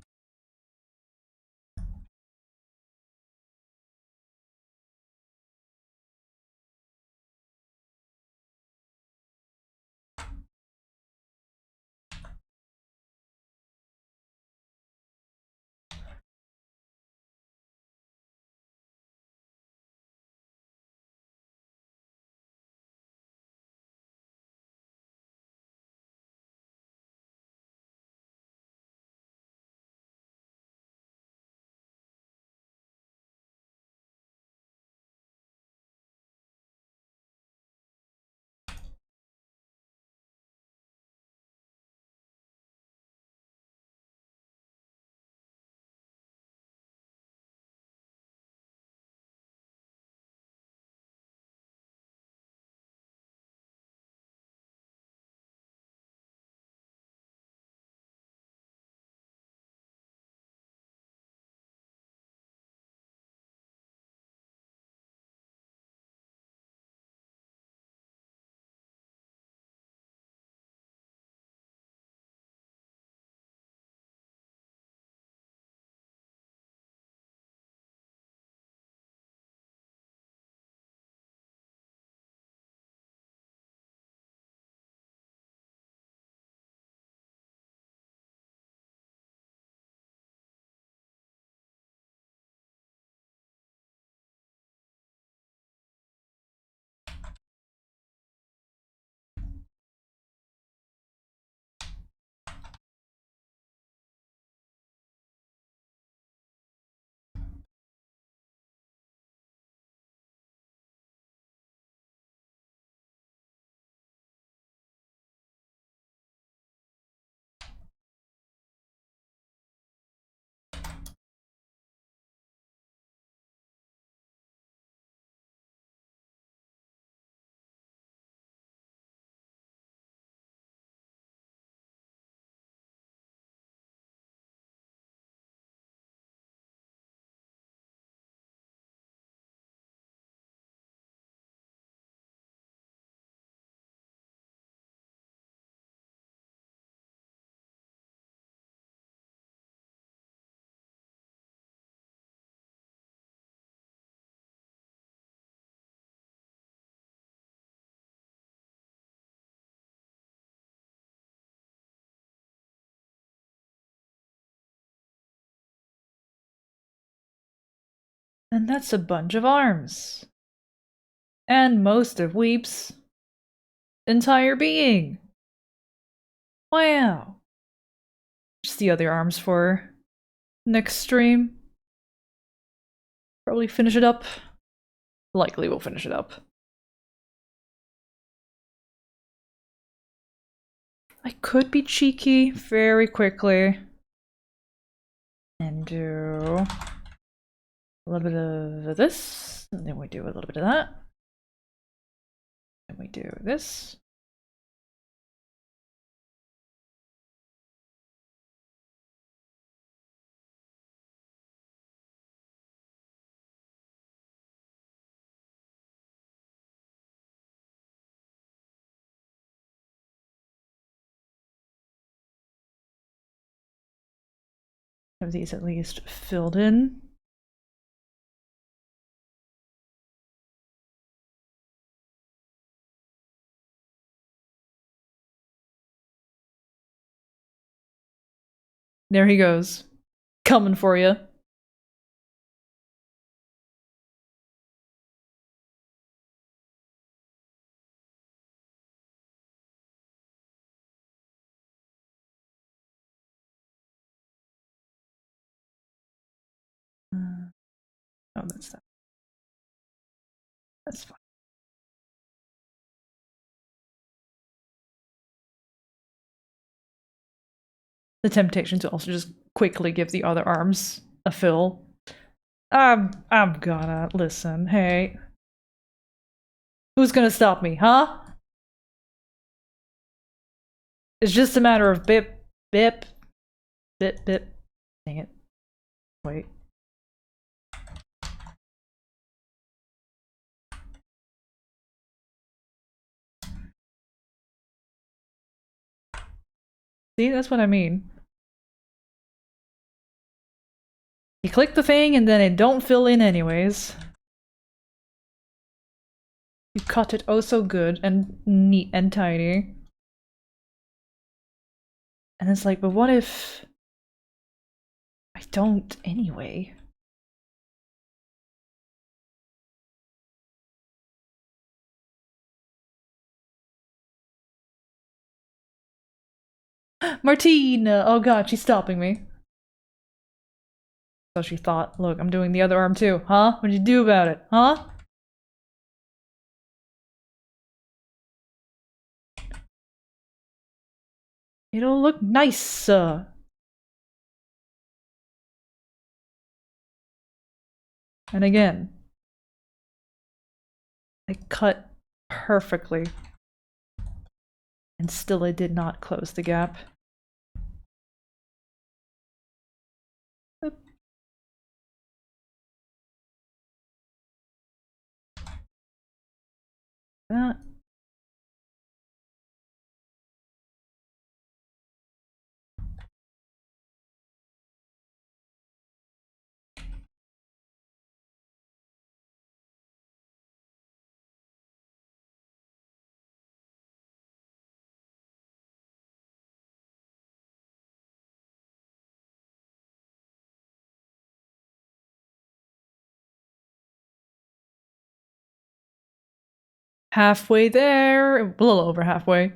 And that's a bunch of arms. And most of Weep's entire being. Wow. Just the other arms for next stream. Probably finish it up. Likely we'll finish it up. I could be cheeky very quickly and do a little bit of this, and then we do a little bit of that. And we do this. Have these at least filled in. There he goes. Coming for you. Oh, that's that. That's fine. The temptation to also just quickly give the other arms a fill. I'm gonna listen. Hey, who's gonna stop me, huh? It's just a matter of bip, bip, bip, bip. Dang it. Wait. See, that's what I mean. You click the thing and then it don't fill in anyways. You cut it oh so good and neat and tidy. And it's like, but what if I don't anyway? Martina! Oh god, she's stopping me. So she thought, look, I'm doing the other arm too. Huh? What'd you do about it? Huh? It'll look nice. And again, I cut perfectly. And still I did not close the gap. Oop. That. Halfway there. A little over halfway.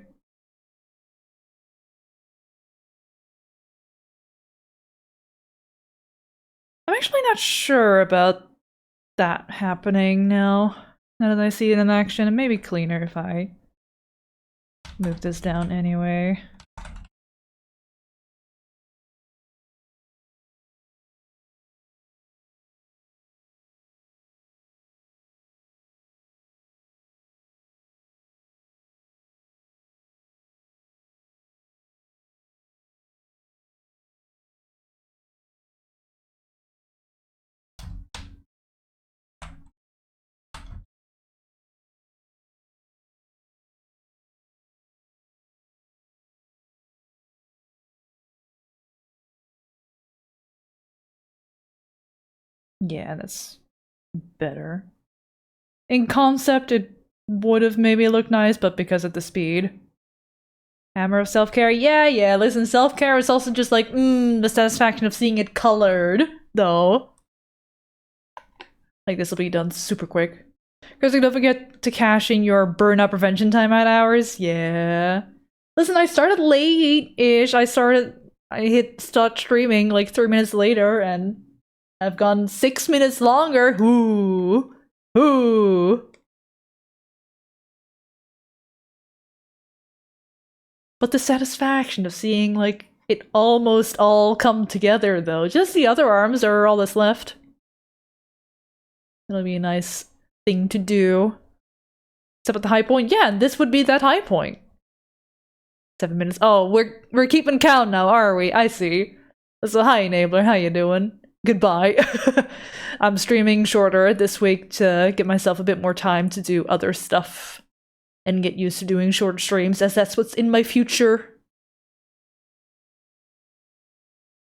I'm actually not sure about that happening now. Now that I see it in action, it may be cleaner if I move this down anyway. Yeah, that's better. In concept, it would have maybe looked nice, but because of the speed. Hammer of self-care? Yeah, listen, self-care is also just like, the satisfaction of seeing it colored, though. Like, this will be done super quick. Because don't forget to cash in your burnout prevention timeout hours. Yeah. Listen, I started late-ish. I hit start streaming like 3 minutes later, and I've gone 6 minutes longer. Ooh. Ooh. But the satisfaction of seeing, like, it almost all come together, though. Just the other arms are all that's left. It'll be a nice thing to do. Except at the high point. Yeah, this would be that high point. 7 minutes. Oh, we're keeping count now, are we? I see. So hi, Enabler. How you doing? Goodbye. I'm streaming shorter this week to give myself a bit more time to do other stuff and get used to doing short streams, as that's what's in my future.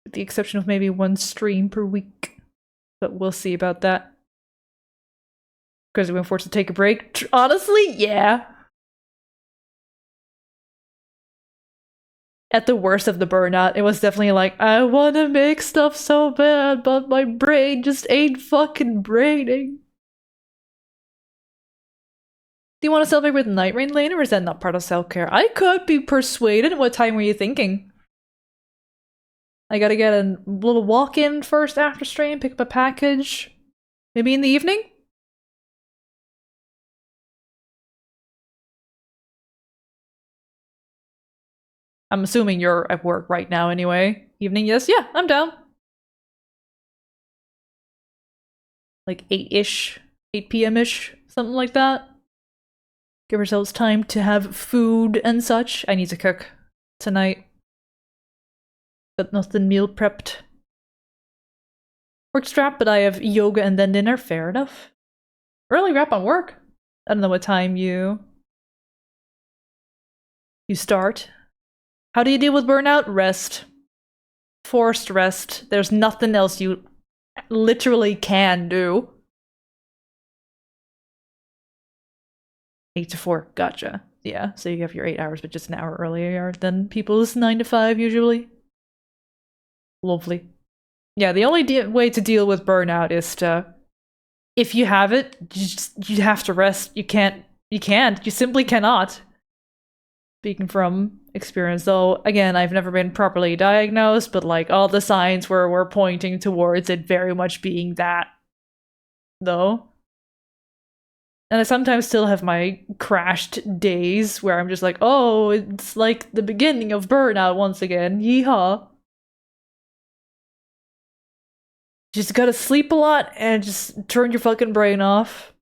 With the exception of maybe 1 stream per week. But we'll see about that. Because we've been forced to take a break. Honestly, yeah. At the worst of the burnout, it was definitely like, I want to make stuff so bad, but my brain just ain't fucking braining. Do you want to celebrate with Night Rain later, or is that not part of self-care? I could be persuaded. What time were you thinking? I gotta get a little walk-in first after stream, pick up a package. Maybe in the evening? I'm assuming you're at work right now anyway. Evening, yes? Yeah, I'm down. Like 8-ish, 8 p.m.-ish, something like that. Give ourselves time to have food and such. I need to cook tonight. But nothing meal prepped. Work strap, but I have yoga and then dinner. Fair enough. Early wrap on work. I don't know what time you start. How do you deal with burnout? Rest. Forced rest. There's nothing else you literally can do. 8 to 4. Gotcha. Yeah, so you have your 8 hours, but just an hour earlier than people's 9 to 5 usually. Lovely. Yeah, the only way to deal with burnout is to, if you have it, you have to rest. You can't. You simply cannot. Speaking from experience, though, again, I've never been properly diagnosed, but like all the signs were pointing towards it very much being that, though. And I sometimes still have my crashed days where I'm just like, oh, it's like the beginning of burnout once again. Yeehaw. Just gotta sleep a lot and just turn your fucking brain off.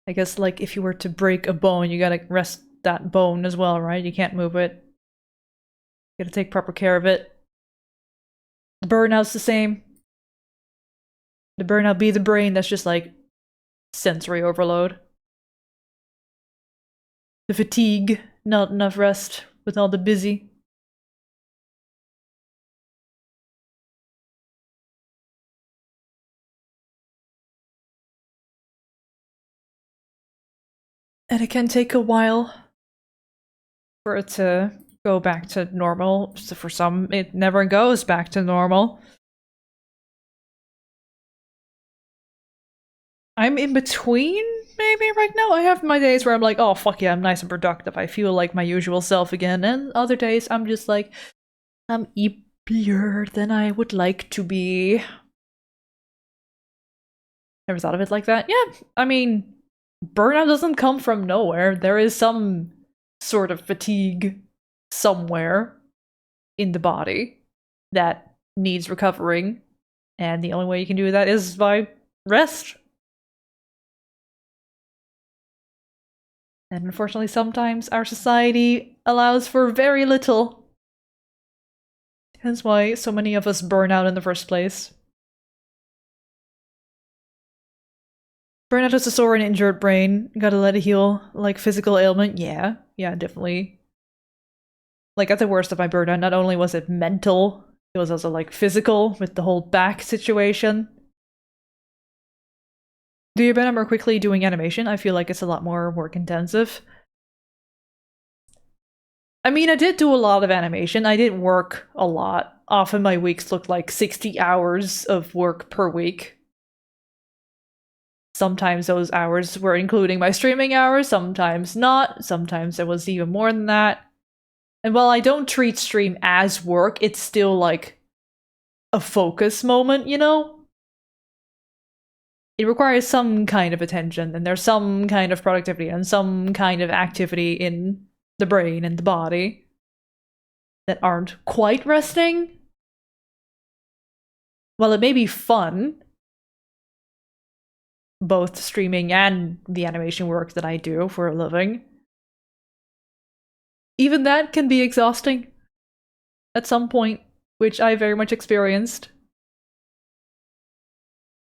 I guess, like, if you were to break a bone, you gotta rest that bone as well, right? You can't move it. You gotta take proper care of it. The burnout's the same. The burnout be the brain that's just, like, sensory overload. The fatigue, not enough rest with all the busy. And it can take a while for it to go back to normal. So for some, it never goes back to normal. I'm in between, maybe, right now. I have my days where I'm like, oh, fuck yeah, I'm nice and productive. I feel like my usual self again. And other days, I'm just like, I'm eepier than I would like to be. Never thought of it like that. Yeah, I mean, burnout doesn't come from nowhere. There is some sort of fatigue somewhere in the body that needs recovering. And the only way you can do that is by rest. And unfortunately, sometimes our society allows for very little. Hence why so many of us burn out in the first place. Burnout is a sore and injured brain. Gotta let it heal. Like physical ailment, yeah. Yeah, definitely. Like, at the worst of my burnout, not only was it mental, it was also, like, physical, with the whole back situation. Do you burn more quickly doing animation? I feel like it's a lot more work intensive. I mean, I did do a lot of animation. I did work a lot often my weeks look like 60 hours of work per week. Sometimes those hours were including my streaming hours, sometimes not, sometimes it was even more than that. And while I don't treat stream as work, it's still like a focus moment, you know? It requires some kind of attention, and there's some kind of productivity and some kind of activity in the brain and the body that aren't quite resting. While it may be fun, both streaming and the animation work that I do for a living, even that can be exhausting at some point, which I very much experienced.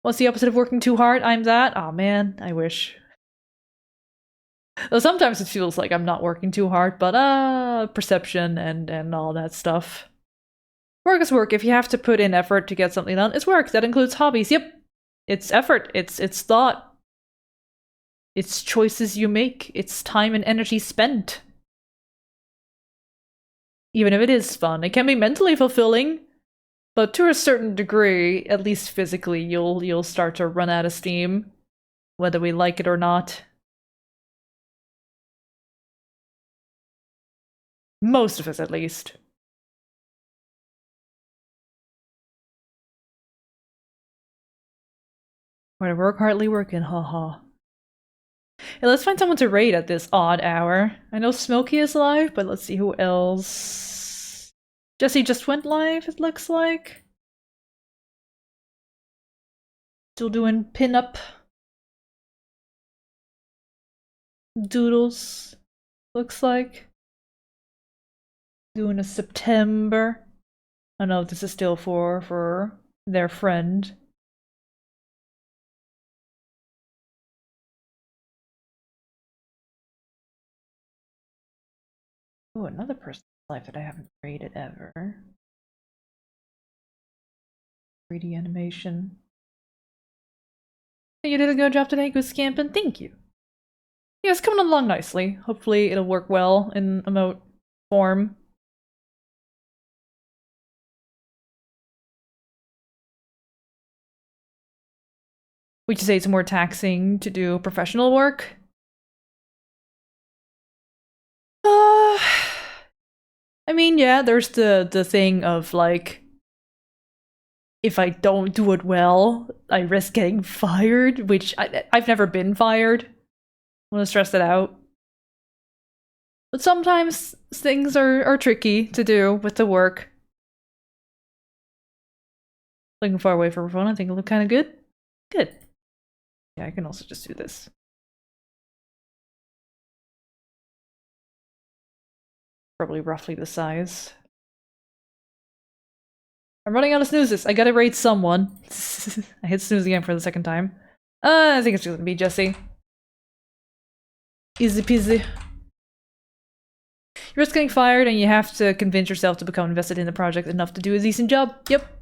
What's the opposite of working too hard? I'm that? Aw, man, I wish. Though sometimes it feels like I'm not working too hard, but perception and all that stuff. Work is work. If you have to put in effort to get something done, it's work. That includes hobbies. Yep. It's effort. It's thought. It's choices you make. It's time and energy spent. Even if it is fun, it can be mentally fulfilling. But to a certain degree, at least physically, you'll start to run out of steam, whether we like it or not. Most of us, at least. We're work hardly working, haha. Hey, let's find someone to raid at this odd hour. I know Smokey is live, but let's see who else. Jesse just went live, it looks like. Still doing pin-up doodles, looks like. Doing a September. I know this is still for their friend. Oh, another person's life that I haven't raided ever. 3D animation. You did a good job today, good Scamp, and thank you. Yeah, it's coming along nicely. Hopefully it'll work well in emote form. Would you say it's more taxing to do professional work? I mean, yeah, there's the thing of like, if I don't do it well, I risk getting fired, which I've never been fired. I want to stress that out. But sometimes things are tricky to do with the work. Looking far away from her phone, I think it looked kind of good. Good. Yeah, I can also just do this. Probably roughly the size. I'm running out of snoozes. I gotta rate someone. I hit snooze again for the second time. I think it's just gonna be Jesse. Easy peasy. You're just getting fired and you have to convince yourself to become invested in the project enough to do a decent job. Yep.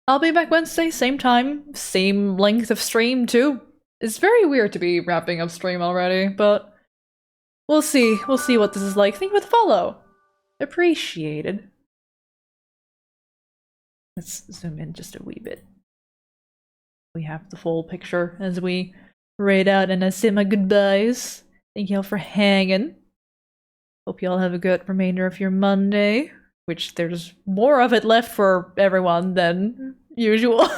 I'll be back Wednesday, same time, same length of stream too. It's very weird to be wrapping up stream already, but we'll see. We'll see what this is like. Thank you for the follow. Appreciated. Let's zoom in just a wee bit. We have the full picture as we raid out and I say my goodbyes. Thank y'all for hanging. Hope y'all have a good remainder of your Monday, which there's more of it left for everyone than usual.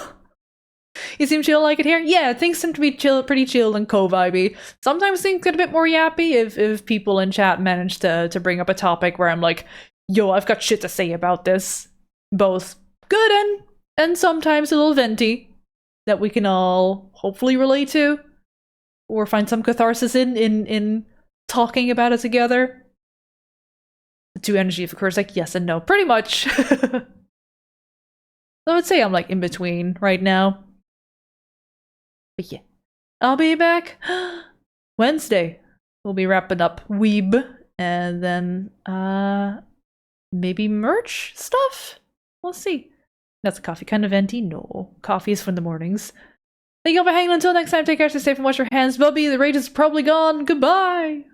You seem chill like it here? Yeah, things seem to be chill, pretty chilled and co-vibey. Sometimes things get a bit more yappy if people in chat manage to bring up a topic where I'm like, yo, I've got shit to say about this. Both good and sometimes a little venti that we can all hopefully relate to. Or find some catharsis in talking about it together. The two energy of Curzec, yes and no. Pretty much. So I would say I'm like in between right now. But yeah. I'll be back Wednesday. We'll be wrapping up Weeb. And then maybe merch stuff? We'll see. That's a coffee kind of venti? No. Coffee is for the mornings. Thank you all for hanging. Until next time, take care, stay safe, and wash your hands. Bubby, the rage is probably gone. Goodbye.